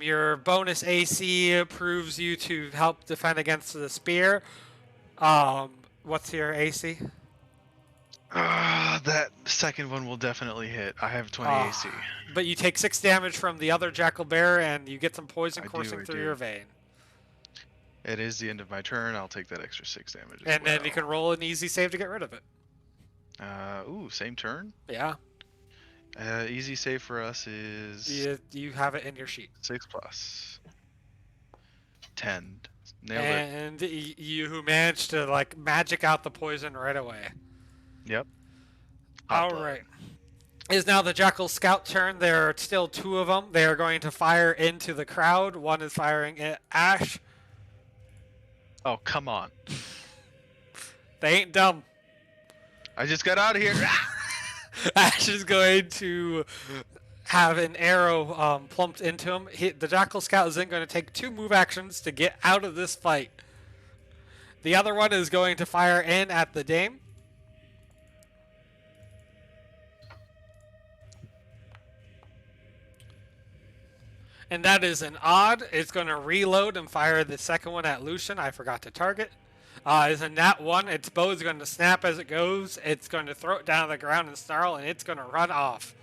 Your bonus AC proves you to help defend against the spear. What's your AC? That second one will definitely hit. I have 20 AC. But you take 6 damage from the other Jackal Bear, and you get some poison I coursing do. through your vein. It is the end of my turn. I'll take that extra 6 damage. And then you can roll an easy save to get rid of it. Same turn. Yeah. Easy save for us is You have it in your sheet. 6 plus 10. Nailed it. And you managed to magic out the poison right away. Yep. All Hot blood. right. is now the Jackal Scout turn. There are still 2 of them. They are going to fire into the crowd. One is firing at Ash. Oh, come on. They ain't dumb. I just got out of here. Ash is going to have an arrow plumped into him. The Jackal Scout is then going to take 2 move actions to get out of this fight. The other one is going to fire in at the Dame. And that is an odd. It's going to reload and fire the second one at Lucian. I forgot to target. It's a nat 1. Its bow is going to snap as it goes. It's going to throw it down to the ground and snarl, and it's going to run off.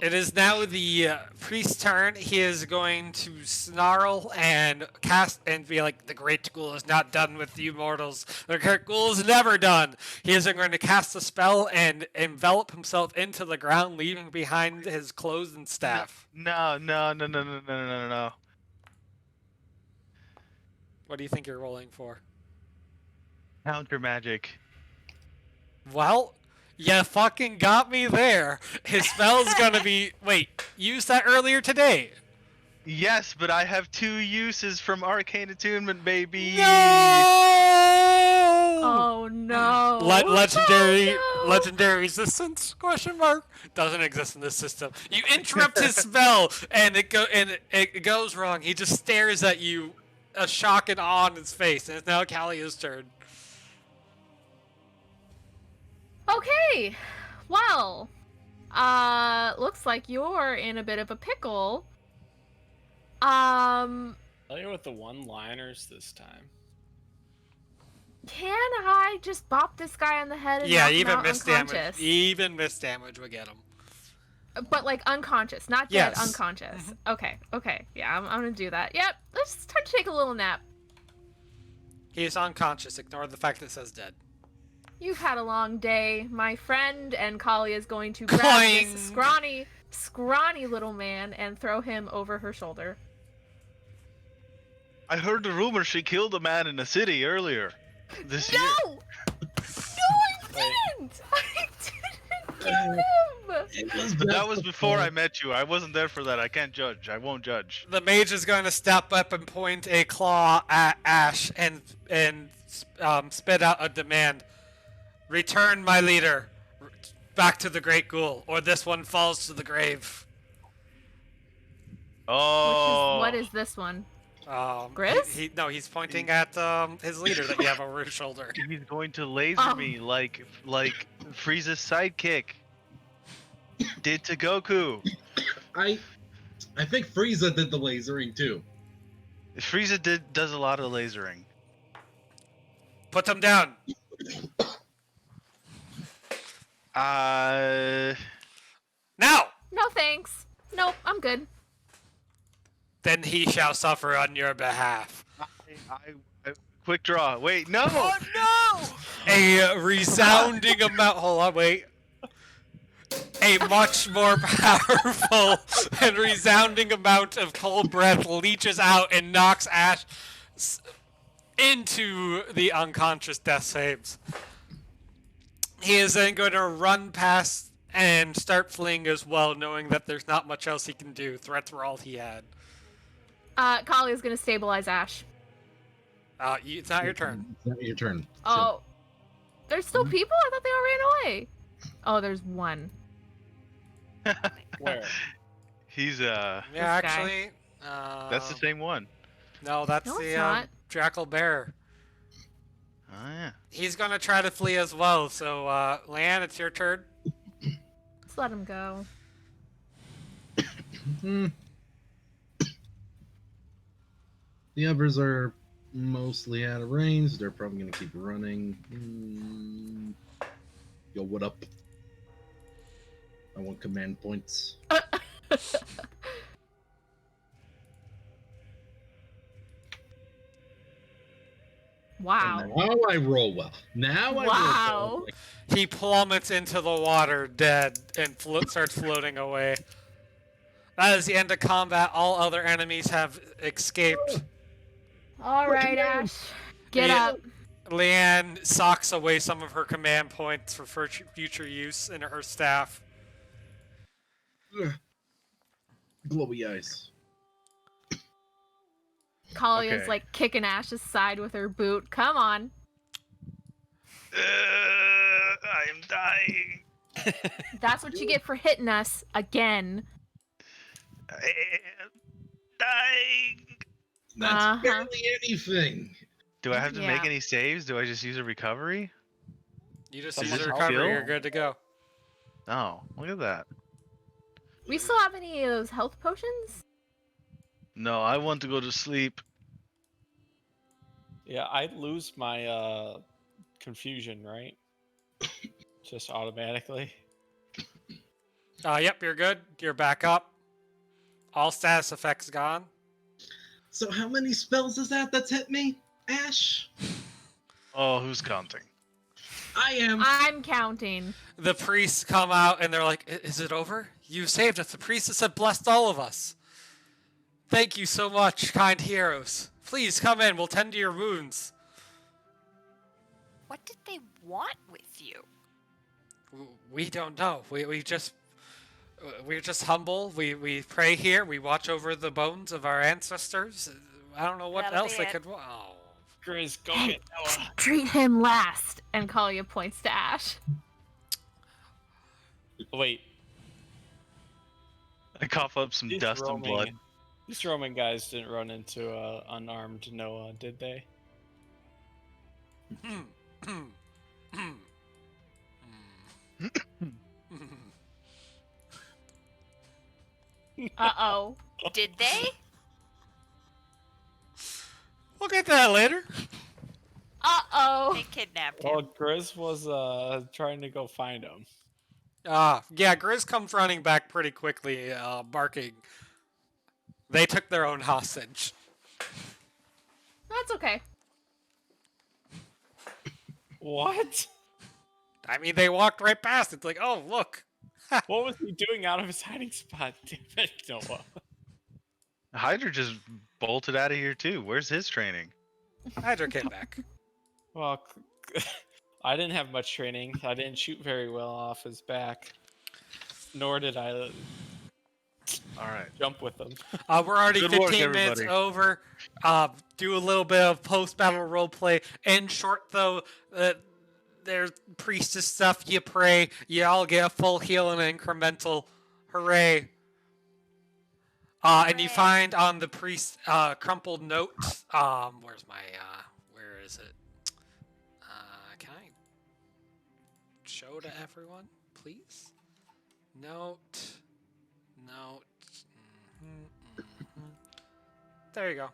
It is now the priest's turn. He is going to snarl and cast and be like, the Great Ghoul is not done with you mortals. The Great Ghoul is never done. He is going to cast a spell and envelop himself into the ground, leaving behind his clothes and staff. No. What do you think you're rolling for? Counter magic. Well, you fucking got me there. His spell's gonna be... Wait, you used that earlier today. Yes, but I have 2 uses from Arcane Attunement, baby. No! Oh no. Legendary Oh, no. legendary resistance? Question mark. Doesn't exist in this system. You interrupt his spell, and it goes wrong. He just stares at you, a shock and awe on his face, and it's now Callia's turn. Okay. Well, looks like you're in a bit of a pickle. Tell you with the one-liners this time. Can I just bop this guy on the head and Yeah, knock him even out miss damage. unconscious? Even miss damage would get him. But like unconscious, not dead, Yes. unconscious. Okay, yeah, I'm gonna do that. Yep, let's just try to take a little nap. He is unconscious. Ignore the fact that it says dead. You've had a long day, my friend, and Kali is going to grab this scrawny little man and throw him over her shoulder. I heard the rumor she killed a man in the city earlier this year. No! No, I didn't! I didn't kill him! But that was before I met you. I wasn't there for that. I can't judge. I won't judge. The mage is going to step up and point a claw at Ash and spit out a demand. Return my leader back to the Great Ghoul, or this one falls to the grave. Oh. What is this one? Grizz? No, he's pointing at his leader that you have over his shoulder. He's going to laser me like Frieza's sidekick did to Goku. I think Frieza did the lasering too. Frieza does a lot of lasering. Put them down. Uh, Now! No thanks. Nope, I'm good. Then he shall suffer on your behalf. I quick draw. Wait, no! Oh no! A resounding amount. Hold on, wait. A much more powerful and resounding amount of cold breath leeches out and knocks Ash into the unconscious death saves. He is then going to run past and start fleeing as well, knowing that there's not much else he can do. Threats were all he had. Kali is gonna stabilize Ash. It's not your turn. It's not your turn. Oh. There's still people? I thought they all ran away. Oh, there's one. Where? He's Yeah, guy. actually. that's the same one. No, that's No, it's the not. Jackal Bear. Oh yeah. He's gonna try to flee as well. So, Leanne, it's your turn. Let's let him go. The others are mostly out of range. They're probably going to keep running. Yo, what up? I want command points. Wow. And now I roll well. Now I roll Wow. well. He plummets into the water, dead, and starts floating away. That is the end of combat. All other enemies have escaped. All right, Ash. Get Yeah. up. Leanne socks away some of her command points for future use in her staff. Ugh. Glowy eyes. Kalia's Okay. like kicking Ash's side with her boot. Come on. I am dying. That's what you get for hitting us again. I am dying. That's Uh-huh. barely anything. Do I have to make Yeah. any saves? Do I just use a recovery? You just Someone use a help recovery, Bill? you're good to go. Oh, look at that. We still have any of those health potions? No, I want to go to sleep. Yeah, I lose my confusion, right? Just automatically. Yep, you're good. You're back up. All status effects gone. So how many spells is that that's hit me, Ash? Oh, who's counting? I am. I'm counting. The priests come out and they're like, "Is it over? You saved us. The priestess have blessed all of us. Thank you so much, kind heroes. Please come in. We'll tend to your wounds." What did they want with you? We don't know. We're just humble. We pray here. We watch over the bones of our ancestors. I don't know what That'll else be they it. could. Oh. Grizz, go Hey, get Noah. treat him last. And Kalia points to Ash. Wait, I cough up some these dust and blood. These Roman guys didn't run into unarmed Noah, did they? Uh-oh. Did they? We'll get to that later. Uh-oh. They kidnapped him. Well, Grizz was trying to go find him. Yeah, Grizz comes running back pretty quickly, barking. They took their own hostage. That's okay. What? I mean, they walked right past. It's like, oh, look. What was he doing out of his hiding spot? Damn it, Noah. Hydra just bolted out of here too. Where's his training? Hydra came back. Well, I didn't have much training. I didn't shoot very well off his back. Nor did I All right. jump with him. We're already Good 15 work, minutes everybody. over. Do a little bit of post-battle roleplay. In short, though, there's priestess stuff. You pray. You all get a full heal and an incremental. Hooray. And you Hooray. find on the priest crumpled note. Where's my? Where is it? Can I show to everyone, please? Note. There you go.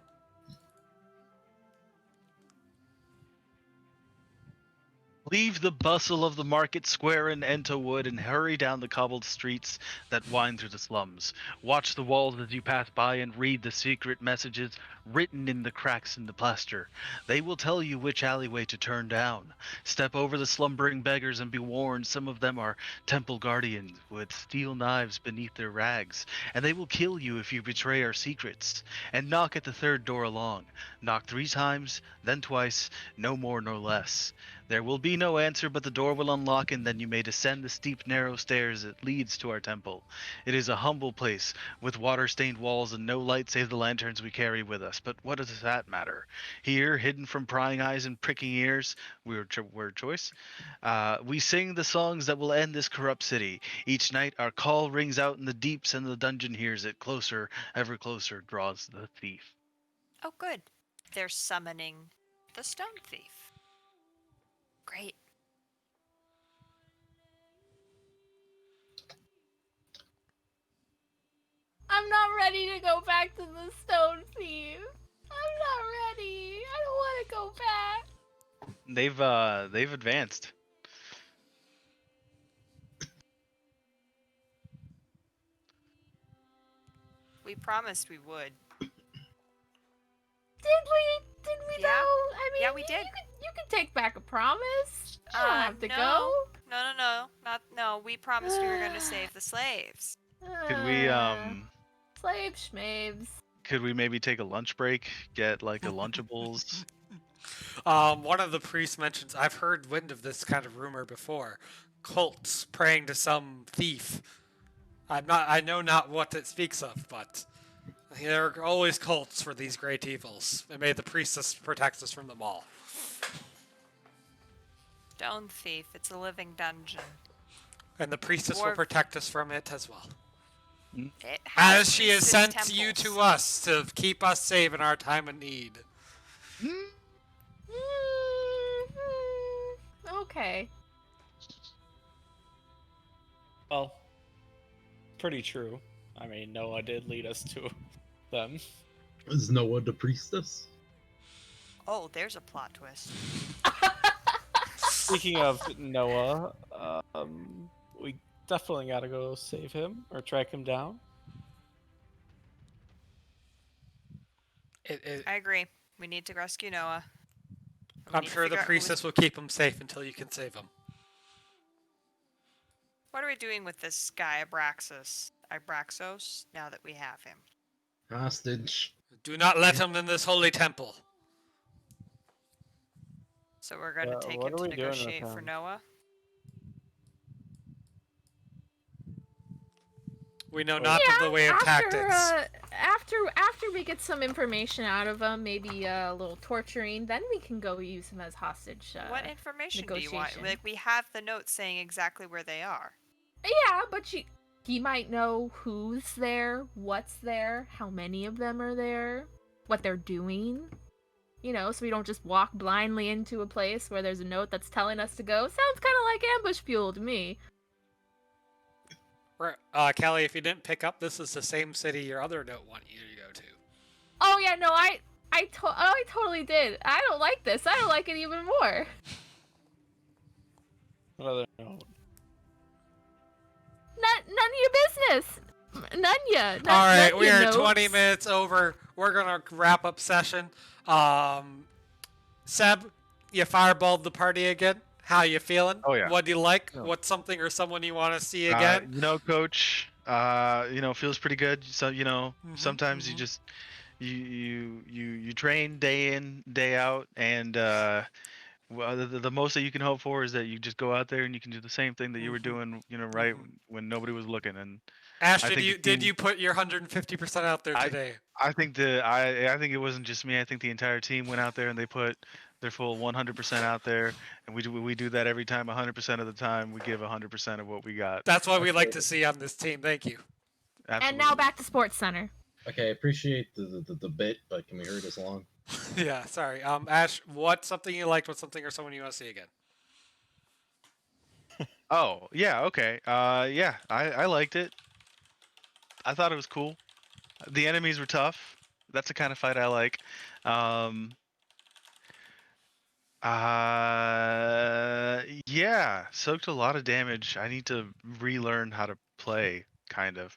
Leave the bustle of the market square in Entowood and hurry down the cobbled streets that wind through the slums. Watch the walls as you pass by and read the secret messages written in the cracks in the plaster. They will tell you which alleyway to turn down. Step over the slumbering beggars and be warned, some of them are temple guardians with steel knives beneath their rags, and they will kill you if you betray our secrets. And knock at the third door along. Knock 3 times, then twice, no more nor less. There will be no answer, but the door will unlock, and then you may descend the steep, narrow stairs that leads to our temple. It is a humble place, with water-stained walls and no light save the lanterns we carry with us. But what does that matter? Here, hidden from prying eyes and pricking ears, word choice, we sing the songs that will end this corrupt city. Each night, our call rings out in the deeps, and the dungeon hears it. Closer, ever closer, draws the thief. Oh, good. They're summoning the stone thief. Great. I'm not ready to go back to the stone thief. I'm not ready. I don't want to go back. They've advanced. We promised we would. Did we? Did we Yeah. though? I mean, Yeah, we did. You can take back a promise. You don't have to no. go. No. We promised we were going to save the slaves. Could we Slave schmaves. could we maybe take a lunch break? Get like a Lunchables? One of the priests mentions, I've heard wind of this kind of rumor before. Cults praying to some thief. I know not what it speaks of, but there are always cults for these great evils. And may the priestess protect us from them all. Stone thief. It's a living dungeon. And the priestess will protect us from it as well. It has As she has priestess sent you temples. to us to keep us safe in our time of need. Okay. Well, pretty true. I mean, Noah did lead us to them. Is Noah the priestess? Oh, there's a plot twist. Speaking of Noah, we definitely gotta go save him or track him down. I agree. We need to rescue Noah. I'm sure the priestess will keep him safe until you can save him. What are we doing with this guy, Abraxos, now that we have him? Hostage. Do not let him in this holy temple. So we're going to take what him are to we doing with negotiate for him? Noah? We know not of the way of tactics. After we get some information out of him, maybe a little torturing, then we can go use him as hostage. What information do you want? Like, we have the notes saying exactly where they are. Yeah, but he might know who's there, what's there, how many of them are there, what they're doing. You know, so we don't just walk blindly into a place where there's a note that's telling us to go. Sounds kind of like ambush fuel to me. Kelly, if you didn't pick up, this is the same city your other note wanted you to go to. Oh yeah, no, I totally did. I don't like this. I don't like it even more. What other note? None of your business. None All right, none we ya are notes. 20 minutes over. We're gonna wrap up session. Seb, you fireballed the party again. How you feeling? Oh, yeah. What do you like? Oh. What's something or someone you want to see again? Coach, feels pretty good. So, sometimes you just you train day in, day out, and well, the most that you can hope for is that you just go out there and you can do the same thing that you were doing, right when nobody was looking. And Ash, I did think you you put your 150% out there today? I think I think it wasn't just me. I think the entire team went out there and they put their full 100% out there, and we do that every time. 100% of the time, we give 100% of what we got. That's what we like to see on this team. Thank you. Absolutely. And now back to Sports Center. Okay, I appreciate the bit, but can we hurry this along? Yeah, sorry. Ash, what's something you liked? What's something or someone you want to see again? Oh, yeah, okay. Yeah, I liked it. I thought it was cool. The enemies were tough. That's the kind of fight I like. Yeah, soaked a lot of damage. I need to relearn how to play, kind of.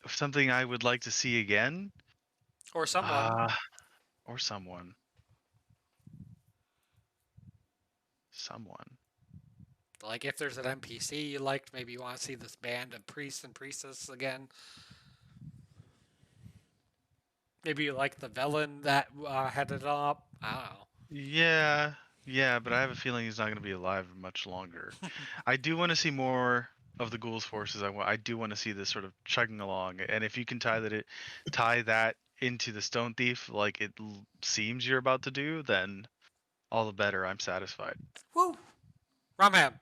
Something I would like to see again. Or someone. Or someone. Someone. Like if there's an NPC you liked, maybe you want to see this band of priests and priestesses again. Maybe you like the villain that headed up. I don't know. Yeah, but I have a feeling he's not going to be alive much longer. I do want to see more of the ghouls' forces. I do want to see this sort of chugging along, and if you can tie that into the stone thief like it seems you're about to do, then all the better. I'm satisfied. Woo! Rumham.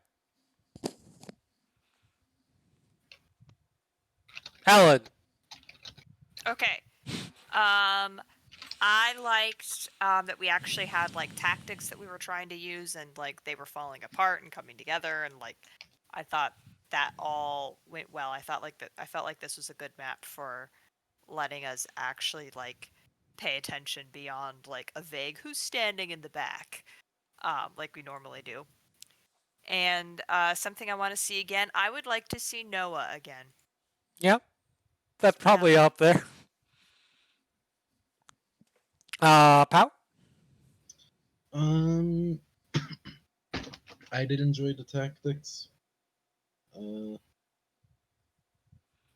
Helen. Okay. I liked that we actually had like tactics that we were trying to use, and like they were falling apart and coming together, and like I thought that all went well. I felt like this was a good map for letting us actually like pay attention beyond like a vague who's standing in the back, like we normally do. And something I want to see again. I would like to see Noah again. Yep. That's probably up there. Pow? I did enjoy the tactics.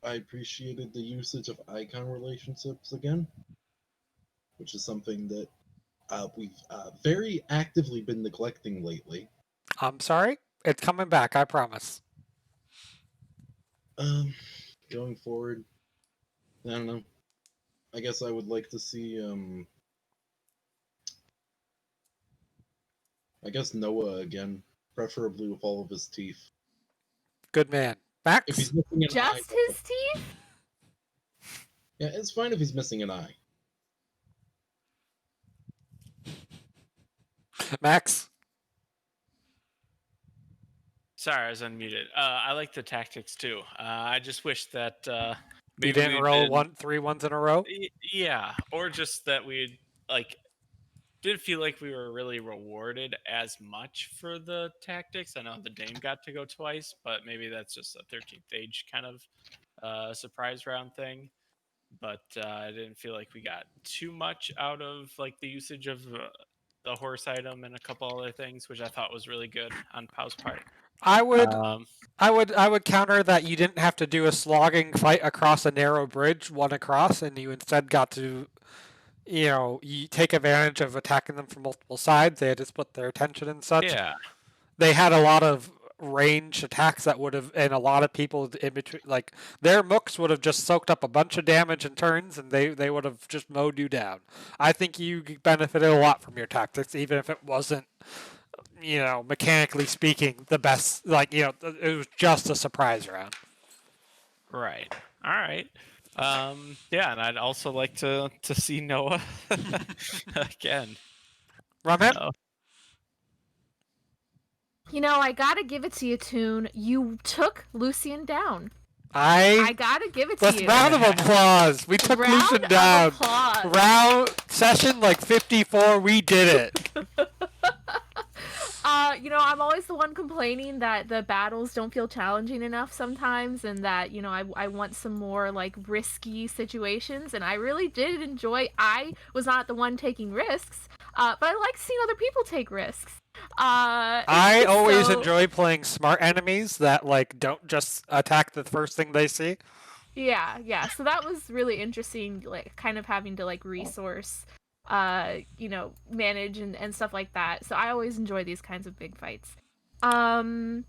I appreciated the usage of icon relationships again. which is something that we've very actively been neglecting lately. I'm sorry. It's coming back, I promise. Going forward, I don't know. I guess I would like to see, I guess Noah again, preferably with all of his teeth. Good man. If Max? he's missing an eye, Just his teeth? yeah, it's fine if he's missing an eye. Max? Sorry, I was unmuted. I like the tactics too. I just wish that You maybe didn't we'd roll been- 3 ones in a row? Yeah, or just that we like didn't feel like we were really rewarded as much for the tactics. I know the Dame got to go twice, but maybe that's just a 13th age kind of surprise round thing. But I didn't feel like we got too much out of like the usage of the horse item and a couple other things, which I thought was really good on Pau's part. I would Um, I would counter that you didn't have to do a slogging fight across a narrow bridge, one across, and you instead got to, you take advantage of attacking them from multiple sides. They had to split their attention and such. yeah, They had a lot of range attacks that would have, and a lot of people in between, like their mooks would have just soaked up a bunch of damage in turns, and they would have just mowed you down. I think you benefited a lot from your tactics, even if it wasn't, mechanically speaking, the best. Like, it was just a surprise round. right. All right. Yeah, and I'd also like to see Noah again. Rumhead? So, I gotta give it to you, Toon. You took Lucian down. I gotta give it to Let's you. round of applause. We took Round Lucian of down. applause. Round session like 54. We did it. I'm always the one complaining that the battles don't feel challenging enough sometimes, and that, I want some more, like, risky situations, and I really did enjoy. I was not the one taking risks, but I like seeing other people take risks. I always enjoy playing smart enemies that, like, don't just attack the first thing they see. Yeah, so that was really interesting, like, kind of having to, like, resource manage and stuff like that. So I always enjoy these kinds of big fights. I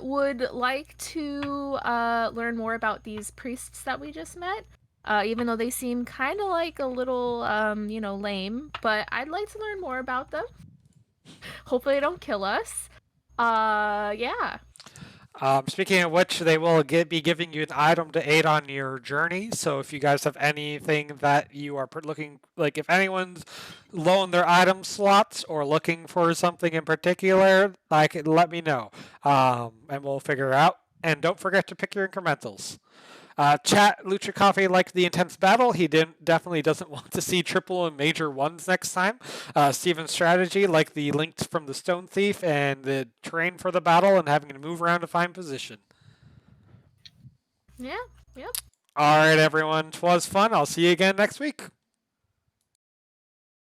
would like to learn more about these priests that we just met. Even though they seem kind of like a little, lame, but I'd like to learn more about them. Hopefully they don't kill us. Yeah. Speaking of which, they will be giving you an item to aid on your journey. So if you guys have anything that you are looking, like if anyone's low on their item slots or looking for something in particular, let me know, and we'll figure it out. And don't forget to pick your incrementals. Chat, Lucha Coffee liked the intense battle. He definitely doesn't want to see triple and major ones next time. Steven's strategy, like the links from the Stone Thief and the terrain for the battle and having to move around to find position. Yeah, yep. All right, everyone. 'Twas fun. I'll see you again next week.